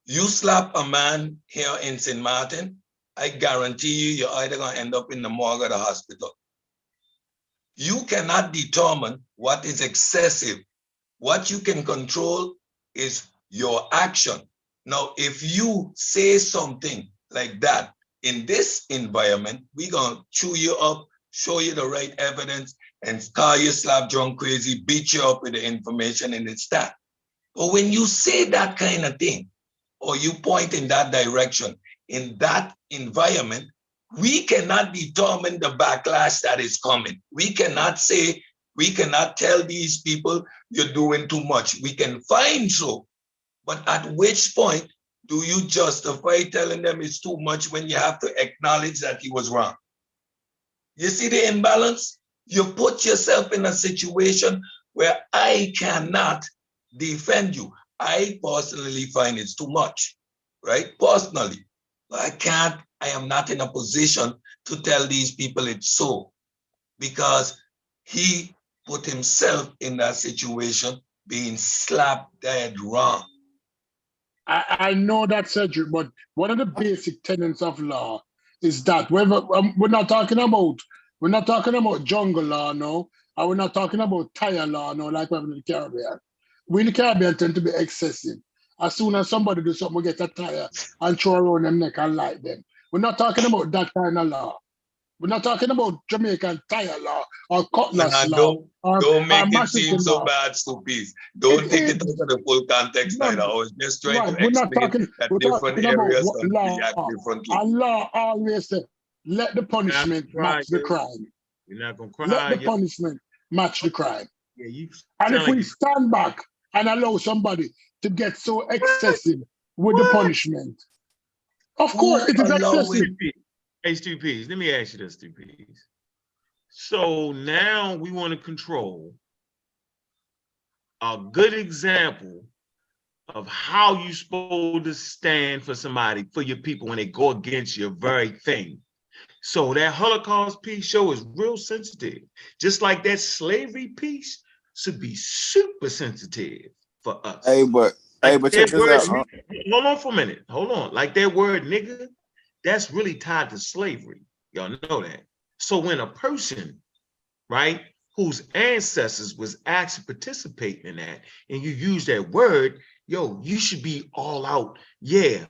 You slap a man here in St. Martin, I guarantee you, you're either going to end up in the morgue or the hospital. You cannot determine what is excessive. What you can control is your action. Now, if you say something like that in this environment, we're going to chew you up, show you the right evidence, and call you slap drunk crazy, beat you up with the information, and it's that. But when you say that kind of thing, or you point in that direction, in that environment, we cannot determine the backlash that is coming. We cannot tell these people you're doing too much. We can find so, but at which point do you justify telling them it's too much when you have to acknowledge that he was wrong? You see the imbalance? You put yourself in a situation where I cannot defend you. I personally find it's too much, right? Personally, I am not in a position to tell these people it's so, because he put himself in that situation being slapped dead wrong. I know that, Cedric, but one of the basic tenets of law is that we're not talking about jungle law, no, and we're not talking about tire law, no, like we have in the Caribbean. We in the Caribbean tend to be excessive. As soon as somebody do something, we get a tire and throw around them neck and light them. We're not talking about that kind of law. We're not talking about Jamaican tire law or cutlass law. Don't make it seem so bad, stupid. Don't take it out of the full context, neither. I was just trying to explain that different areas react differently. And law always says, let the punishment match the crime. You're not gonna cry. Let the punishment match the crime. Yeah, and if we stand back and allow somebody to get so excessive with the punishment, of course it is excessive. Hey, Stu Peas, let me ask you this, Stu Peas. So now we want to control a good example of how you're supposed to stand for somebody, for your people when they go against your very thing. So that Holocaust piece show is real sensitive. Just like that slavery piece should be super sensitive for us. But check this out. Hold on for a minute. Hold on. Like that word nigga, that's really tied to slavery. Y'all know that. So when a person, right, whose ancestors was actually participating in that, and you use that word, yo, you should be all out. Yeah,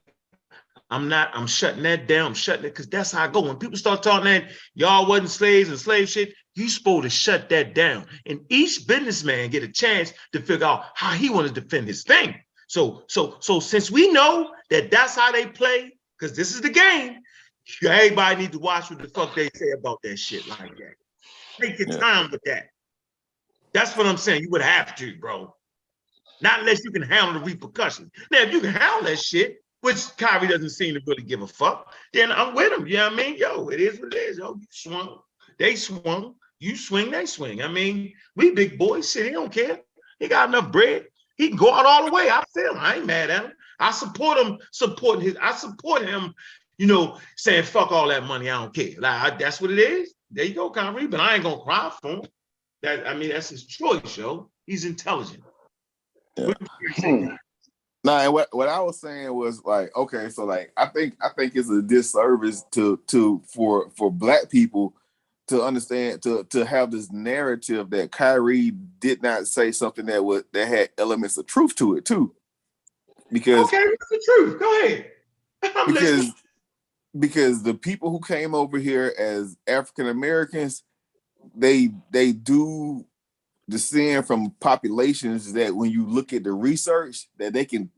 I'm shutting that down. I'm shutting it, because that's how I go. When people start talking that y'all wasn't slaves and slave shit, you supposed to shut that down. And each businessman get a chance to figure out how he want to defend his thing. So since we know that that's how they play, because this is the game, everybody needs to watch what the fuck they say about that shit like that. Take your time with that. That's what I'm saying. You would have to, bro. Not unless you can handle the repercussions. Now, if you can handle that shit, which Kyrie doesn't seem to really give a fuck, then I'm with him. You know what I mean? Yo, it is what it is. Yo, you swung. They swung. You swing, they swing. I mean, we big boys. Shit, he don't care. He got enough bread. He can go out all the way. I feel him. I ain't mad at him. I support him. I support him. You know, saying fuck all that money. I don't care. Like that's what it is. There you go, Kyrie. But I ain't gonna cry for him. That's his choice, yo. He's intelligent. Yeah. Nah, and what I was saying was like, okay, so like I think it's a disservice for black people to understand to have this narrative that Kyrie did not say something that had elements of truth to it too. Because okay, what's the truth? Go ahead. because the people who came over here as African Americans, they do descend from populations that when you look at the research that they could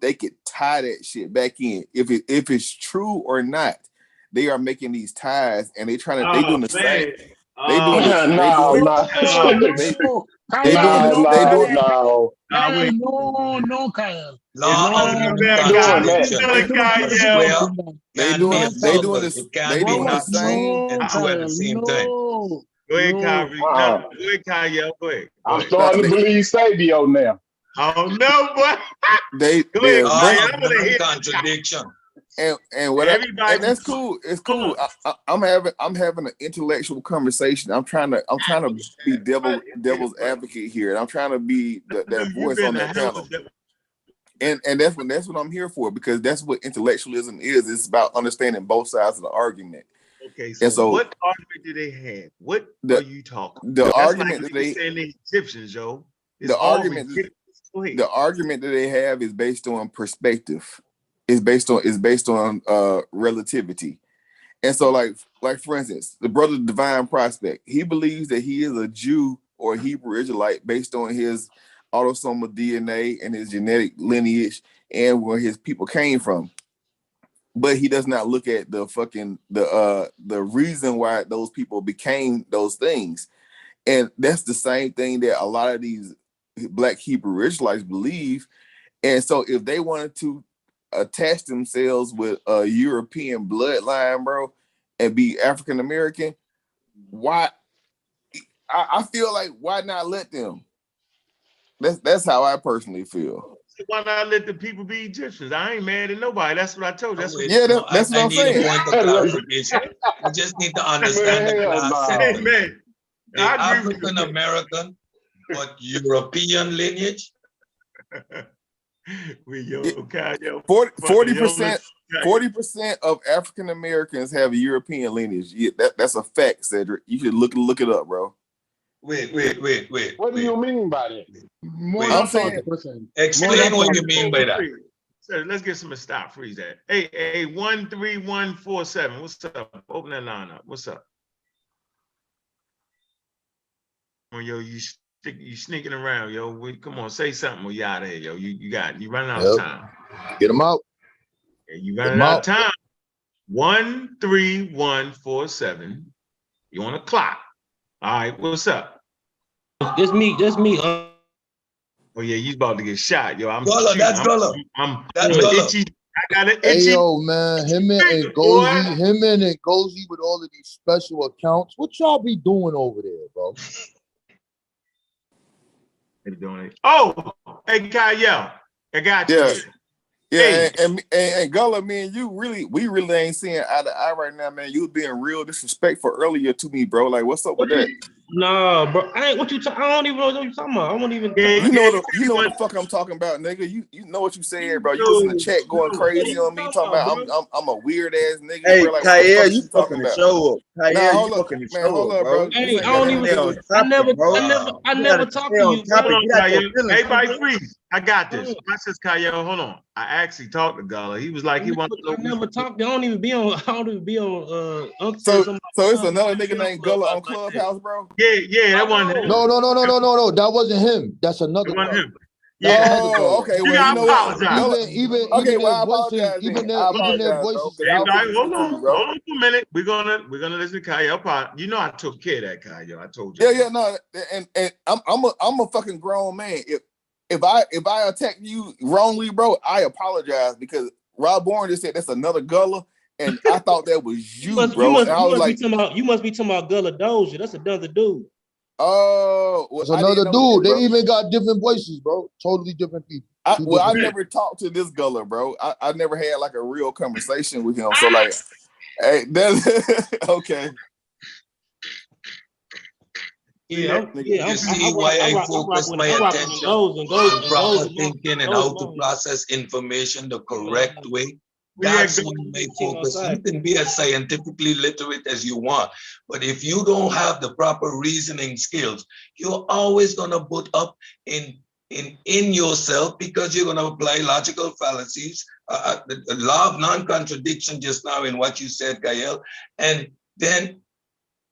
tie that shit back in if it's true or not. They are making these ties and they doing the same. They doing No, Kyle. Law of contradiction. I swear, they doing this. It can't be not true and true at the same time. Go ahead, Kyrie. Go ahead, Kyle. Go ahead. I'm starting to believe Sabio now. Oh no, boy. Contradiction. And what and that's cool. It's cool. I'm having an intellectual conversation. I'm trying to be devil's advocate here, and I'm trying to be that voice on that panel. And that's what I'm here for, because that's what intellectualism is. It's about understanding both sides of the argument. Okay, so what argument do they have? What are you talking? The argument that they saying the Egyptians, Joe. The argument that they have is based on perspective. It's based on relativity. And so like for instance, the brother Divine Prospect, he believes that he is a Jew or Hebrew Israelite based on his autosomal DNA and his genetic lineage and where his people came from. But he does not look at the reason why those people became those things. And that's the same thing that a lot of these Black Hebrew Israelites believe. And so if they wanted to attach themselves with a European bloodline, bro, and be African American, why? I feel like why not let them? That's how I personally feel. Why not let the people be Egyptians? I ain't mad at nobody. That's what I told you. That's what I'm saying. I need a point of clarification. I just need to understand the last sentence. Man, the African American but European lineage. 40% of African Americans have a European lineage. Yeah, that's a fact, Cedric. You should look it up, bro. Wait. What do you mean by that? I'm saying, explain what you mean by that. So let's get some stop. Freeze that. Hey, 13147. What's up? Open that line up. What's up? Yo, you sneaking around, yo. Come on, say something or you out of here, yo. You running out of time. Get them out. Yeah, you running out of time. 13147. You on the clock. All right, what's up? Just me. Oh yeah, you about to get shot, yo. That's Gullah. I'm itchy. I got an itchy. Hey yo, man, him and Gozy with all of these special accounts. What y'all be doing over there, bro? They doing it. Oh, hey Kyle, I got you. Yeah, and Gullah, man, we really ain't seeing eye to eye right now, man. You was being real disrespectful earlier to me, bro. Like, what's up with that? Nah, bro. I ain't what you. I don't even know what you're talking about. I won't even. You know what the fuck I'm talking about, nigga. You know what you saying, bro. You was in the chat going crazy on me, talking about I'm a weird ass nigga. Hey, bro. Like, Kyle, you fucking the show up. Kyle, hold up, bro. Hey, I don't even. I never talk to you. Everybody freeze. I got this. I says Kyle, hold on. I actually talked to Gullah. He was like, he wanted to know. I never talked. I don't even be on. So it's another nigga named Gullah on Clubhouse, bro. Yeah, that wasn't him. No, that wasn't him. That's another one. Him. Yeah. Oh, okay. Well, you know what? Even I apologize. Even their voices. Everybody, hold on for a minute. We're gonna listen to Kyle. You know I took care of that, Kyle. I told you. Yeah, no, and I'm a fucking grown man. If I attack you wrongly, bro, I apologize, because Rob Bourne just said that's another Gullah, and I thought that was you, bro. You must be talking about Gullah Dozier. That's another dude. Oh, well, It's I didn't another know that, dude. They bro. even got different voices, bro. Totally different people. I Two different people. never talked to this Gullah, bro. I never had like a real conversation with him. So like, hey, that's okay. Yeah, You see why I focus my attention on proper thinking and how to process information the correct way. That's when my focus. You can be as scientifically literate as you want, but if you don't have the proper reasoning skills, you're always gonna put up in yourself because you're gonna apply logical fallacies, the law of non-contradiction just now in what you said, Gael, and then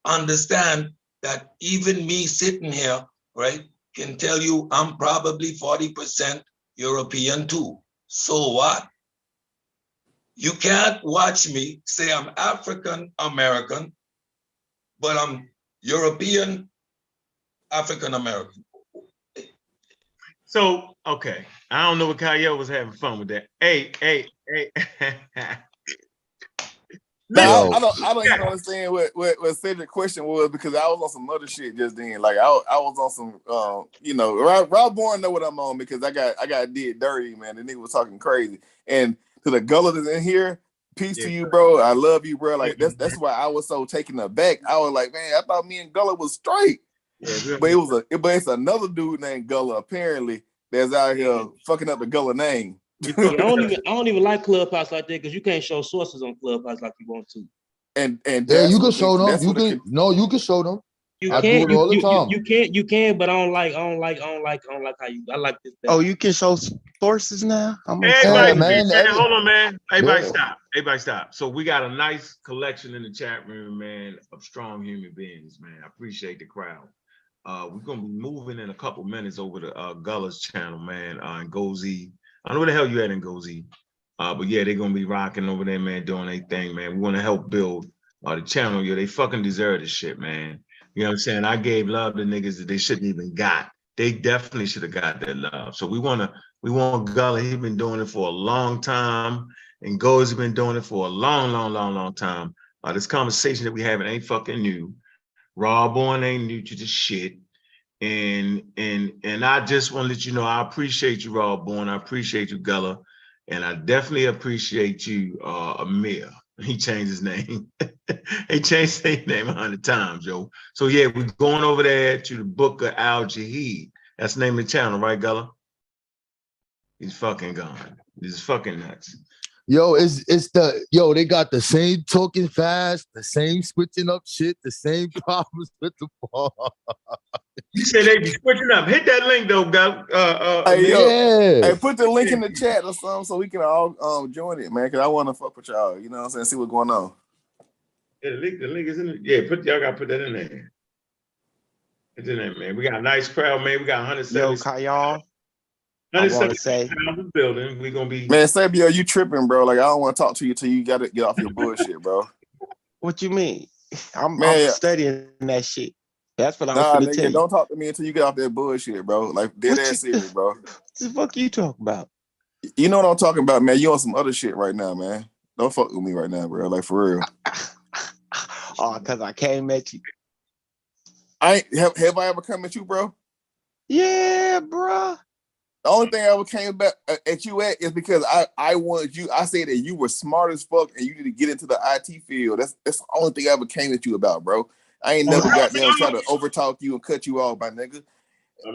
understand that even me sitting here, right, can tell you I'm probably 40% European too. So what? You can't watch me say I'm African American, but I'm European African American. So, okay. I don't know what Kyle was having fun with that. Hey. No, I don't even understand what Cedric's question was because I was on some other shit just then. Like I was on some you know, Rob Bourne know what I'm on because I got did dirty, man. The nigga was talking crazy. And to the gullah that's in here, peace to you, bro. I love you, bro. Like that's why I was so taken aback. I was like, man, I thought me and Gullah was straight. Yeah, but it's another dude named Gullah apparently that's out here fucking up the Gullah name. Yeah, I don't even like Clubhouse like that because you can't show sources on Clubhouse like you want to. And yeah, you can show them. You can show them. I do it all the time. You can, but I don't like how you. I like this better. Oh, you can show sources now. Everybody, man, hold on, man. Everybody stop. So we got a nice collection in the chat room, man, of strong human beings, man. I appreciate the crowd. We're gonna be moving in a couple minutes over to Gullah's channel, man, and Gozi. I don't know where the hell you at in Gozi. But yeah, they're gonna be rocking over there, man, doing their thing, man. We want to help build the channel. Yeah, they fucking deserve this shit, man. You know what I'm saying? I gave love to niggas that they shouldn't even got. They definitely should have got that love. So we want Gullah. He's been doing it for a long time, and Go's been doing it for a long time. This conversation that we having ain't fucking new. Raw Born ain't new to the shit. And I just want to let you know I appreciate you, Raw Born. I appreciate you, Gullah. And I definitely appreciate you, Amir. He changed his name. He changed his name 100 times, yo. So yeah, we're going over there to the Book of Al Jahid. That's the name of the channel, right, Gullah? He's fucking gone. This is fucking nuts. Yo, they got the same talking fast, the same switching up shit, the same problems with the ball. You said they be switching up. Hit that link though, Gullah. Hey, put the link in the chat or something so we can all join it, man. Because I want to fuck with y'all. You know what I'm saying? See what's going on. Yeah, the link is in the. Yeah, y'all gotta put that in there. It's in there, man. We got a nice crowd, man. We got 170. Yo, Kyle. I want to say, building. We're gonna be. Man, Sabio, you tripping, bro? Like I don't want to talk to you till you got to get off your bullshit, bro. What you mean? I'm studying that shit. That's what I'm gonna tell you. Don't talk to me until you get off that bullshit, bro. Like dead ass serious, bro. What the fuck you talking about? You know what I'm talking about, man. You on some other shit right now, man. Don't fuck with me right now, bro. Like for real. Oh, because I came at you. Have I ever come at you, bro? Yeah, bro. The only thing I ever came back at you at is because I wanted you. I said that you were smart as fuck and you need to get into the IT field. That's the only thing I ever came at you about, bro. I ain't never got down try to overtalk you and cut you off, my nigga.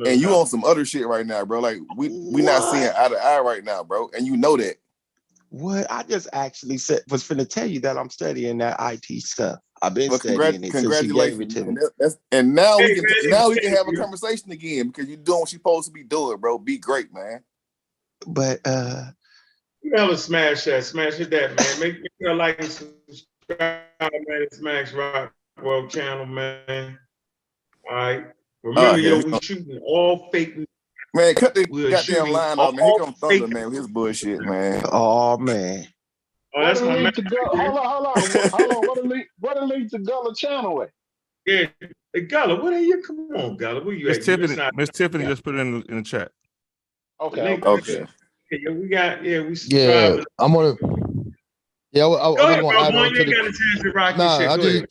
And you on some other shit right now, bro. Like we not seeing eye to eye right now, bro. And you know that. What I just actually was finna tell you that I'm studying that IT stuff. I've been studying it since you gave it to me. And now we can have a conversation again because you're doing what you're supposed to be doing, bro. Be great, man. But you never smash that, man. Make sure like and subscribe, man. Smash Rock World Channel, man. All right. Remember, we shooting all fake. Man, cut the goddamn line off, man. He gonna thunder, man, with his bullshit, man. Oh man. Oh, that's my man. Hold on. What a link to Gullah channel at? Yeah, hey, Gullah, what are you? Come on, Gullah, where you at? Miss Tiffany just put it in the chat. Okay. Yeah, we got. Yeah, I'm on it. Yeah, I was Go ahead, going to add on to the.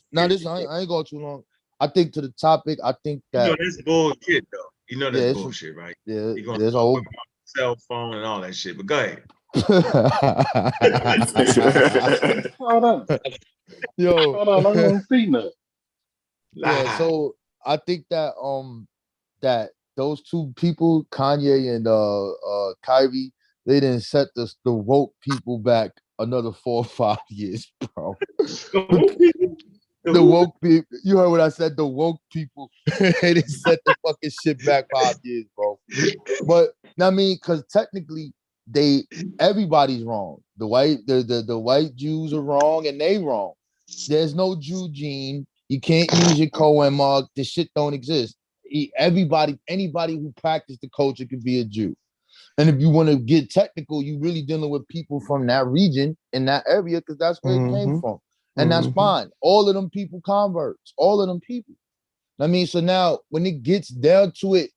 I ain't going too long. I think to the topic, I think You know that that's bullshit though. You know yeah, that's it's bullshit, right? yeah, You're gonna there's a talk whole about cell phone and all that shit. But go ahead. Hold on. yo. Hold on. I don't see nothing. Yeah, Lie. so I think that that those two people, Kanye and Kyrie, they didn't set the woke people back another 4 or 5 years, bro. The who people? The The who? woke people, you heard what I said, the woke people. They didn't set the fucking shit back 5 years, bro. But I mean, because technically everybody's wrong. The white Jews are wrong and they wrong. There's no Jew gene. You can't use your Cohen mark. This shit don't exist. Anybody who practiced the culture could be a Jew. And if you want to get technical, you really dealing with people from that region in that area because that's where it came from. And that's fine. All of them people converts. All of them people. I mean, so now when it gets down to it,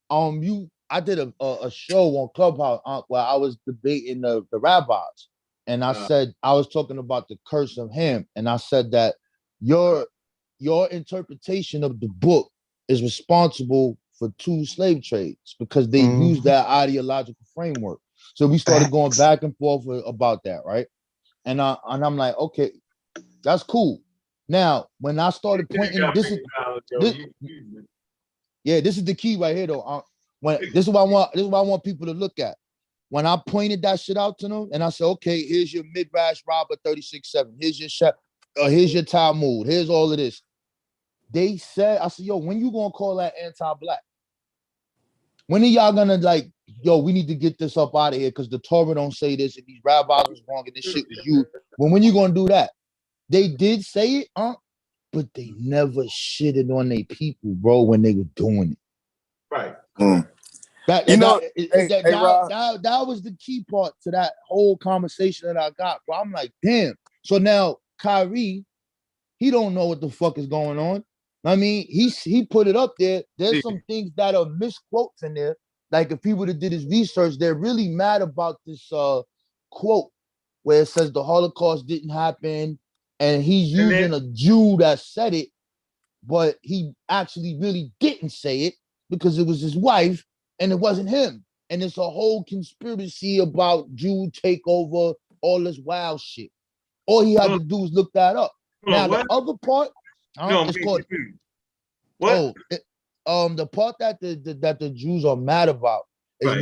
I did a show on Clubhouse where I was debating the rabbis, and I said I was talking about the curse of Ham, and I said that your interpretation of the book is responsible for 2 slave trades because they use that ideological framework. So we started going back and forth about that, right? And I'm like, okay, that's cool. Now, when I started pointing, this is the key right here, though. This is what I want people to look at. When I pointed that shit out to them, and I said, okay, here's your Midrash Robber 36:7. Here's your here's your Talmud. Here's all of this. They said, I said, yo, when you gonna call that anti-black? When are y'all gonna like, yo, we need to get this up out of here because the Torah don't say this and these rabbis was wrong and this shit was you. When you gonna do that? They did say it, but they never shitted on their people, bro, when they were doing it. Right. That was the key part to that whole conversation that I got, bro. I'm like, damn. So now Kyrie, he don't know what the fuck is going on. I mean, he put it up there. There's some things that are misquotes in there. Like if people that did his research, they're really mad about this quote where it says the Holocaust didn't happen, and he's using a Jew that said it, but he actually really didn't say it because it was his wife and it wasn't him. And it's a whole conspiracy about Jew takeover, all this wild shit. All he had to do was look that up. Now the other part, it's called what? The part that the Jews are mad about is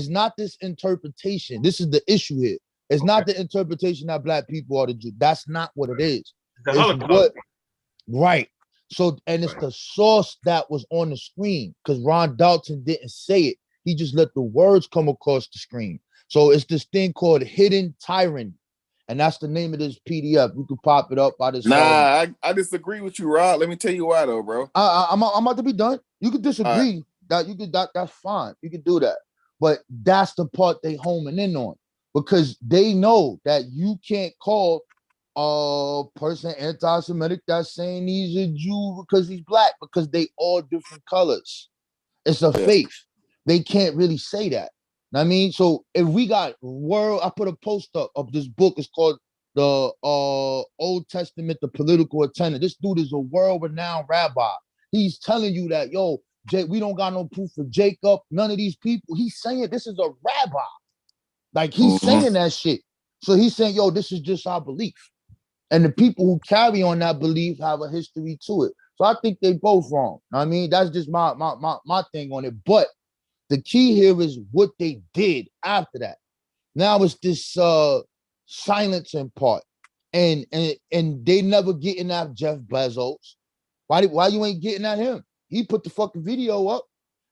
not this interpretation. This is the issue here. It's not the interpretation that black people are the Jews. That's not what it is. The Holocaust. Right. So, and it's the source that was on the screen because Ron Dalton didn't say it. He just let the words come across the screen. So it's this thing called hidden tyranny. And that's the name of this PDF. You can pop it up. I disagree with you, Rod. Let me tell you why, though, bro. I'm about to be done. You could disagree. That's fine. You can do that. But that's the part they homing in on because they know that you can't call a person anti-Semitic that's saying he's a Jew because he's black because they all different colors. It's a faith. They can't really say that. I mean, so if we got I put a post up of this book. It's called the Old Testament, the Political Attendant. This dude is a world-renowned rabbi. He's telling you that, yo, we don't got no proof for Jacob, none of these people. He's saying this is a rabbi. Like he's saying that shit. So he's saying, yo, this is just our belief. And the people who carry on that belief have a history to it. So I think they both wrong. I mean, that's just my thing on it. But the key here is what they did after that. Now it's this silencing part. And they never getting at Jeff Bezos. Why you ain't getting at him? He put the fucking video up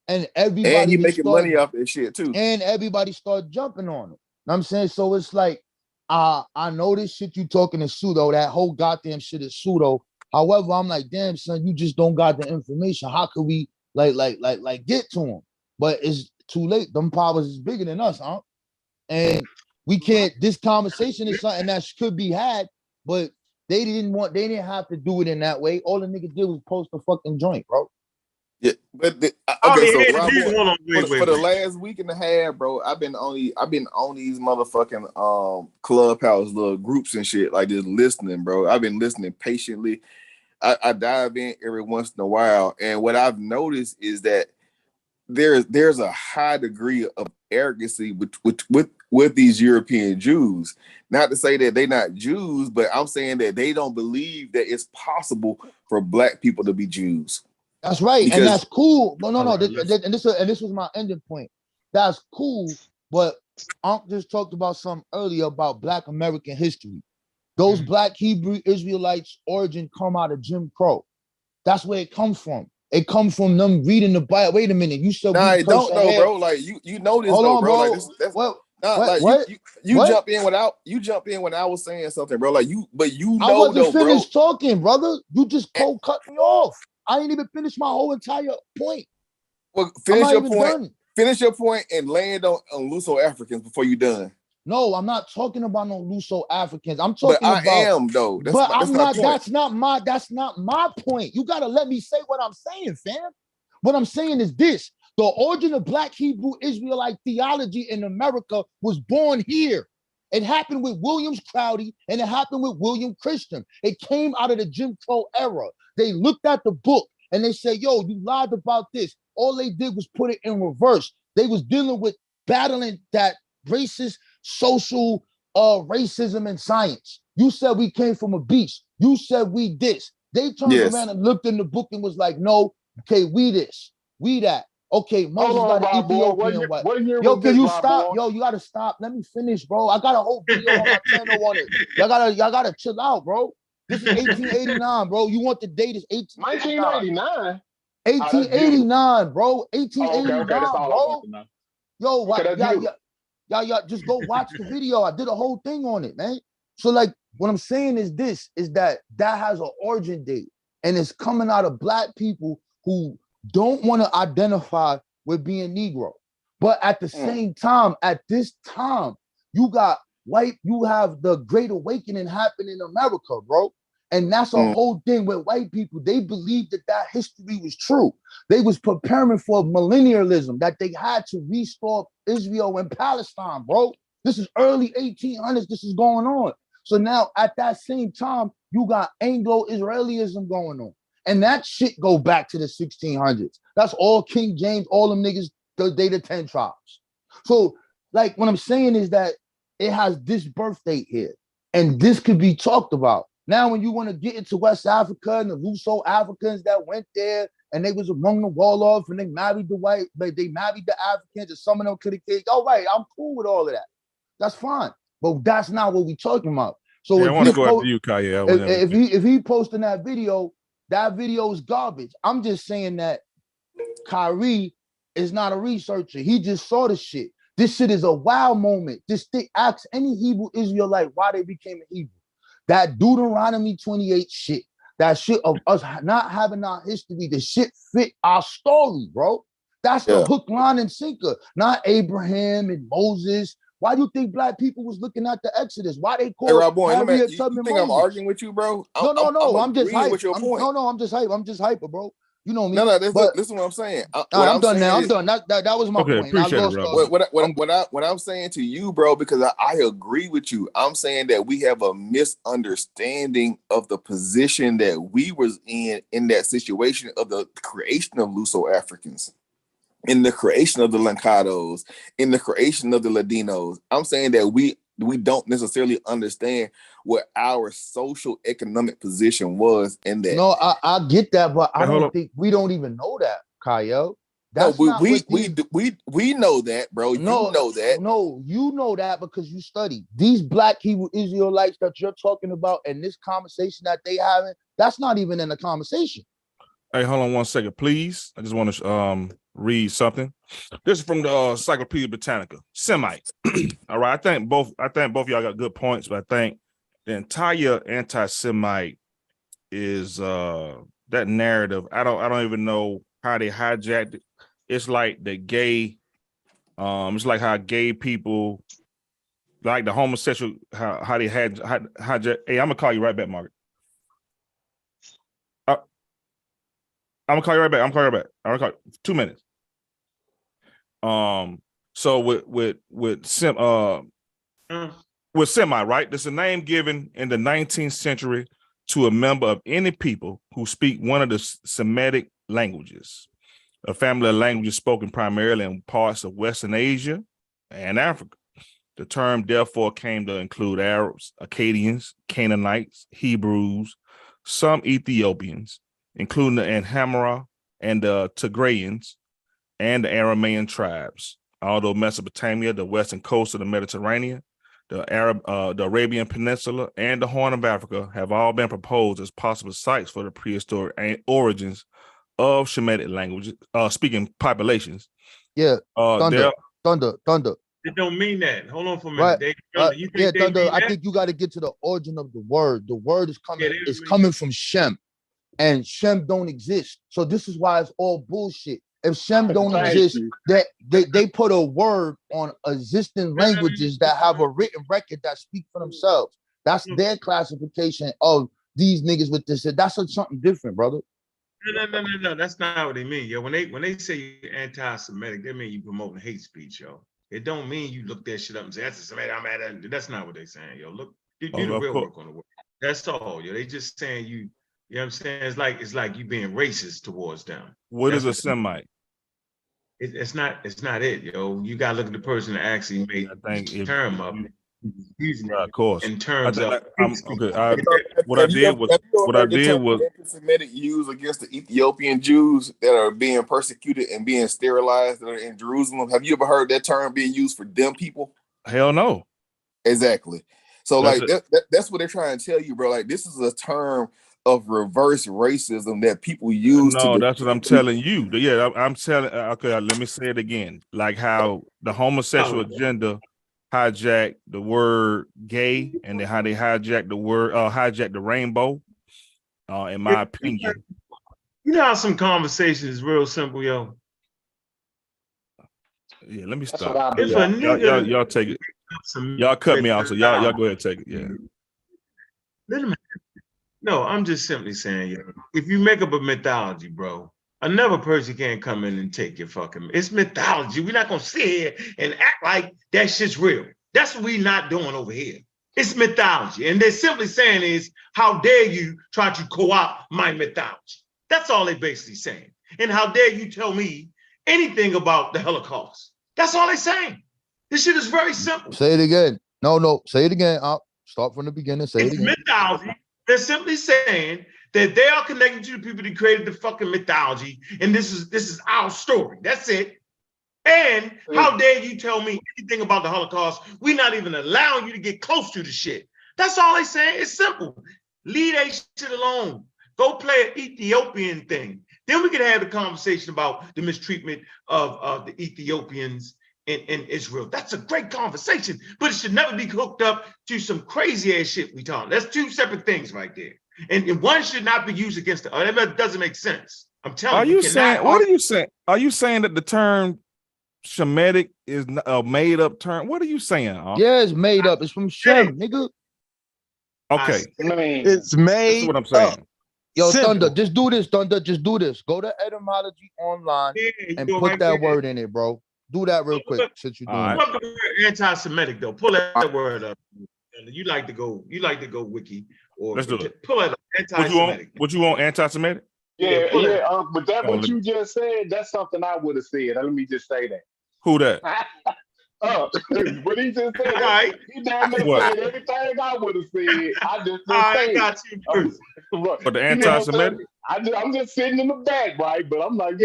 and everybody and he making money off that shit too. And everybody started jumping on him. Know what I'm saying? So it's like I know this shit you talking is pseudo. That whole goddamn shit is pseudo. However, I'm like, damn, son, you just don't got the information. How could we like get to him? But it's too late. Them powers is bigger than us, huh? And we can't. This conversation is something that could be had, but they didn't have to do it in that way. All the nigga did was post the fucking joint, bro. Yeah, but okay, so for the last week and a half, bro, I've been on these motherfucking clubhouse little groups and shit, like just listening, bro. I've been listening patiently. I dive in every once in a while, and what I've noticed is that there's a high degree of arrogancy with these European Jews. Not to say that they're not Jews, but I'm saying that they don't believe that it's possible for Black people to be Jews. That's right, and Because that's cool. But no, All right, this was my ending point. That's cool, but Unc just talked about something earlier about Black American history. Those Black Hebrew Israelites' origin come out of Jim Crow. That's where it comes from. It comes from them reading the Bible. Wait a minute, you said nah, we it don't curse know, ahead. bro. Like you know this Hold though, on, bro. Like bro. this that's What? not What? like What? you What? jump in when I was saying something, bro. Like but you I know wasn't though, bro. finished talking, brother. You just cold cut me off. I ain't even finished my whole entire point. Well, I'm finish not your even point. done. Finish your point and land on Luso Africans before you done. No, I'm not talking about no Luso Africans. I'm But talking I about, am though. That's but I'm my not, point. that's not my point. You gotta let me say what I'm saying, fam. What I'm saying is this: the origin of Black Hebrew Israelite theology in America was born here. It happened with Williams Crowdy and it happened with William Christian. It came out of the Jim Crow era. They looked at the book and they said, yo, you lied about this. All they did was put it in reverse. They was dealing with battling that racist social racism in science. You said we came from a beast. You said we this. They turned around and looked in the book and was like, no, okay, we this, we that. Okay, Moses Hold on, got an Bob boy. Ethiopian wife. What year Yo, was can this, you Bob stop? boy? Yo, you gotta stop. Let me finish, bro. I got a whole video on my channel on it. Y'all gotta chill out, bro. This is 1889, bro. You want the date is 1889. 1989. 1889, bro. Oh, okay, 1889, that's all I want bro. to know. Yo, Okay, that's beautiful. y'all just go watch the video. I did a whole thing on it, man. So, like, what I'm saying is this: is that has an origin date, and it's coming out of Black people who don't want to identify with being Negro, but at the same time, at this time, you have the Great Awakening happening in America, bro. And that's a whole thing with white people. They believed that history was true. They was preparing for millennialism, that they had to restore Israel and Palestine, bro. This is early 1800s. This is going on. So now at that same time, you got Anglo-Israelism going on. And that shit go back to the 1600s. That's all King James, all them niggas, they the 10 tribes. So like what I'm saying is that it has this birth date here. And this could be talked about. Now, when you want to get into West Africa and the Luso Africans that went there and they was among the Wolof and they married the white, but they married the Africans and some of them could have kids. All right, I'm cool with all of that. That's fine. But that's not what we're talking about. So I want to go after you, Kaya. if he posting that video is garbage. I'm just saying that Kyrie is not a researcher. He just saw the shit. This shit is a wow moment. This thing asks any Hebrew Israelite why they became a Hebrew. That Deuteronomy 28 shit, that shit of us not having our history, the shit fit our story, bro. That's the hook, line, and sinker. Not Abraham and Moses. Why do you think Black people was looking at the Exodus? Why they called Harriet Tubman think Moses? I'm arguing with you, bro? No. I'm just hype. With your point. I'm just hype. I'm just hyper, bro. You know me. No, listen what I'm saying. I'm done now. I'm done. That was my point. Appreciate it, bro. What I'm saying to you, bro, because I agree with you. I'm saying that we have a misunderstanding of the position that we was in that situation of the creation of Luso Africans, in the creation of the Lancados, in the creation of the Ladinos. I'm saying that we don't necessarily understand what our social economic position was in that. No, I get that, but I don't think we don't even know that, Kyle. That's no, not we know that, bro. No, you know that. No, you know that because you study. These Black Hebrew Israelites that you're talking about and this conversation that they having, that's not even in the conversation. Hey, hold on one second, please. I just want to read something. This is from the Encyclopedia Britannica. Semite. All right. I think both of y'all got good points, but I think the entire anti-Semite is that narrative. I don't even know how they hijacked it. It's like the gay, it's like how gay people, like the homosexual, how they had hijack. Hey, I'm gonna call you right back, Margaret. I'm gonna call you right back. I'm gonna call you back. 2 minutes. So with Semite, right? There's a name given in the 19th century to a member of any people who speak one of the Semitic languages, a family of languages spoken primarily in parts of Western Asia and Africa. The term therefore came to include Arabs, Akkadians, Canaanites, Hebrews, some Ethiopians, including the Amhara and the Tigrayans, and the Aramaean tribes. Although Mesopotamia, the western coast of the Mediterranean, the Arabian Peninsula, and the Horn of Africa have all been proposed as possible sites for the prehistoric origins of Shemitic languages, speaking populations. Yeah, thunder. It don't mean that. Hold on for a minute. Right. You think they thunder. mean I that? think you got to get to the origin of the word. The word is coming. Yeah, it's coming from Shem, and Shem don't exist. So this is why it's all bullshit. If Shem don't exist, that they put a word on existing languages that have a written record that speak for themselves. That's their classification of these niggas with this. That's something different, brother. No. That's not what they mean, yo. When they say you're anti-Semitic, they mean you promoting hate speech, yo. It don't mean you look that shit up and say that's a Semitic. I'm at it. That's not what they saying, yo. Look, do the real work on the word. That's all, yo. They just saying you. You know what I'm saying? It's like you being racist towards them. What is a Semite? It's not it, yo. You gotta look at the person that actually made the term up. Of course. In terms of What I did was anti-Semitic used against the Ethiopian Jews that are being persecuted and being sterilized that are in Jerusalem. Have you ever heard that term being used for them people? Hell no. Exactly. So that's what they're trying to tell you, bro. Like, this is a term of reverse racism that people use. No, that's what I'm telling you. Yeah, I'm telling. Okay, let me say it again. Like how the homosexual agenda hijacked the word gay, and then how they hijacked the word, hijacked the rainbow. In my opinion, you know how some conversation is real simple, yo. Yeah, let me stop. If a nigga, y'all take it. Y'all cut me off, so y'all go ahead and take it. Yeah. No, I'm just simply saying, yo, if you make up a mythology, bro, another person can't come in and take your fucking. It's mythology. We're not gonna sit here and act like that shit's real. That's what we're not doing over here. It's mythology, and they're simply saying is, how dare you try to co-opt my mythology? That's all they're basically saying. And how dare you tell me anything about the Holocaust? That's all they're saying. This shit is very simple. Say it again. No, say it again. Start from the beginning. Say it again. Mythology. They're simply saying that they are connected to the people that created the fucking mythology, and this is our story. That's it. And how dare you tell me anything about the Holocaust? We're not even allowing you to get close to the shit. That's all they're saying. It's simple. Leave that shit alone. Go play an Ethiopian thing. Then we can have the conversation about the mistreatment of the Ethiopians in Israel. That's a great conversation, but it should never be hooked up to some crazy ass shit we talking. That's two separate things right there. And one should not be used against the other. That doesn't make sense. I'm telling you. What are you saying? Are you saying that the term Shemitic is a made up term? What are you saying? Yeah, it's made up. It's from Shem, nigga. Okay. It's made. That's what I'm saying. Yo, simple. Thunder, just do this, Thunder. Just do this. Go to etymology online and put that word in it, bro. Do that real quick since you're doing it. The word anti-Semitic though. Pull that word up. You like to go wiki or let's do it. Pull it up. Anti-Semitic. What you want? Anti-Semitic? Yeah. But that what you just said, that's something I would have said. Let me just say that. Who that? What he just said, right. He damn near said everything I would have said. I just didn't say got you. But the anti-Semitic? I'm just sitting in the back, right? But I'm like,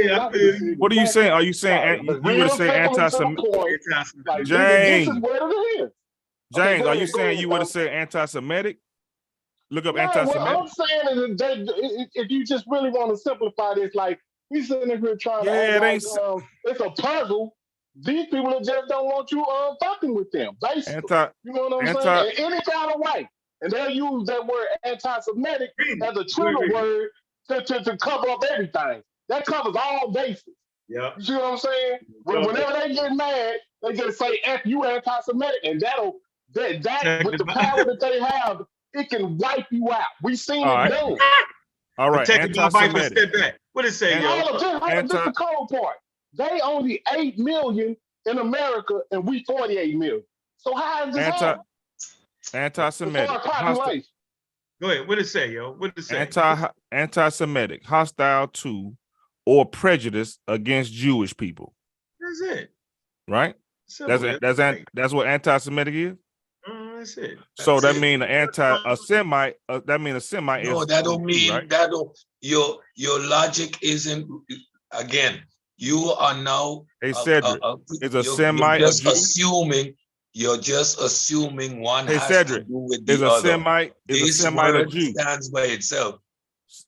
what are you saying? Are you saying you would say anti-Semitic? Like, James, this is what it is. James, are you saying you would have said anti-Semitic? Look up anti-Semitic. What I'm saying is that if you just really want to simplify this, like we sitting here trying to act like it's a puzzle. These people just don't want you fucking with them, basically. You know what I'm saying? In any kind of way. And they'll use that word anti-Semitic as a trigger word to cover up everything. That covers all bases. Yeah. You see what I'm saying? Whenever they get mad, they just say F you anti-Semitic, and that with the power that they have, it can wipe you out. We've seen it do. All right. Anti-Semitic. Step back. What it say, yo? Just the cold part. They only 8 million in America, and we 48 million. So how is this happening? Anti-Semitic. Go ahead. What it say, yo? What it say? Anti-Semitic, hostile to, or prejudice against Jewish people. That's it. Right? Simple. That's what anti-Semitic is. That's it. So That's that it. mean a Semite. That mean a Semite No, is. that don't mean right? that. Don't, your logic isn't. Again, you are now. Hey Cedric, is a Semite you're a Jew? assuming. You're just assuming one Hey has Cedric, to do with is the a other. Semite This a word Jew? stands by itself.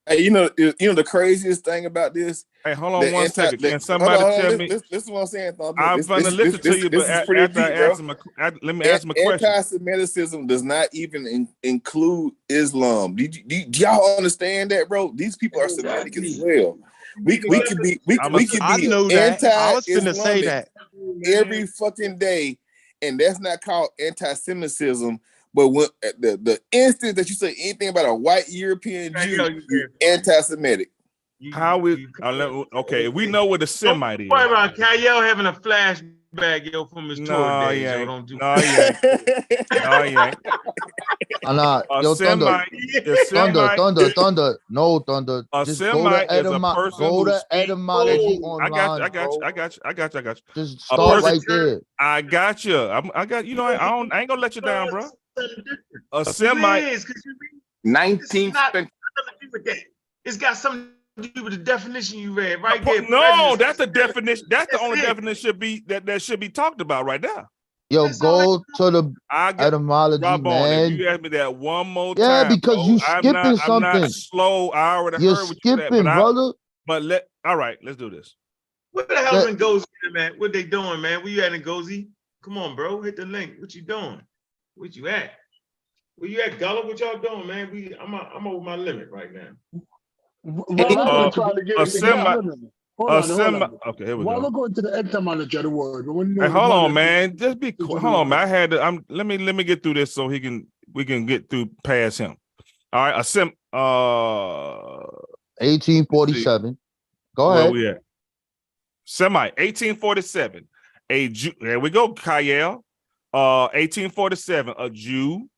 Hey, you know the craziest thing about this. Hey, hold on one second. Can Hold somebody on, tell me? this is what I'm saying, Thunder. I'm gonna listen to you, but this is pretty after I deep, bro. answer let me answer my question. Anti-Semitism does not even include Islam. Do y'all understand that, bro? These people are Semitic as well. We could be I was finna say anti-Islamic that every fucking day, and that's not called anti-Semitism. But when the instant that you say anything about a white European Jew, you anti-Semitic. How we okay? We know what a Semite is. What about Kyle having a flashback, yo, from his tour days? Yo, don't do. No, he ain't. No, he ain't. Yo, Thunder. Thunder. No, Thunder. A Just Semite is a person go who to speaks. etymology I online. got you. Just start right there. I got you. I got. You know, I ain't gonna let you down, bro. A Semite. 19th century. It's got something to do with the definition you read, right there. No, that's the definition. That's the only definition should be that should be talked about right now. Yo, go to the etymology, man. If you ask me that one more yeah, time, because bro, you skipping something. I'm not slow. I already You're heard what skipping, you said, brother. All right, let's do this. What the hell in Gozy, man? What they doing, man? Where you at in Gozy? Come on, bro. Hit the link. What you doing? Where you at? Where you at, Gullah? What y'all doing, man? I'm over my limit right now. While trying to get it together. Hold on. Okay, here we While go. we're going to the etymology of the word, Hey, hold on, man. Just be quiet. Hold on, man. Let me get through this so we can get through past him. All right, 1847. Go ahead. Where we at? Semite, 1847. A Jew. There we go, Kyle. 1847. A Jew,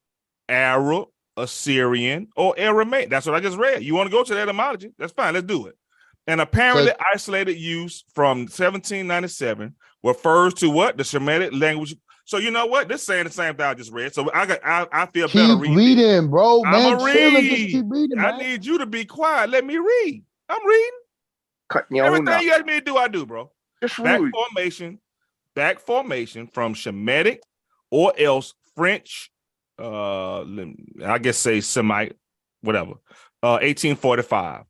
Arab, Assyrian, or Aramaic. That's what I just read. You want to go to the etymology? That's fine. Let's do it. An apparently isolated use from 1797 refers to what? The Shemitic language. So you know what? This is saying the same thing I just read. So I feel better reading, bro. Man, chill and just keep reading, man. I need you to be quiet. Let me read. I'm reading. Everything you ask me to do, I do, bro. Back formation from Shemitic or else French, I guess say Semite, whatever. 1845.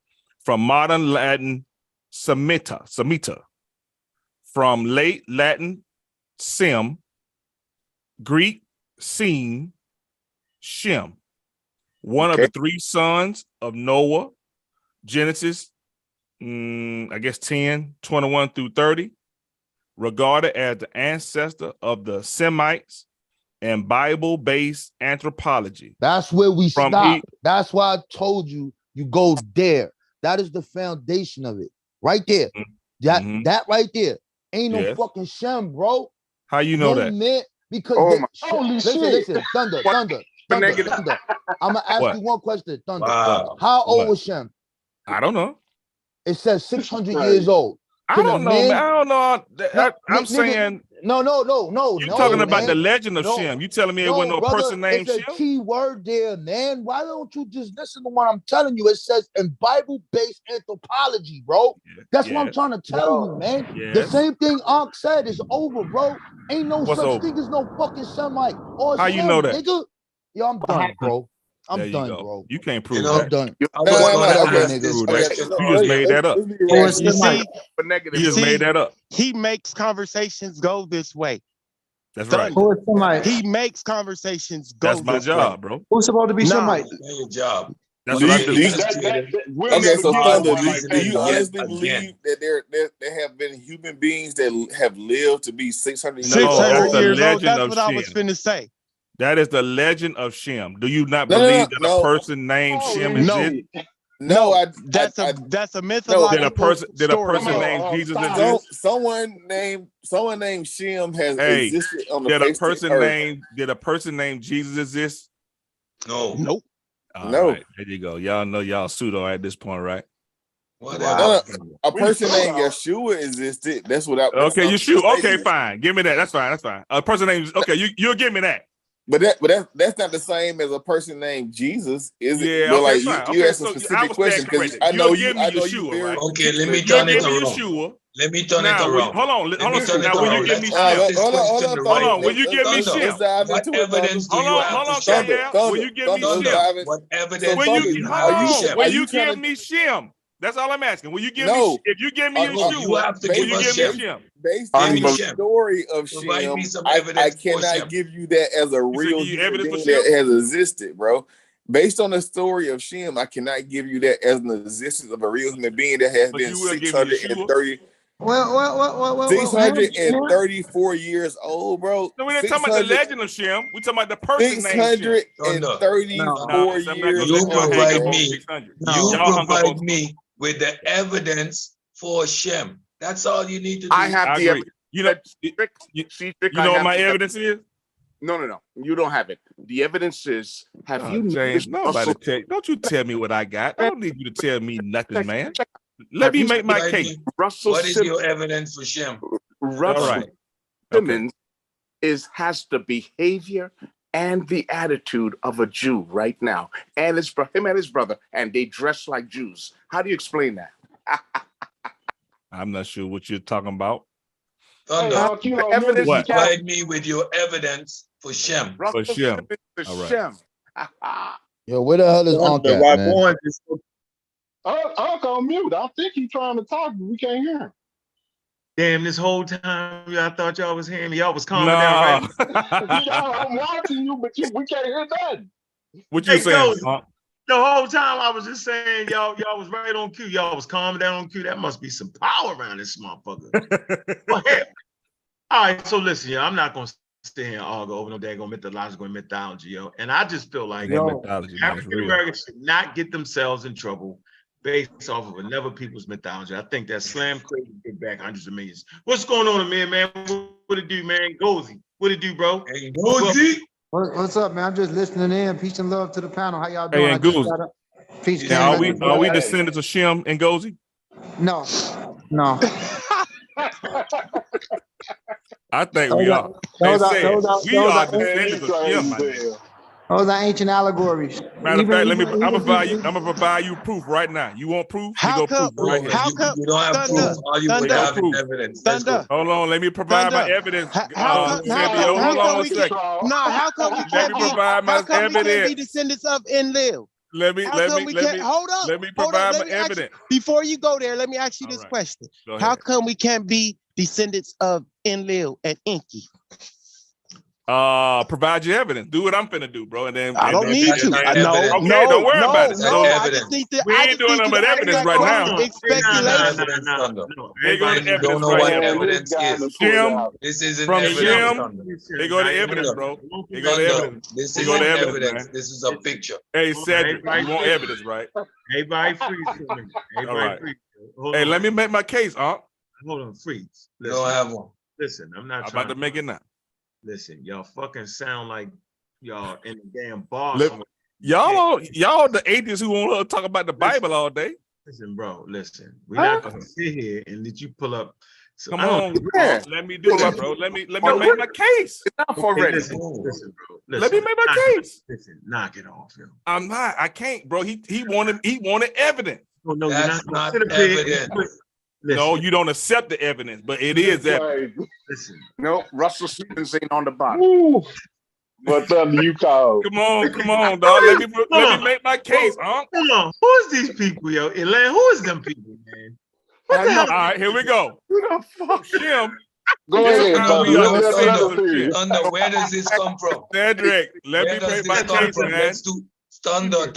From modern Latin semita. From late Latin sem, Greek sem, Shem. One of the three sons of Noah, Genesis, I guess 10, 21 through 30, regarded as the ancestor of the Semites and Bible-based anthropology. That's where we stop. That's why I told you go there. That is the foundation of it. Right there. That right there. Ain't no fucking Shem, bro. How you know that? Man, because listen, Thunder. I'm gonna ask you one question, Thunder. Wow. How old was Shem? I don't know. It says 600 years old. I don't know, man. I don't know. I'm saying no. You're talking about the legend of Shem. You telling me it wasn't no person named Shem? It's a key word there, man. Why don't you just listen to what I'm telling you? It says in Bible-based anthropology, bro. That's what I'm trying to tell you, man. The same thing Ankh said is over, bro. Ain't no such thing as no fucking Semite or How Shem, you know that? nigga. Yo, I'm done, bro. I'm done, bro. You can't prove that. I'm done. I just want to ask this You question. just made that up. You just made that up. He makes conversations go this way. That's right. He makes conversations go That's my job, bro. Who's supposed to be Semite? Your job. That's what I do. Okay, so Thunder, do you honestly believe that there have been human beings that have lived to be 600 years old? That's the years old. legend That's of what I was Shem. finna say. That is the legend of Shem. Do you not believe that a person named Shem exists? That's a mythological Did a person named Jesus exist? Someone named Shem has existed on the face of the earth. Did a person named Jesus exist? No. Nope. All No. right, there you go. Y'all know y'all pseudo at this point, right? Whatever. A person named Yeshua existed. That's what I. Okay, that's you shoot. what I'm Okay, saying. fine. Give me that. That's fine. That's fine. A person named. Okay, you'll give me that. But that's not the same as a person named Jesus, is it? Yeah. But Okay, like fine. you Okay, asked a so I specific was question stand because corrected. I know You'll you. give me I know you Yeshua, very right? Okay, let me You'll turn it give me around. Yeshua. Let me turn it Now, around. hold on. Let Hold me on. turn it Now, will you around. give me Let's ask Shem? this question the Hold right on. Will way. you give me Thunder, Shem? dive what into it, brother. evidence do you have Hold for on, Shem? KL. Will you give me let's Thunder, Shem? dive in. what So evidence Will do Thunder, you you have hold for on? Shem? Will are you you trying give to? me Shem? That's all I'm asking. Will you give me No. if you give me No, you Yeshua? have to Will give you us give me Shem. Shem? Based Give on me the Shem. story of Provide me Shem, some I evidence for cannot Shem. give you that as a You said real give you human evidence for being that Shem? has existed, bro. Based on the story of Shem, I cannot give you that as an existence of a real human being that has But been you will give me Yeshua. 634 years old, bro. No, we ain't talking about the legend of Shem. We talking about the person named Shem. Thunder. 634 So I'm not gonna years You let y'all old, hang up provide on bro. me. 600. You Y'all hung up provide on. me with the evidence for Shem. That's all you need to do. I have I the agree. evidence. You know what my evidence is? No. You don't have it. The evidence is, have you James, noticed nobody tell. Don't you tell me what I got. I don't need you to tell me nothing, man. Let Have me you make my Provide case. me. Russell What is Simmons? your evidence for Shem? All Russell right. Okay. Simmons has the behavior and the attitude of a Jew right now, and him and his brother, and they dress like Jews. How do you explain that? I'm not sure what you're talking about. Hey, Thunder, you don't remember Evidence What? provide me with your evidence for Shem. Russell For Shem. Simmons is All right. Shem. Yo, where the hell is Unc at, man? Uncle on mute. I think he's trying to talk, but we can't hear him. Damn, this whole time y'all thought y'all was hearing me. Y'all was calming down No. right. Y'all, I'm watching you, but we can't hear nothing. What you Hey, saying? Cozy, the whole time I was just saying y'all was right on cue. Y'all was calming down on cue. That must be some power around this motherfucker. Well, hell. All right, so listen, yo, I'm not gonna sit here and argue over no daggone mythological mythology, yo. And I just feel like African Americans should not get themselves in trouble based off of another people's mythology. I think that's slam crazy to get back hundreds of millions. What's going on, man? What it do, man? Gozy. What it do, bro? Hey, Gozy. What's up, man? I'm just listening in. Peace and love to the panel. How y'all doing? Hey, and Goose. Peace. Now, are we descendants of Shem and Gozy? No. I think we are. They said we are descendants of Shem. Those are ancient allegories. Matter of fact, I'm gonna provide you proof right now. You want proof? How come? Go ahead. You don't have proof. All you would have is evidence. Let's go. Hold on, let me provide my evidence. How come we can't provide my evidence. Be descendants of Enlil? Let me provide my evidence. Before you go there, let me ask you this question. How come we can't be descendants of Enlil and Enki? Provide your evidence. Do what I'm finna do, bro. And then I don't need to. Okay, don't worry about it. I just need to. We ain't doing nothing but evidence right now. It's speculation. They go to evidence right here, bro. Evidence is. Shem, This is from evidence. Shem, they go to evidence, bro. They go to evidence. This They is go to evidence. evidence. This is a picture. Hey, Cedric, you want evidence, right? Everybody freeze for me. All right. Freeze. Hey, let me make my case, Unc. Hold on, freeze. You don't have one. Listen, I'm not I'm trying about to make it now. Listen, y'all fucking sound like y'all in the damn bar. Y'all the atheists who want to talk about the Bible all day. Listen, bro, listen. We're not gonna sit here and let you pull up. Come on, let me do it, bro. Let me make my case. Enough already. Listen, bro. Let me make my case. Listen, knock it off, yo. I'm not. I can't, bro. He wanted evidence. Oh, no, that's not evidence. No, you don't accept the evidence, but it is evidence. Listen. No, Russell Simmons ain't on the bottom. What Thunder you call? Come on, dog. Let me make my case, huh? Come on. Who is these people, yo? Elaine, who is them people, man? What the hell? All right, here we go. Who the fuck? Shem. Go ahead, Thunder, where does this come from? Cedric, let me make my case, man. Let's do Thunder.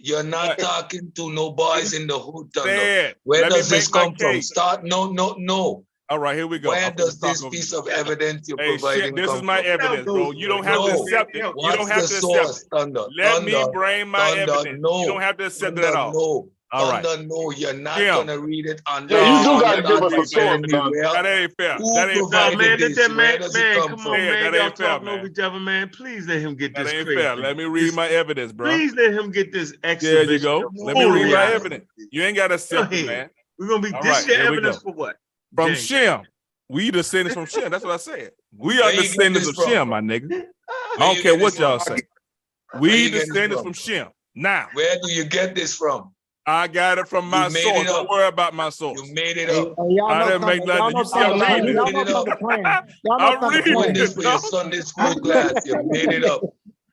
You're not talking to no boys in the hood, Thunder. Where does this come from? Start. No. All right, here we go. Where does this piece of evidence you're providing this come is my from? evidence, bro. You don't have to accept it. You don't have to accept it. Thunder. Let me bring my evidence. You don't have to accept it at all. No. All right. Thunder, no, you're not Shem. gonna read it unless Yeah, you do you're gotta give us a not source, telling me Thunder. where. That ain't fair. Who That ain't fair. Nah, provided man, this? that Where man, does it man, come come from? on, Yeah, man. that Y'all ain't fair, talking man. over each other, man. Please let him get That this ain't crazy. fair. Let me read my evidence, bro. Please let him get this There exhibition. you go. of Let me read my foolery. evidence. You ain't got to Go accept it, ahead. man. We're gonna be All this right, your here we evidence go. for what? From James. Shem. We descendants from Shem. That's what I said. We are Where you get descendants this of from? Shem, my nigga. I Where don't you care get what this y'all from? say. Where We you get this descendants from? from Shem. Now, Where do you get this from? I got it from You my made source. it up. Don't worry about my source. You made it Hey, up. y'all I know didn't make Thunder. Y'all nothing. You know see, I'm Thunder reading playing. it. Y'all Made know it up. Thunder playing. Y'all know I'm Thunder You're reading doing playing. this it, for your dog. Sunday school class. You made it up.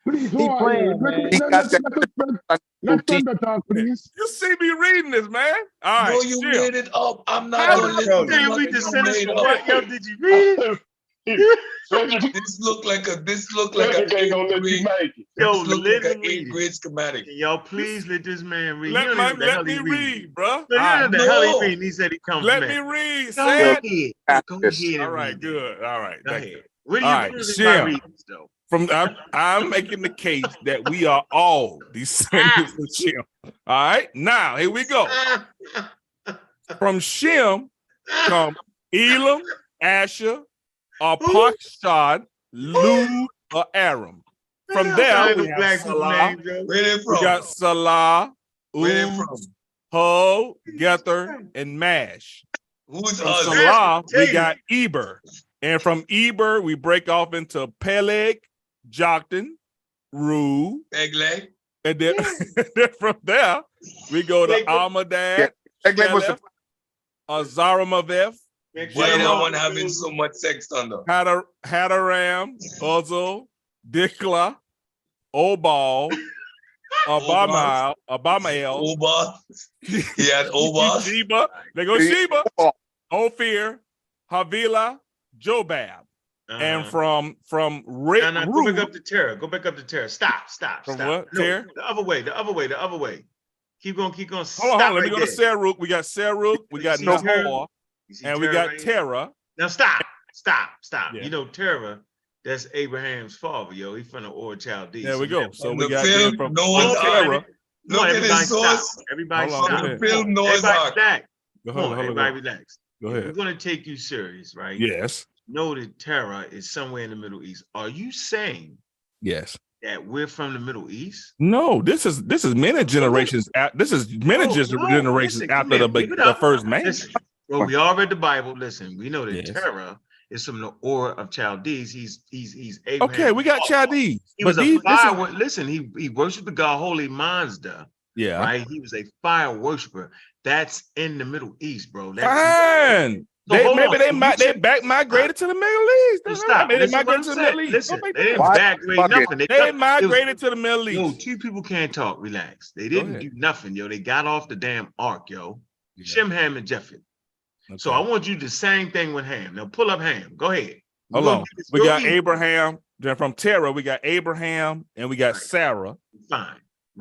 Please, He who are you? playing, man. He got that Let Thunder talk, please. You see me reading this, man. All No, right, you Shem. made it up. I'm not How gonna did listen to Saying we nothing you descendants made from up. what? Yo, did you read it? This look like a Cedric ain't gonna eighth let you grade. make it. Yo, This look let like him an read eighth it. grade schematic. Can y'all please let this man read? He don't even know what the Let hell me he reading. read, bro. No, you All don't know right. the hell he No. reading. He said he come from Let that. me read, Go said. ahead. Go ahead All and right, read that. good. All right. Go Thank ahead. you. What are All you right, proving by Shem. reading this, though? I'm making the case that we are all descendants of Shem. All right. Now, here we go. From Shem come Elam, Asher, Arpachshad, Lud, or Aram. From there, we have Salah. Where they We from? got Salah, Where they Uz, from? Hul, Gether, and Mash. Who's From us? Salah, we got Eber. And from Eber, we break off into Peleg, Joktan, Ru. Pegleg. And then, then from there, we go to Almadad, Shelef, Azaramaveth, Why that one having so much sex under? Hadaram, Uzzle, Dikla, Obal, Abamael, Oba. He had Oba. Sheba. They go Sheba, Ophir, Havila, Jobab. And from Rick, No, go back up to Terra. Go back up to Terra. Stop. From Stop. what? No, Terra? the other way. Keep going. Hold on. Let me go to Seruk. We got Seruk, we got see Terra? Nahor, and we Terra got right here? Terra. Now stop. Yeah. You know Terra, that's Abraham's father, yo. He's from the Ur Chaldees. There we go. So From we the got film, then from Noah's Terra. Ark. Look at his source. Everybody Hold on, stop. go ahead. Film Noah's Everybody Ark. relax. Hold Come on, on, everybody relax. Go If ahead. we're gonna take you serious, right? Yes. Know that Terra is somewhere in the Middle East. Are you saying Yes. that we're from the Middle East? No, this is many generations. This is many generations listen, after come here, give it the up. first man. Listen, well, we all read the Bible. Listen, we know that Yes. Terah is from the Ur of Chaldees. He's Abraham. Okay, we got Chaldees. He But was a these, fire. Listen, he worshipped the god Holy Mazda. Yeah. Right. He was a fire worshiper. That's in the Middle East, bro. That's fine. So hold on. They back migrated to the Middle East. So stop. They Listen what migrated I'm to the saying. Middle East. Listen, Go they didn't back backgrade nothing. They migrated to the Middle East. Yo, two people can't talk. Relax. They didn't do nothing, yo. They got off the damn ark, yo. Shem, Ham, and Japheth. Okay. So I want you to do the same thing with Ham. Now pull up Ham. Go ahead. Hold on. We got Abraham. Then from Terah, we got Abraham and we got Sarah. Fine.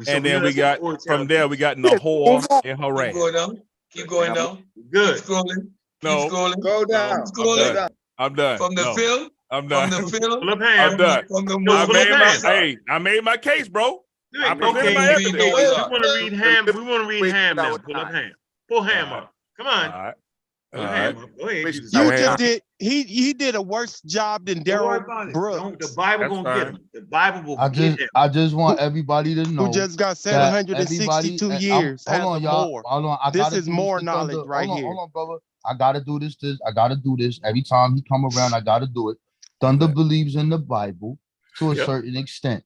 And then we got from there we got Nahor and Haran. Keep going down. Keep going down. Good. Keep scrolling. No. Keep scrolling. Go down. Keep scrolling. I'm done. From the film. I'm done. From the film. Pull up Ham. I'm done. From the movie. I made my case, bro. I presented Okay, my evidence. we want to read Ham. We want to read Ham now. Pull up Ham. Pull Ham up. Come on. All right. Pull Ham up. Go ahead. You just did. He did a worse job than Daryl Brooks. The Bible gonna get him. The Bible will get him. I just want everybody to know who just got 762 years. Hold on, y'all. More. Hold on. This is more knowledge right here. Hold on, brother. I gotta do this. I gotta do this. Every time he come around, I gotta do it. Thunder believes in the Bible to a certain extent.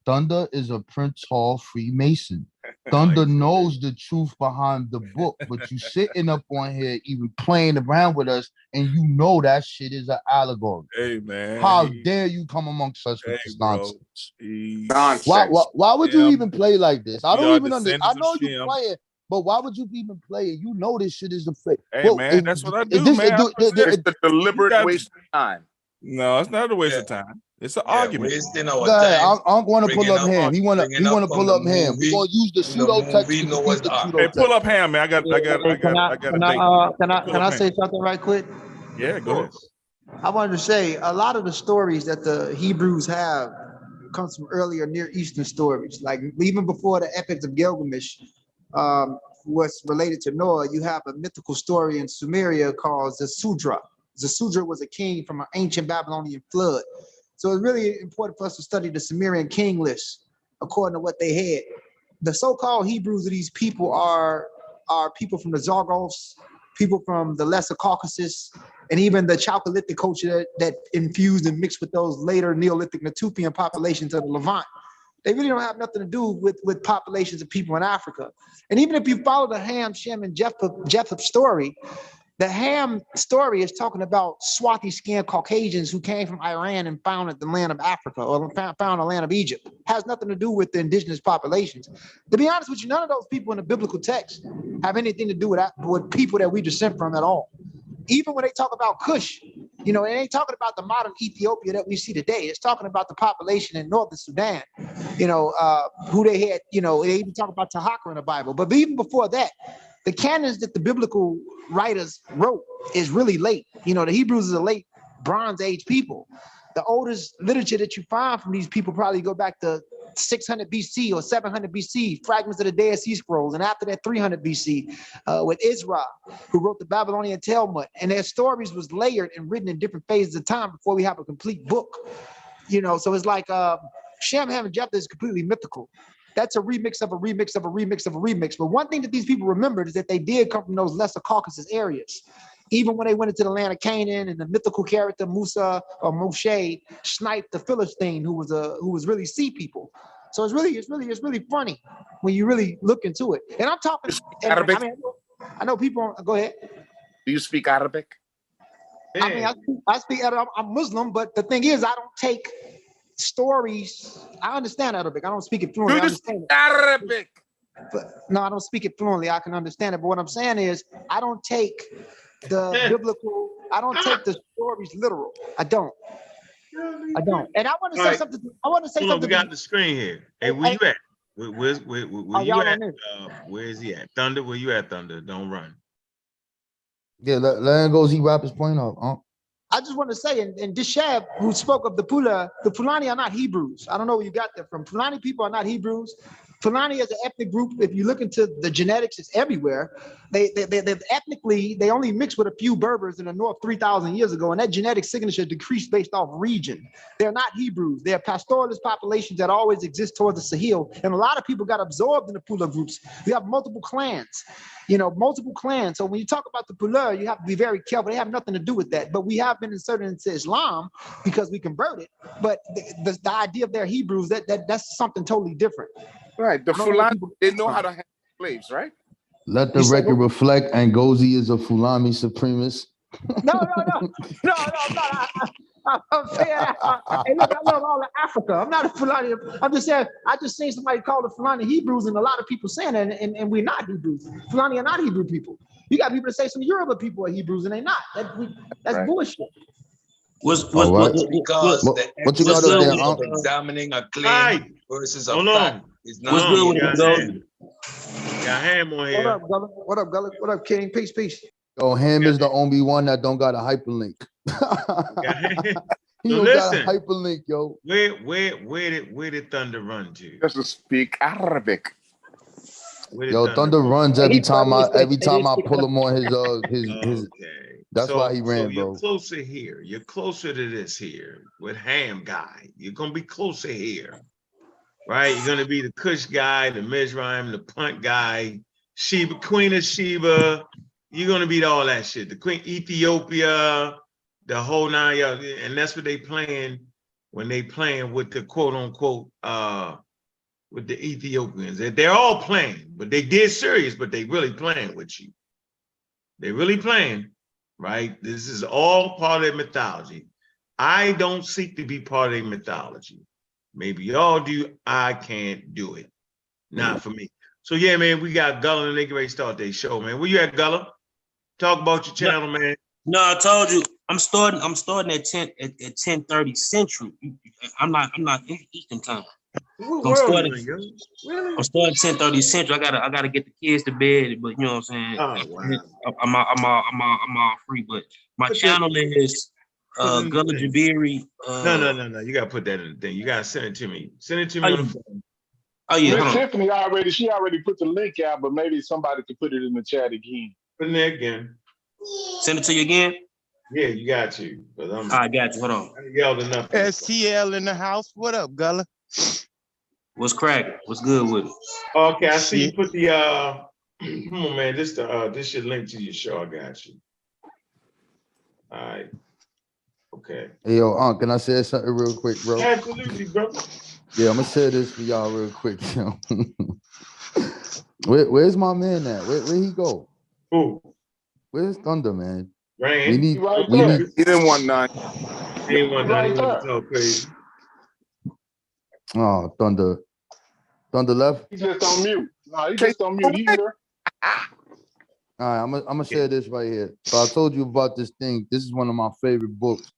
Thunder is a Prince Hall Freemason. Thunder knows the truth behind the book, but you sitting up on here even playing around with us, and you know that shit is an allegory. Hey man, how dare you come amongst us with this nonsense? Nonsense. Why would you even play like this? I don't even understand. I know you you playing, but why would you even play it? You know this shit is a fake. Hey man, that's what I do, man. It's a deliberate waste of time. No, it's not a waste of time. It's an argument. Wasting our time. I'm going to pull up Ham. He want to pull up Ham. We're going to use the pseudo text. Hey, pull up Ham, man. I got Can I say something right quick? Yeah, go ahead. I wanted to say a lot of the stories that the Hebrews have comes from earlier Near Eastern stories, like even before the epics of Gilgamesh. what's related to Noah, you have a mythical story in Sumeria called Zasudra. Zasudra was a king from an ancient Babylonian flood. So it's really important for us to study the Sumerian king list according to what they had. The so-called Hebrews of these people are people from the Zagros, people from the Lesser Caucasus, and even the Chalcolithic culture that infused and mixed with those later Neolithic Natufian populations of the Levant. They really don't have nothing to do with populations of people in Africa. And even if you follow the Ham, Shem, and Japheth story, the Ham story is talking about swarthy-skinned Caucasians who came from Iran and founded the land of Africa, or found the land of Egypt. It has nothing to do with the indigenous populations. To be honest with you, none of those people in the biblical text have anything to do with people that we descend from at all. Even when they talk about Cush, you know, it ain't talking about the modern Ethiopia that we see today. It's talking about the population in northern Sudan, you know, who they had, you know, they even talk about Tahaka in the Bible. But even before that, the canons that the biblical writers wrote is really late. You know, the Hebrews is a late Bronze Age people. The oldest literature that you find from these people probably go back to 600 BC or 700 BC, fragments of the Dead Sea Scrolls, and after that 300 BC with Ezra, who wrote the Babylonian Talmud, and their stories was layered and written in different phases of time before we have a complete book. You know, so it's like Shem, Ham, and Japheth is completely mythical. That's a remix of a remix of a remix of a remix. But one thing that these people remembered is that they did come from those Lesser Caucasus areas. Even when they went into the land of Canaan, and the mythical character Musa or Moshe sniped the Philistine, who was really sea people. So it's really funny when you really look into it. And I'm talking Arabic. I know people. Go ahead. Do you speak Arabic? I mean, I speak Arabic. I'm Muslim, but the thing is, I don't take stories. I understand Arabic. I don't speak it fluently. I understand it. Arabic. But no, I don't speak it fluently. I can understand it. But what I'm saying is, I don't take the biblical. I don't take the stories literal. I don't. And I want to say something. I want to say something. We got the screen here. Hey, where you at? Where you at? Where is he at? Thunder, where you at, Thunder? Don't run. Yeah, let him go. He wrap his point up. I just want to say, and Dishab, who spoke of the Fulani are not Hebrews. I don't know where you got that from. Fulani people are not Hebrews. Fulani is an ethnic group. If you look into the genetics, it's everywhere. They ethnically, they only mixed with a few Berbers in the north 3,000 years ago, and that genetic signature decreased based off region. They're not Hebrews. They're pastoralist populations that always exist towards the Sahel, and a lot of people got absorbed in the Pula groups. We have multiple clans. Multiple clans. So when you talk about the Pula, you have to be very careful. They have nothing to do with that. But we have been inserted into Islam because we converted. But the idea of their Hebrews, that's something totally different. Right. The Fulani, they know how to handle slaves, right? Let the record reflect, Ngozi is a Fulani supremacist. No, I'm not. I'm saying, hey, look, I love all of Africa. I'm not a Fulani. I'm just saying, I just seen somebody call the Fulani Hebrews, and a lot of people saying that, and we're not Hebrews. Fulani are not Hebrew people. You got people that say some Yoruba people are Hebrews, and they're not. That's right. Bullshit. Because the what you got up there, of examining a claim versus a fact is not. What's good with it, Got Ham on here. What up, Gullah? What up, King? Peace. Oh, Ham is the only one that don't got a hyperlink. He don't got a hyperlink, yo. Where did Thunder run to? Just to speak Arabic. Yo, Thunder runs every time I pull him on his. That's why he ran, you're bro. closer here. You're closer to this here with Ham guy. You're gonna be closer here, right? You're gonna be the Kush guy, the Mizraim, the punt guy, Sheba, Queen of Sheba. You're gonna beat all that shit. The Queen Ethiopia, the whole 9 yards, and that's what they playing when they playing with the quote unquote with the Ethiopians. They're all playing, but they did serious, but they really playing with you. They really playing, right? This is all part of their mythology. I don't seek to be part of their mythology. Maybe y'all do. I can't do it. Not for me. So yeah, man, we got Gullah and they get ready to start their show, man. Where you at, Gullah? Talk about your channel, man. No, I told you I'm starting at 10:30 Central. I'm not in Eastern time. I'm starting 10:30 Central. I gotta get the kids to bed, but you know what I'm saying. Oh wow. I'm all free, but my channel is Gullah Jabiri. No. You gotta put that in the thing. You gotta send it to me. Send it to me on the phone. Oh yeah, Miss hold on. Tiffany she already put the link out, but maybe somebody could put it in the chat again. Put it there again. Send it to you again. Yeah, you got to. But I got you. Hold on. I yelled enough. STL in the house. What up, Gullah? What's cracking? What's good with it? Okay, I see you put the come on, man. This should link to your show. I got you. All right. Okay. Hey, yo, can I say something real quick, bro? Absolutely, bro. Yeah, I'm gonna say this for y'all real quick. Where's my man at? Where he go? Who? Where's Thunder, man? Rand. We need. He didn't want none. He didn't want none. He wanted to talk crazy. Oh, Thunder. Thunder left. He just on mute. No, he just on mute. He here. All right, I'm gonna say this right here. So I told you about this thing. This is one of my favorite books.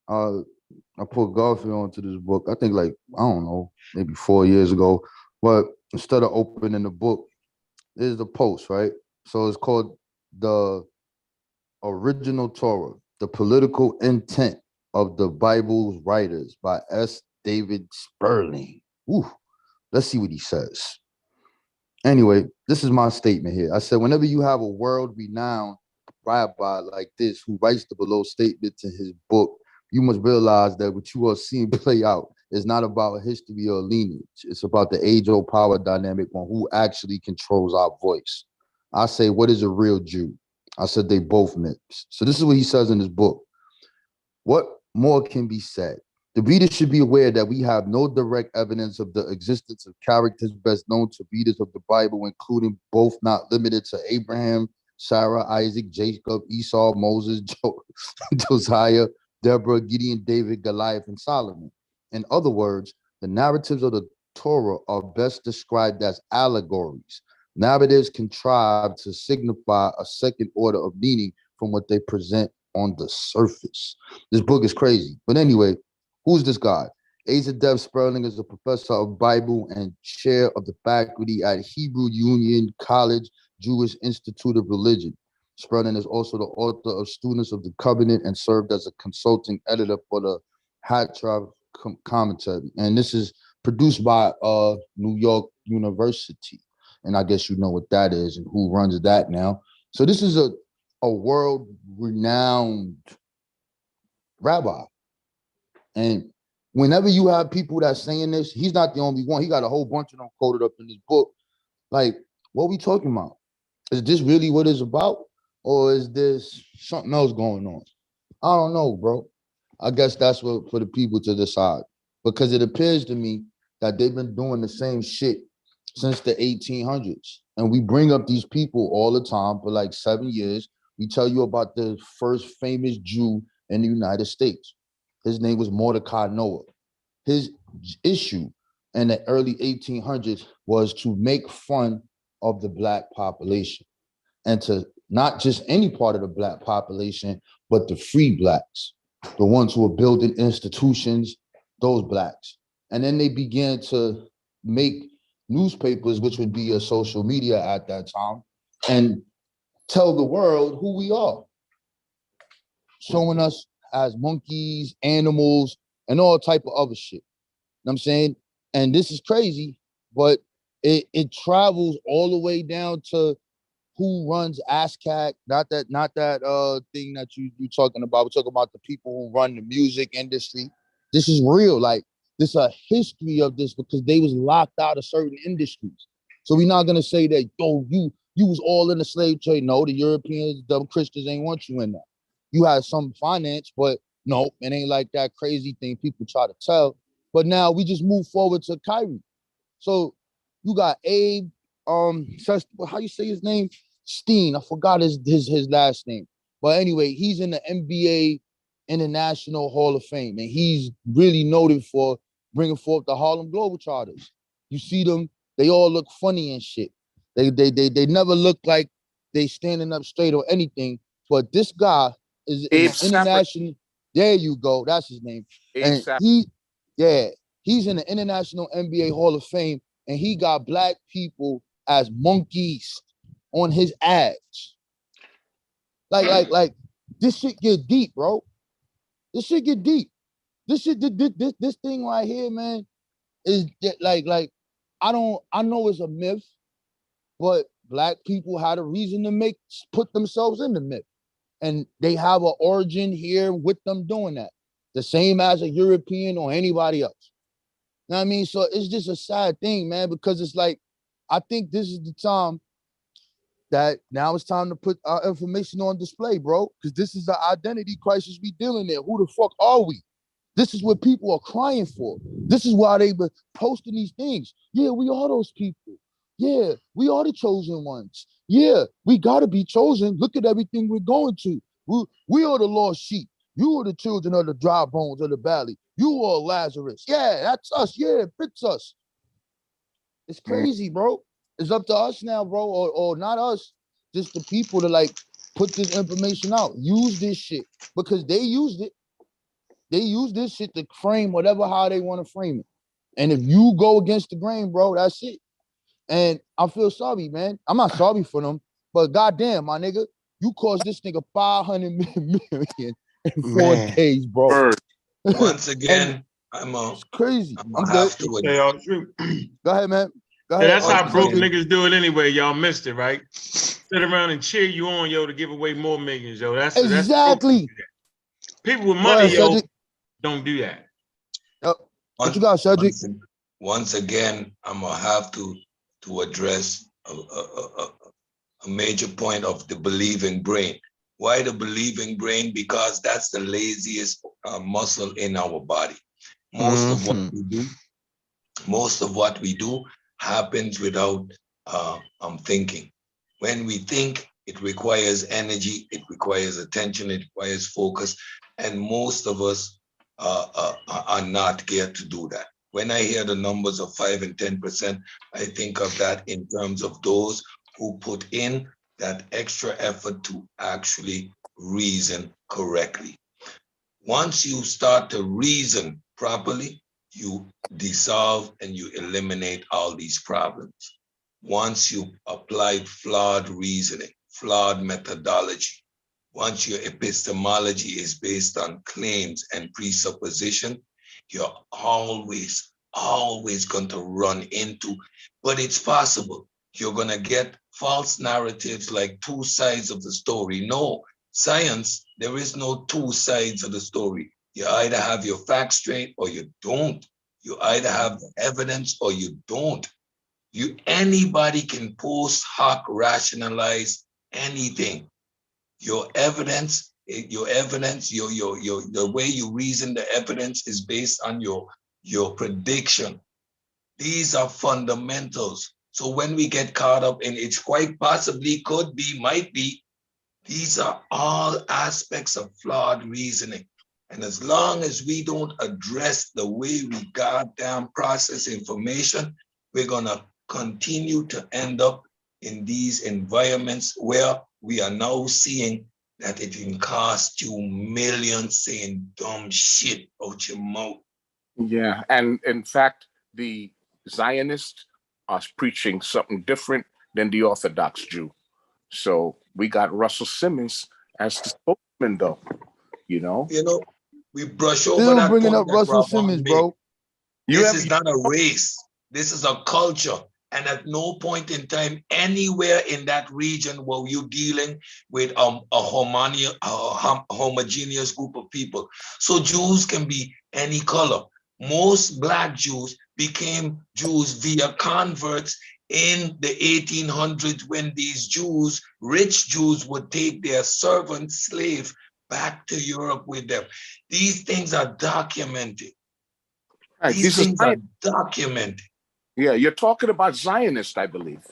I put Garfield onto this book. I think like, I don't know, maybe 4 years ago. But instead of opening the book, there's the post, right? So it's called The Original Torah, The Political Intent of the Bible's Writers by S. David Sperling. Ooh, let's see what he says. Anyway, this is my statement here. I said, whenever you have a world-renowned rabbi like this who writes the below statements in his book, you must realize that what you are seeing play out is not about history or lineage. It's about the age-old power dynamic on who actually controls our voice. I say, what is a real Jew? I said they both mix. So this is what he says in his book. What more can be said? The reader should be aware that we have no direct evidence of the existence of characters best known to readers of the Bible, including both not limited to Abraham, Sarah, Isaac, Jacob, Esau, Moses, Josiah, Deborah, Gideon, David, Goliath, and Solomon. In other words, the narratives of the Torah are best described as allegories, narratives contrived to signify a second order of meaning from what they present on the surface. This book is crazy. But anyway, who's this guy? Asa Dev Sperling is a professor of Bible and chair of the faculty at Hebrew Union College Jewish Institute of Religion. Sperling is also the author of Students of the Covenant and served as a consulting editor for the Hatra commentary. And this is produced by New York University. And I guess you know what that is and who runs that now. So this is a world-renowned rabbi. And whenever you have people that's saying this, he's not the only one. He got a whole bunch of them quoted up in his book. Like, what are we talking about? Is this really what it's about? Or is this something else going on? I don't know, bro. I guess that's what for the people to decide. Because it appears to me that they've been doing the same shit since the 1800s. And we bring up these people all the time for like 7 years. We tell you about the first famous Jew in the United States. His name was Mordecai Noah. His issue in the early 1800s was to make fun of the Black population and to not just any part of the Black population, but the free Blacks, the ones who were building institutions, those Blacks. And then they began to make newspapers, which would be a social media at that time, and tell the world who we are, showing us as monkeys, animals, and all type of other shit. You know what I'm saying? And this is crazy, but it travels all the way down to who runs ASCAC, not that thing that you're talking about. We're talking about the people who run the music industry. This is real. Like, this is a history of this because they was locked out of certain industries. So we're not gonna say that, yo, you was all in the slave trade. No, the Europeans, the Christians ain't want you in that. You had some finance, but no, it ain't like that crazy thing people try to tell. But now we just move forward to Kyrie. So you got Abe, how you say his name? Steen. I forgot his last name. But anyway, he's in the NBA International Hall of Fame, and he's really noted for bringing forth the Harlem Globetrotters. You see them, they all look funny and shit. They never look like they standing up straight or anything. But this guy is an international. There you go. That's his name. And he's in the International NBA Hall of Fame, and he got Black people as monkeys on his ads. Like this shit get deep, bro. This shit get deep. This thing right here, man, is like I know it's a myth, but black people had a reason to put themselves in the myth. And they have an origin here with them doing that. The same as a European or anybody else. You know what I mean? So it's just a sad thing, man, because it's like, I think this is the time that now it's time to put our information on display, bro, because this is the identity crisis we dealing in. Who the fuck are we? This is what people are crying for. This is why they been posting these things. Yeah, we are those people. Yeah, we are the chosen ones. Yeah, we got to be chosen. Look at everything we're going to. We are the lost sheep. You are the children of the dry bones of the valley. You are Lazarus. Yeah, that's us. Yeah, it fits us. It's crazy, bro. It's up to us now, bro, or not us, just the people to like put this information out. Use this shit because they used it. They use this shit to frame whatever how they want to frame it. And if you go against the grain, bro, that's it. And I feel sorry, man. I'm not sorry for them, but goddamn, my nigga, you caused this nigga 500 million in 4 days, bro. Once again, it's crazy. I'm good. Y'all shoot. Go ahead, man. Go ahead. Yeah, that's how broke niggas do it anyway. Y'all missed it, right? Sit around and cheer you on, yo, to give away more millions, yo. That's exactly. People with money, yo, don't do that. What you got, Cedric? Once again, I'm gonna have to address a major point of the believing brain. Why the believing brain? Because that's the laziest muscle in our body. Most of what we do happens without thinking. When we think, it requires energy, it requires attention, it requires focus, and most of us are not geared to do that. When I hear the numbers of 5 and 10%, I think of that in terms of those who put in that extra effort to actually reason correctly. Once you start to reason properly, you dissolve and you eliminate all these problems. Once you apply flawed reasoning, flawed methodology, once your epistemology is based on claims and presupposition, you're always going to run into, but it's possible. You're going to get false narratives like two sides of the story. No, science, there is no two sides of the story. You either have your facts straight or you don't. You either have the evidence or you don't. Anybody can post hoc rationalize anything. Your evidence, the way you reason the evidence is based on your prediction. These are fundamentals. So when we get caught up in it's quite possibly, could be, might be, these are all aspects of flawed reasoning. And as long as we don't address the way we goddamn process information, we're gonna continue to end up in these environments where we are now seeing that it can cost you millions saying dumb shit out your mouth. Yeah, and in fact, the Zionists are preaching something different than the Orthodox Jew. So we got Russell Simmons as the spokesman, though. You know, we brush over that. Bringing up Russell Simmons, bro. This is not a race. This is a culture. And at no point in time, anywhere in that region were you dealing with a homogeneous group of people. So Jews can be any color. Most Black Jews became Jews via converts in the 1800s when these Jews, rich Jews, would take their servant slave back to Europe with them. These things are documented. Right. These things are documented. Yeah, you're talking about Zionists, I believe.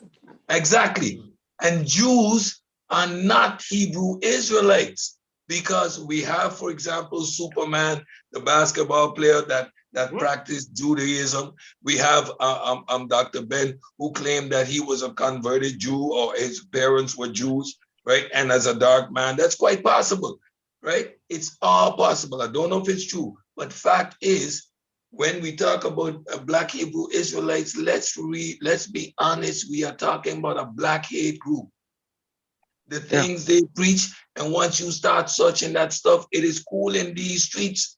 Exactly. And Jews are not Hebrew Israelites because we have, for example, Superman, the basketball player that practiced Judaism. We have Dr. Ben, who claimed that he was a converted Jew or his parents were Jews, right? And as a dark man, that's quite possible, right? It's all possible. I don't know if it's true, but fact is, when we talk about Black Hebrew Israelites, let's be honest, we are talking about a Black hate group. The things they preach, and once you start searching that stuff, it is cool in these streets.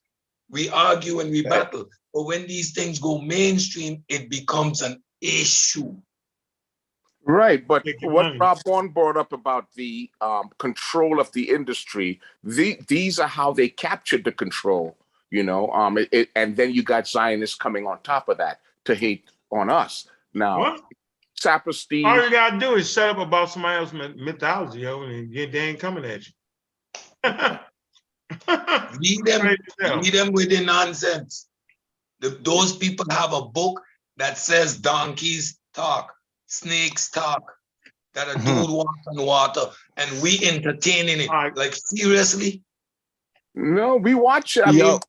We argue and we battle. But when these things go mainstream, it becomes an issue. Right, but Making what money. Rob Vaughn brought up about the control of the industry, these are how they captured the control, you know. And then you got Zionists coming on top of that to hate on us. Now, What? Saperstein. All you gotta do is shut up about somebody else's mythology, yo, and they ain't coming at you. Lead them with the nonsense. Those people have a book that says donkeys talk, snakes talk, that a dude walks on water, and we entertaining it. Like, seriously? No, we watch it. I Yo, mean,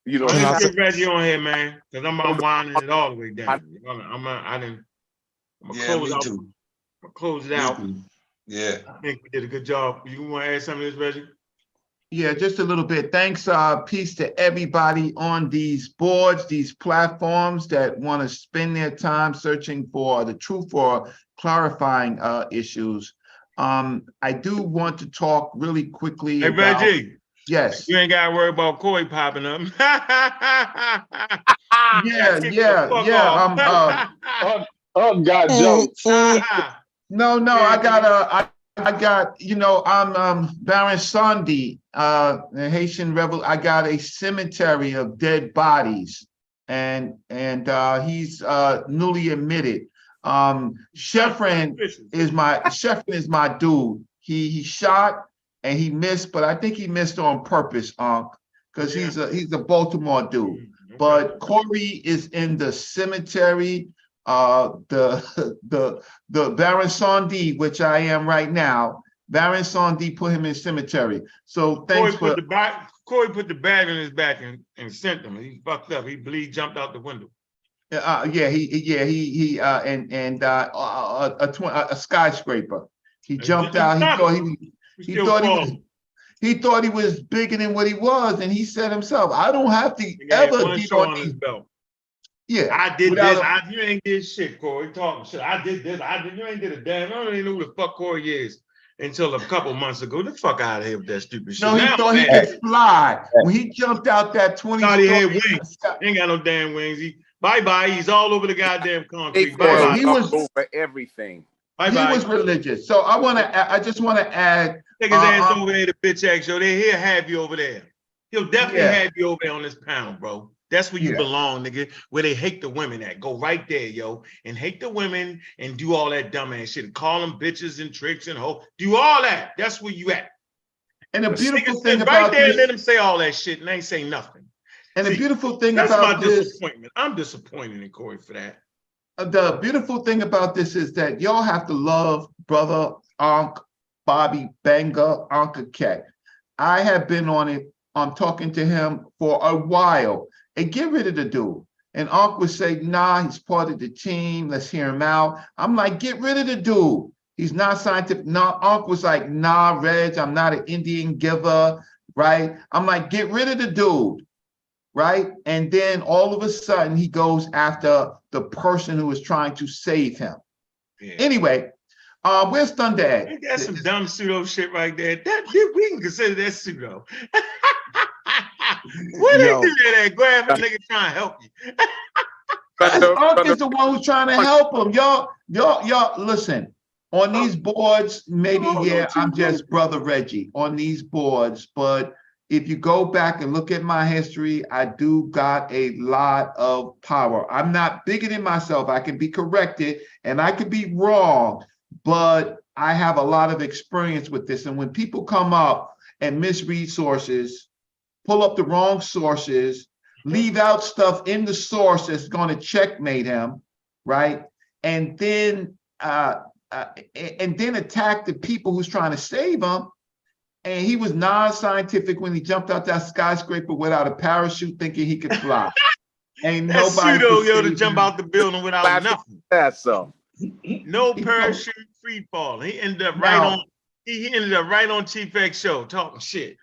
you know, Let's get Reggie on here, man, because I'm winding it all the way down. I'm gonna close me out. too. I'm gonna close it Me out. too. Yeah. I think we did a good job. You want to add something to this, Reggie? Yeah, just a little bit. Thanks, peace to everybody on these boards, these platforms that want to spend their time searching for the truth or clarifying issues. I do want to talk really quickly Hey, about. Reggie. Yes. You ain't got to worry about Corey popping up. Yeah. God jokes. No, I got, you know, I'm Baron Sandi, the Haitian rebel. I got a cemetery of dead bodies, and he's newly admitted. Sheffrin is my dude. He shot and he missed, but I think he missed on purpose, because he's a Baltimore dude. But Corey is in the cemetery. The Baron Sandi, which I am right now, Baron Sandi put him in cemetery. So thanks Corey put the bag on his back and sent him. He fucked up. He jumped out the window. A skyscraper. He jumped out. He thought he was bigger than what he was, and he said himself, "I don't have to ever get on his these." belt. Yeah, I did this. You ain't did shit, Corey. Talking shit. I did this. You ain't did a damn. I don't even know who the fuck Corey is until a couple months ago. Get the fuck out of here with that stupid shit. No, he thought he could fly. When he jumped out that 20 story. He had wings. He ain't got no damn wings. Bye. He's all over the goddamn concrete. Bye. He was over everything. He was religious. So I just want to add. Take his ass over there to bitch ass show. He'll have you over there. He'll definitely have you over there on this panel, bro. That's where you belong, nigga. Where they hate the women at. Go right there, yo, and hate the women and do all that dumbass shit. And call them bitches and tricks and hoe. Do all that. That's where you at. And the beautiful thing right about there, this, let them say all that shit and they ain't say nothing. And the beautiful thing that's about my disappointment. I'm disappointed in Corey for that. The beautiful thing about this is that y'all have to love brother Ankh Bobby Banga Ankh. I have been on it. I'm talking to him for a while. And get rid of the dude. And Ankh would say, nah, he's part of the team. Let's hear him out. I'm like, get rid of the dude. He's not scientific. No, Ankh was like, nah, Reg, I'm not an Indian giver, right? I'm like, get rid of the dude, right? And then all of a sudden, he goes after the person who is trying to save him. Yeah. Anyway, where's Thunder at? Ain't that some dumb pseudo shit right there? We can consider that pseudo. Where they do that at? Grab a nigga trying to help you. Ankh is the one who's trying to help him. Y'all, listen. On these boards, maybe, I'm just Brother Reggie on these boards, but if you go back and look at my history, I do got a lot of power. I'm not bigger than myself. I can be corrected and I could be wrong, but I have a lot of experience with this. And when people come up and misread sources, pull up the wrong sources, leave out stuff in the source that's going to checkmate him, right? And then attack the people who's trying to save him. And he was non-scientific when he jumped out that skyscraper without a parachute, thinking he could fly. Ain't that's nobody pseudo to jump out the building without nothing. That's so. No parachute, free fall. He ended up right on Chief X show talking shit.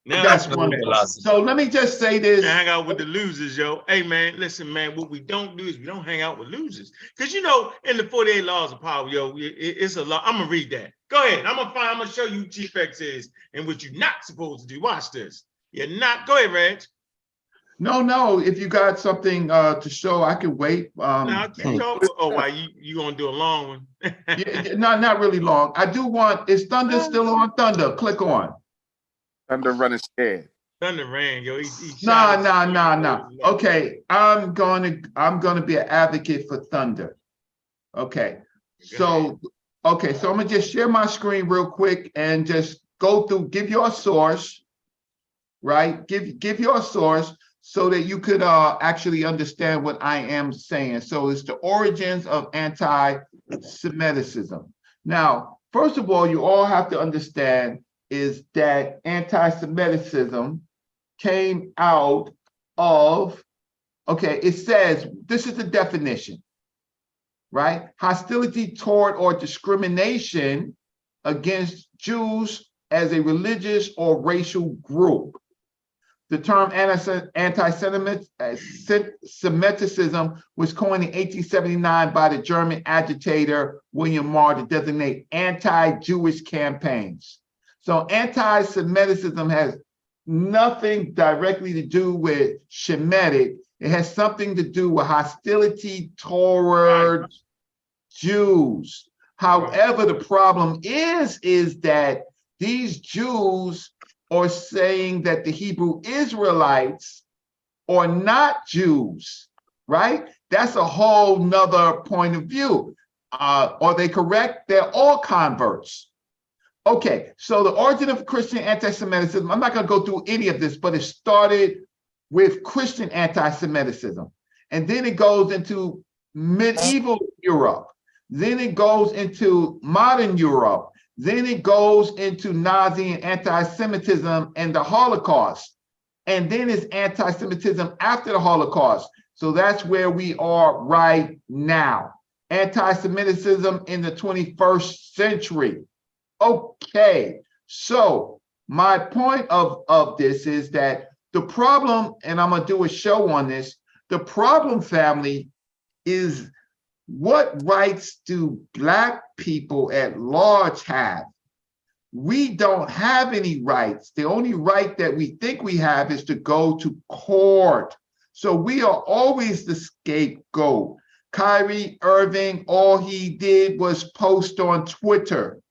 Now that's wonderful. So let me just say this. Hang out with the losers, yo. Hey, man, listen, man, what we don't do is we don't hang out with losers. Because, you know, in the 48 Laws of Power, yo, it's a law. I'm going to read that. Go ahead. I'm going to show you who Chief X is and what you're not supposed to do. Watch this. You're not. Go ahead, Reg. No. If you got something to show, I can wait. No, keep talking. Oh, why you gonna do a long one? Not really long. I do want. Is Thunder still on? Thunder, click on. Thunder running scared. Thunder ran, yo. He Nah. Okay, I'm gonna be an advocate for Thunder. Okay, so I'm gonna just share my screen real quick and just go through. Give your source, right? Give your source so that you could actually understand what I am saying. So it's the origins of anti-Semitism. Now, first of all, you all have to understand is that anti-Semitism came out of, it says, this is the definition, right? Hostility toward or discrimination against Jews as a religious or racial group. The term anti-Semitism was coined in 1879 by the German agitator William Marr to designate anti-Jewish campaigns. So anti-Semitism has nothing directly to do with Shemitic. It has something to do with hostility toward Jews. However, the problem is that these Jews are saying that the Hebrew Israelites are not Jews, right? That's a whole nother point of view. Are they correct? They're all converts. Okay, so the origin of Christian anti-Semitism, I'm not going to go through any of this, but it started with Christian anti-Semitism. And then it goes into medieval Europe. Then it goes into modern Europe. Then it goes into Nazi and anti-Semitism and the Holocaust. And then it's anti-Semitism after the Holocaust. So that's where we are right now. Anti-Semitism in the 21st century. Okay, so my point of this is that the problem, and I'm gonna do a show on this, the problem, family, is what rights do Black people at large have? We don't have any rights. The only right that we think we have is to go to court. So we are always the scapegoat. Kyrie Irving, all he did was post on Twitter.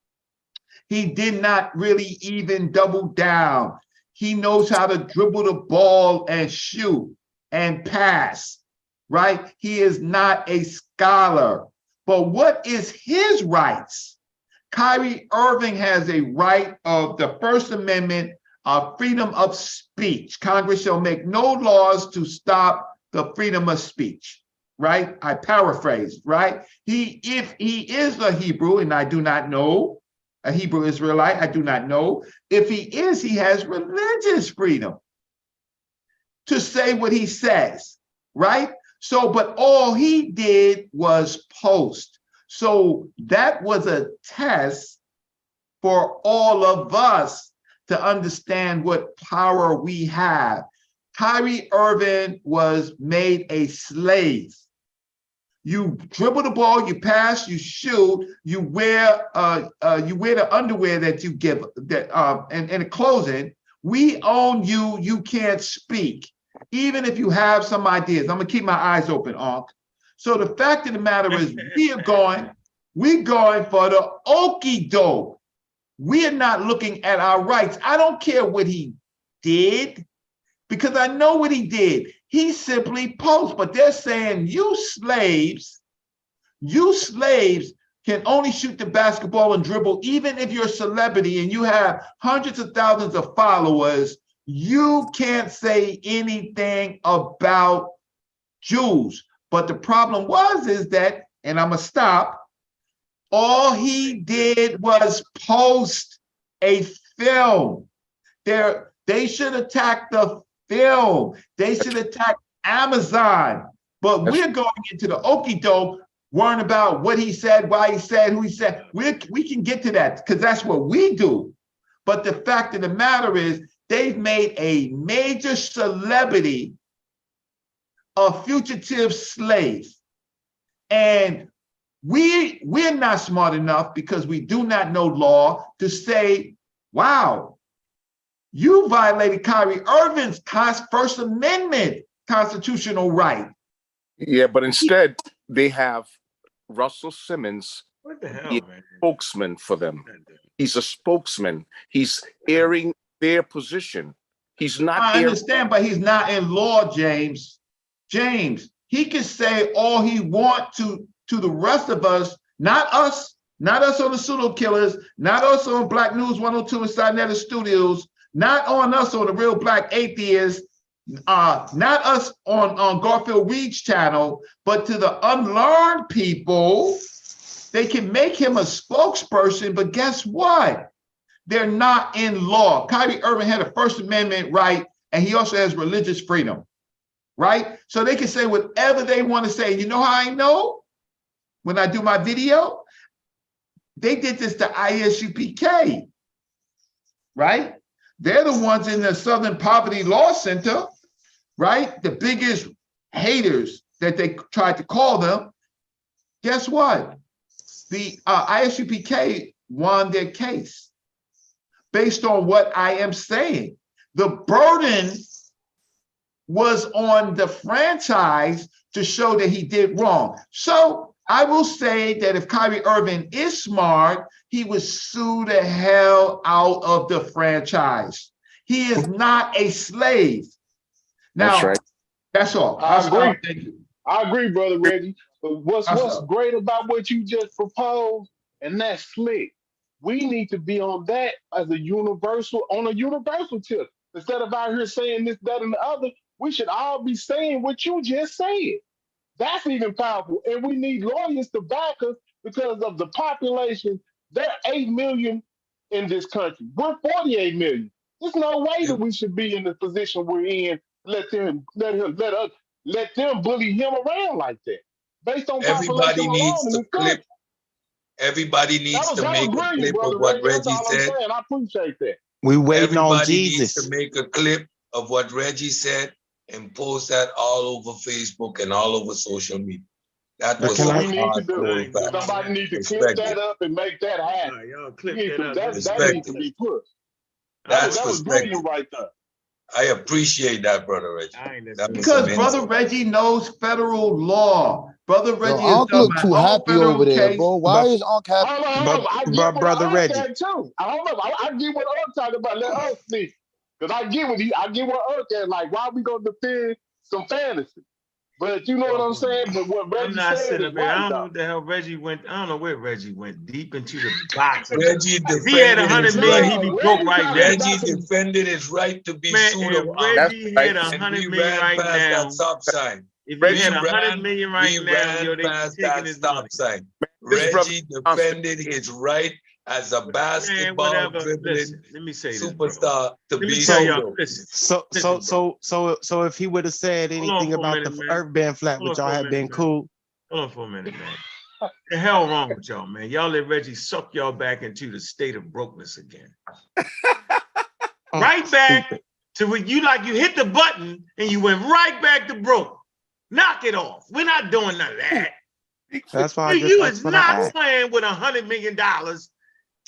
He did not really even double down. He knows how to dribble the ball and shoot and pass, right? He is not a scholar. But what is his rights? Kyrie Irving has a right of the First Amendment of freedom of speech. Congress shall make no laws to stop the freedom of speech, right? I paraphrase, right? If he is a Hebrew, and I do not know, a Hebrew Israelite, I do not know. If he is, he has religious freedom to say what he says, right? So, but all he did was post. So that was a test for all of us to understand what power we have. Kyrie Irving was made a slave. You dribble the ball, you pass, you shoot, you wear the underwear that you give, and in closing, we own you, you can't speak. Even if you have some ideas, I'm gonna keep my eyes open, Unc. So the fact of the matter is we're going for the okie doke. We are not looking at our rights. I don't care what he did, because I know what he did. He simply posts, but they're saying you slaves can only shoot the basketball and dribble. Even if you're a celebrity and you have hundreds of thousands of followers, you can't say anything about Jews. But the problem is that, and I'm gonna stop, all he did was post a film. They should attack the film. They should attack Amazon. But we're going into the okie doke, worrying about what he said, why he said, who he said. We can get to that because that's what we do. But the fact of the matter is, they've made a major celebrity a fugitive slave. And we're not smart enough, because we do not know law, to say, wow, You violated Kyrie Irving's First Amendment constitutional right. Yeah, but instead they have Russell Simmons What the hell, be a man? spokesman for them. He's a spokesman. He's airing their position. He's not I airing. understand, but he's not in law, James. James, he can say all he wants to the rest of us, not us on the Pseudo Killas, not us on Black News 102 and Sinetta Studios, not on us on the Real Black Atheists, not us on Garfield Reed's channel, but to the unlearned people. They can make him a spokesperson, but guess what? They're not in law. Kyrie Irving had a First Amendment right, and he also has religious freedom, right? So they can say whatever they want to say. You know how I know? When I do my video, they did this to ISUPK, right? They're the ones in the Southern Poverty Law Center, right? The biggest haters that they tried to call them. Guess what? The ISUPK won their case based on what I am saying. The burden was on the franchise to show that he did wrong. So I will say that if Kyrie Irving is smart, he would sue the hell out of the franchise. He is not a slave. Now, That's right. That's all. I agree. Thank you. I agree, Brother Reggie. But what's great about what you just proposed, and that's slick. We need to be on that as a universal tip. Instead of out here saying this, that, and the other, we should all be saying what you just said. That's even powerful. And we need lawyers to back us because of the population. There are 8 million in this country. We're 48 million. There's no way that we should be in the position we're in. Let them bully him around like that. Based on Everybody population needs alone in to this clip. country. Everybody needs to make a Brilliant, clip brother of what Reggie. That's Reggie all I'm said. saying. I appreciate that. We waiting on Everybody needs Jesus. to make a clip of what Reggie said and post that all over Facebook and all over social media. That was That's what some we need to do. hardcore back. Somebody needs to clip Respect that it. up and make that happen. Y'all clip that up. That Respect needs to it. be pushed. That's That was perspective. brilliant right there. I appreciate that, Brother Reggie. That was Because amazing. Brother Reggie knows federal law. Brother Reggie has Unc done look my too own happy federal over there, case. bro. Why is Unc happy? Hold on. I get what Brother Unc Reggie. said too. Hold up. I get what Unc talking about. Let Unc speak. Because I get what Unc said. Like, why we gonna defend some fantasy? But you know what I'm saying? But what I'm Reggie not said sitting is up here. I right don't know though. what the hell Reggie went. I don't know where Reggie went deep into the box. Reggie If he had defended his 100 million, right. he'd be broke right now. Reggie defended his right to be Man, pseudo. if Reggie had And 100 we million ran right past now, that stop sign. if Reggie he had 100 million right we now, ran yo, they be past taking that his stop money. sign. This brother- Reggie defended his right as a Man, basketball whatever. dribbling Listen, let me say this, bro. superstar to Let me be tell y'all. pseudo. Listen. So if he would have said Hold on anything for a about minute, the man. earth being flat, Hold would on y'all for a have been minute, man. cool? Hold on for a minute, man. The hell wrong with y'all, man? Y'all let Reggie suck y'all back into the state of brokenness again. Right back to when you hit the button and you went right back to broke. Knock it off. We're not doing none of that. That's why I just You asked is for the not act. playing with $100 million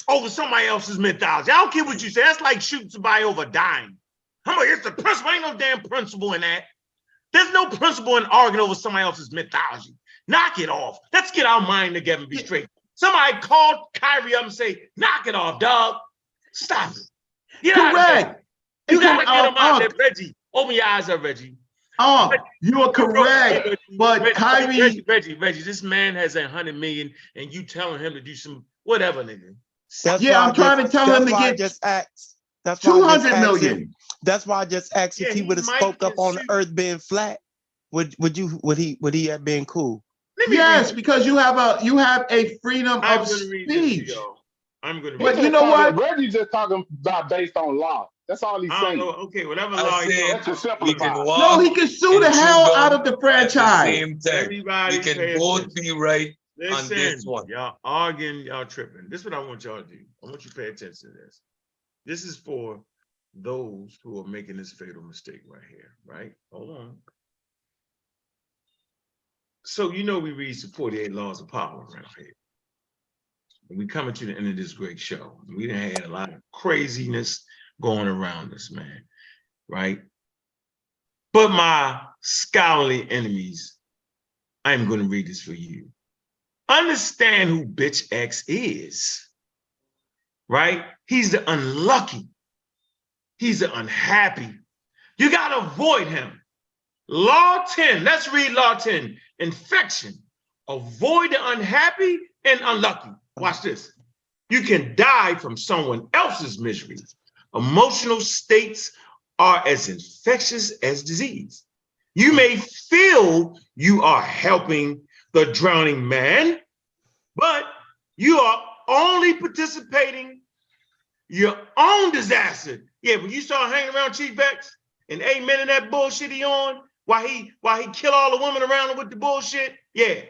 over somebody else's mythology. I don't care what you say. That's like shooting somebody over a dime. I'm like, it's the principle. Ain't no damn principle in that. There's no principle in arguing over somebody else's mythology. Knock it off. Let's get our mind together and be straight. Somebody called Kyrie up and say, knock it off, dog. Stop it. Get out of there. Correct. You gotta get him out Unc, there, Reggie. Open your eyes up, Reggie. You are correct. But Kyrie, Reggie, this man has 100 million and you telling him to do some whatever, nigga. I'm trying to tell him to get That's why I just asked 200 million. That's why I just asked if he would have spoke up on the earth being flat. Would he have been cool? Yes, because you have a freedom of speech. I'm gonna But you know what? Reggie's just talking about based on law. That's all he's saying. Okay, whatever law he That's just we can simplified. walk No, he can sue the hell out of the franchise. Same time. Everybody We can pay both attention. be right on Listen, this one. y'all arguing, y'all tripping. This is what I want y'all to do. I want you to pay attention to this. This is for those who are making this fatal mistake right here, right? Hold on. So we read the 48 laws of power around here. And we coming to the end of this great show. We done had a lot of craziness. going around us, man, right? But my scholarly enemies, I'm going to read this for you. Understand who bitch X is, right? He's the unlucky. He's the unhappy. You got to avoid him. Law 10, let's read Law 10. Infection. Avoid the unhappy and unlucky. Watch this. You can die from someone else's misery. Emotional states are as infectious as disease. You may feel you are helping the drowning man, but you are only participating your own disaster. Yeah, when you start hanging around Chief X and amen in that bullshit he on, while he kill all the women around him with the bullshit, yeah.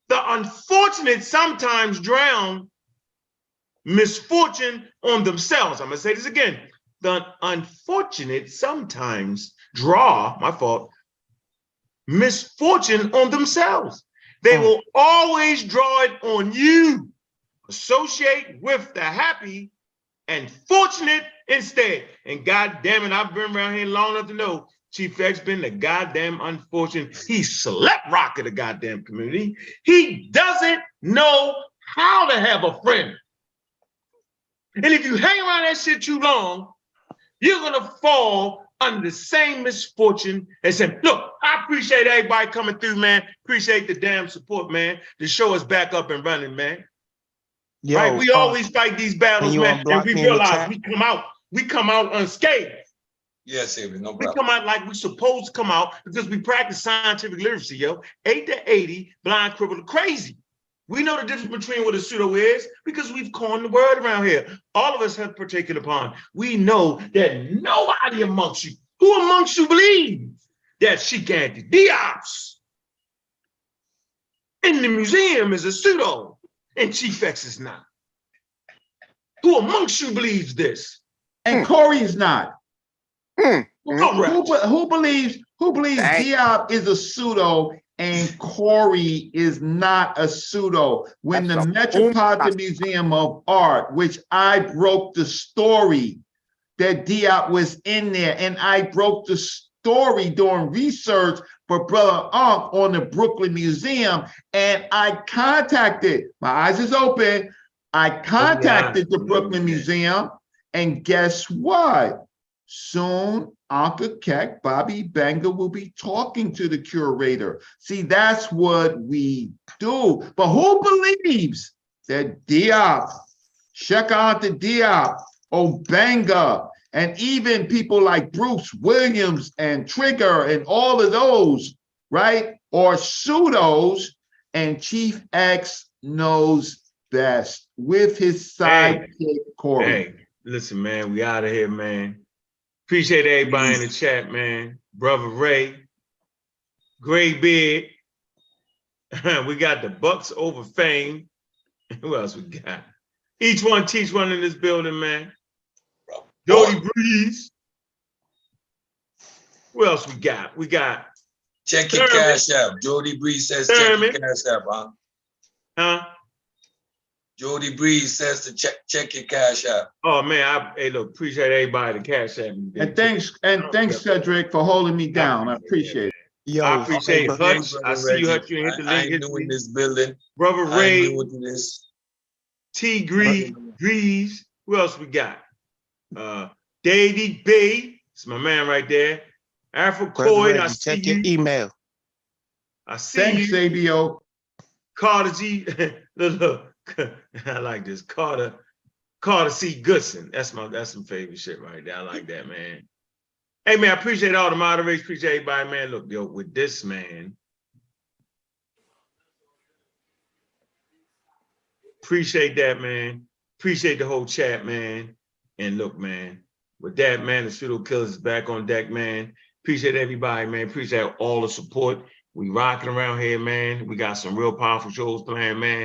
The unfortunate sometimes drown misfortune on themselves. I'm gonna say this again. The unfortunate sometimes draw, my fault, misfortune on themselves. They will always draw it on you. Associate with the happy and fortunate instead. And God damn it, I've been around here long enough to know Chief X been the goddamn unfortunate. He slept rock of the goddamn community. He doesn't know how to have a friend. And if you hang around that shit too long, you're gonna fall under the same misfortune as him. Look, I appreciate everybody coming through, man. Appreciate the damn support, man. The show is back up and running, man. Yo, right? We always fight these battles, man, and we realize we come out unscathed. Yes, Avery, no We problem. come out like we're supposed to come out because we practice scientific literacy, yo. 8 to 80, blind, crippled, crazy. We know the difference between what a pseudo is because we've coined the word around here. All of us have partaken upon. We know that nobody amongst you, who amongst you believes that Shigante Dios in the museum is a pseudo and Chief X is not? Who amongst you believes this? And Corey is not. Correct. Who believes Diop is a pseudo and Corey is not a pseudo? When the Metropolitan Museum of Art, which I broke the story that Diop was in there, and I broke the story doing research for Brother Unk on the Brooklyn Museum, and I contacted, my eyes is open, I contacted the Brooklyn Museum, and guess what? Soon, Anka Keck, Bobby Banger will be talking to the curator. See, that's what we do. But who believes that Diop, Shekanta Diop, Obanga, and even people like Bruce Williams and Trigger and all of those, right, or pseudos, and Chief X knows best with his sidekick, Corey. Hey, listen, man, we out of here, man. Appreciate everybody in the chat, man. Brother Ray, Gray Beard. We got the Bucks over fame. Who else we got? Each one teach one in this building, man. Jody Breeze. Who else we got? We got. Check your cash app. Jody Breeze says check your cash app, huh? Huh? Jody Breeze says to check your cash app. Oh man, hey, look, appreciate everybody to cash app. And thanks, Cedric, for holding me down. I appreciate it. Yo, I appreciate Hutch. I see you, Hutch. You hit the link. I ain't new in this building. Brother I Ray. ain't new to this. T. Greaves. Who else we got? Davey B. It's my man right there. Afro Coyd. I see check you. your email. I see Thanks, you. Sabio. Carter G. Look. I like this. Carter C. Goodson. That's some favorite shit right there. I like that, man. Hey, man, I appreciate all the moderators. Appreciate everybody, man. Look, yo, with this, man. Appreciate that, man. Appreciate the whole chat, man. And look, man, with that, man, the Pseudo Killas is back on deck, man. Appreciate everybody, man. Appreciate all the support. We rocking around here, man. We got some real powerful shows playing, man.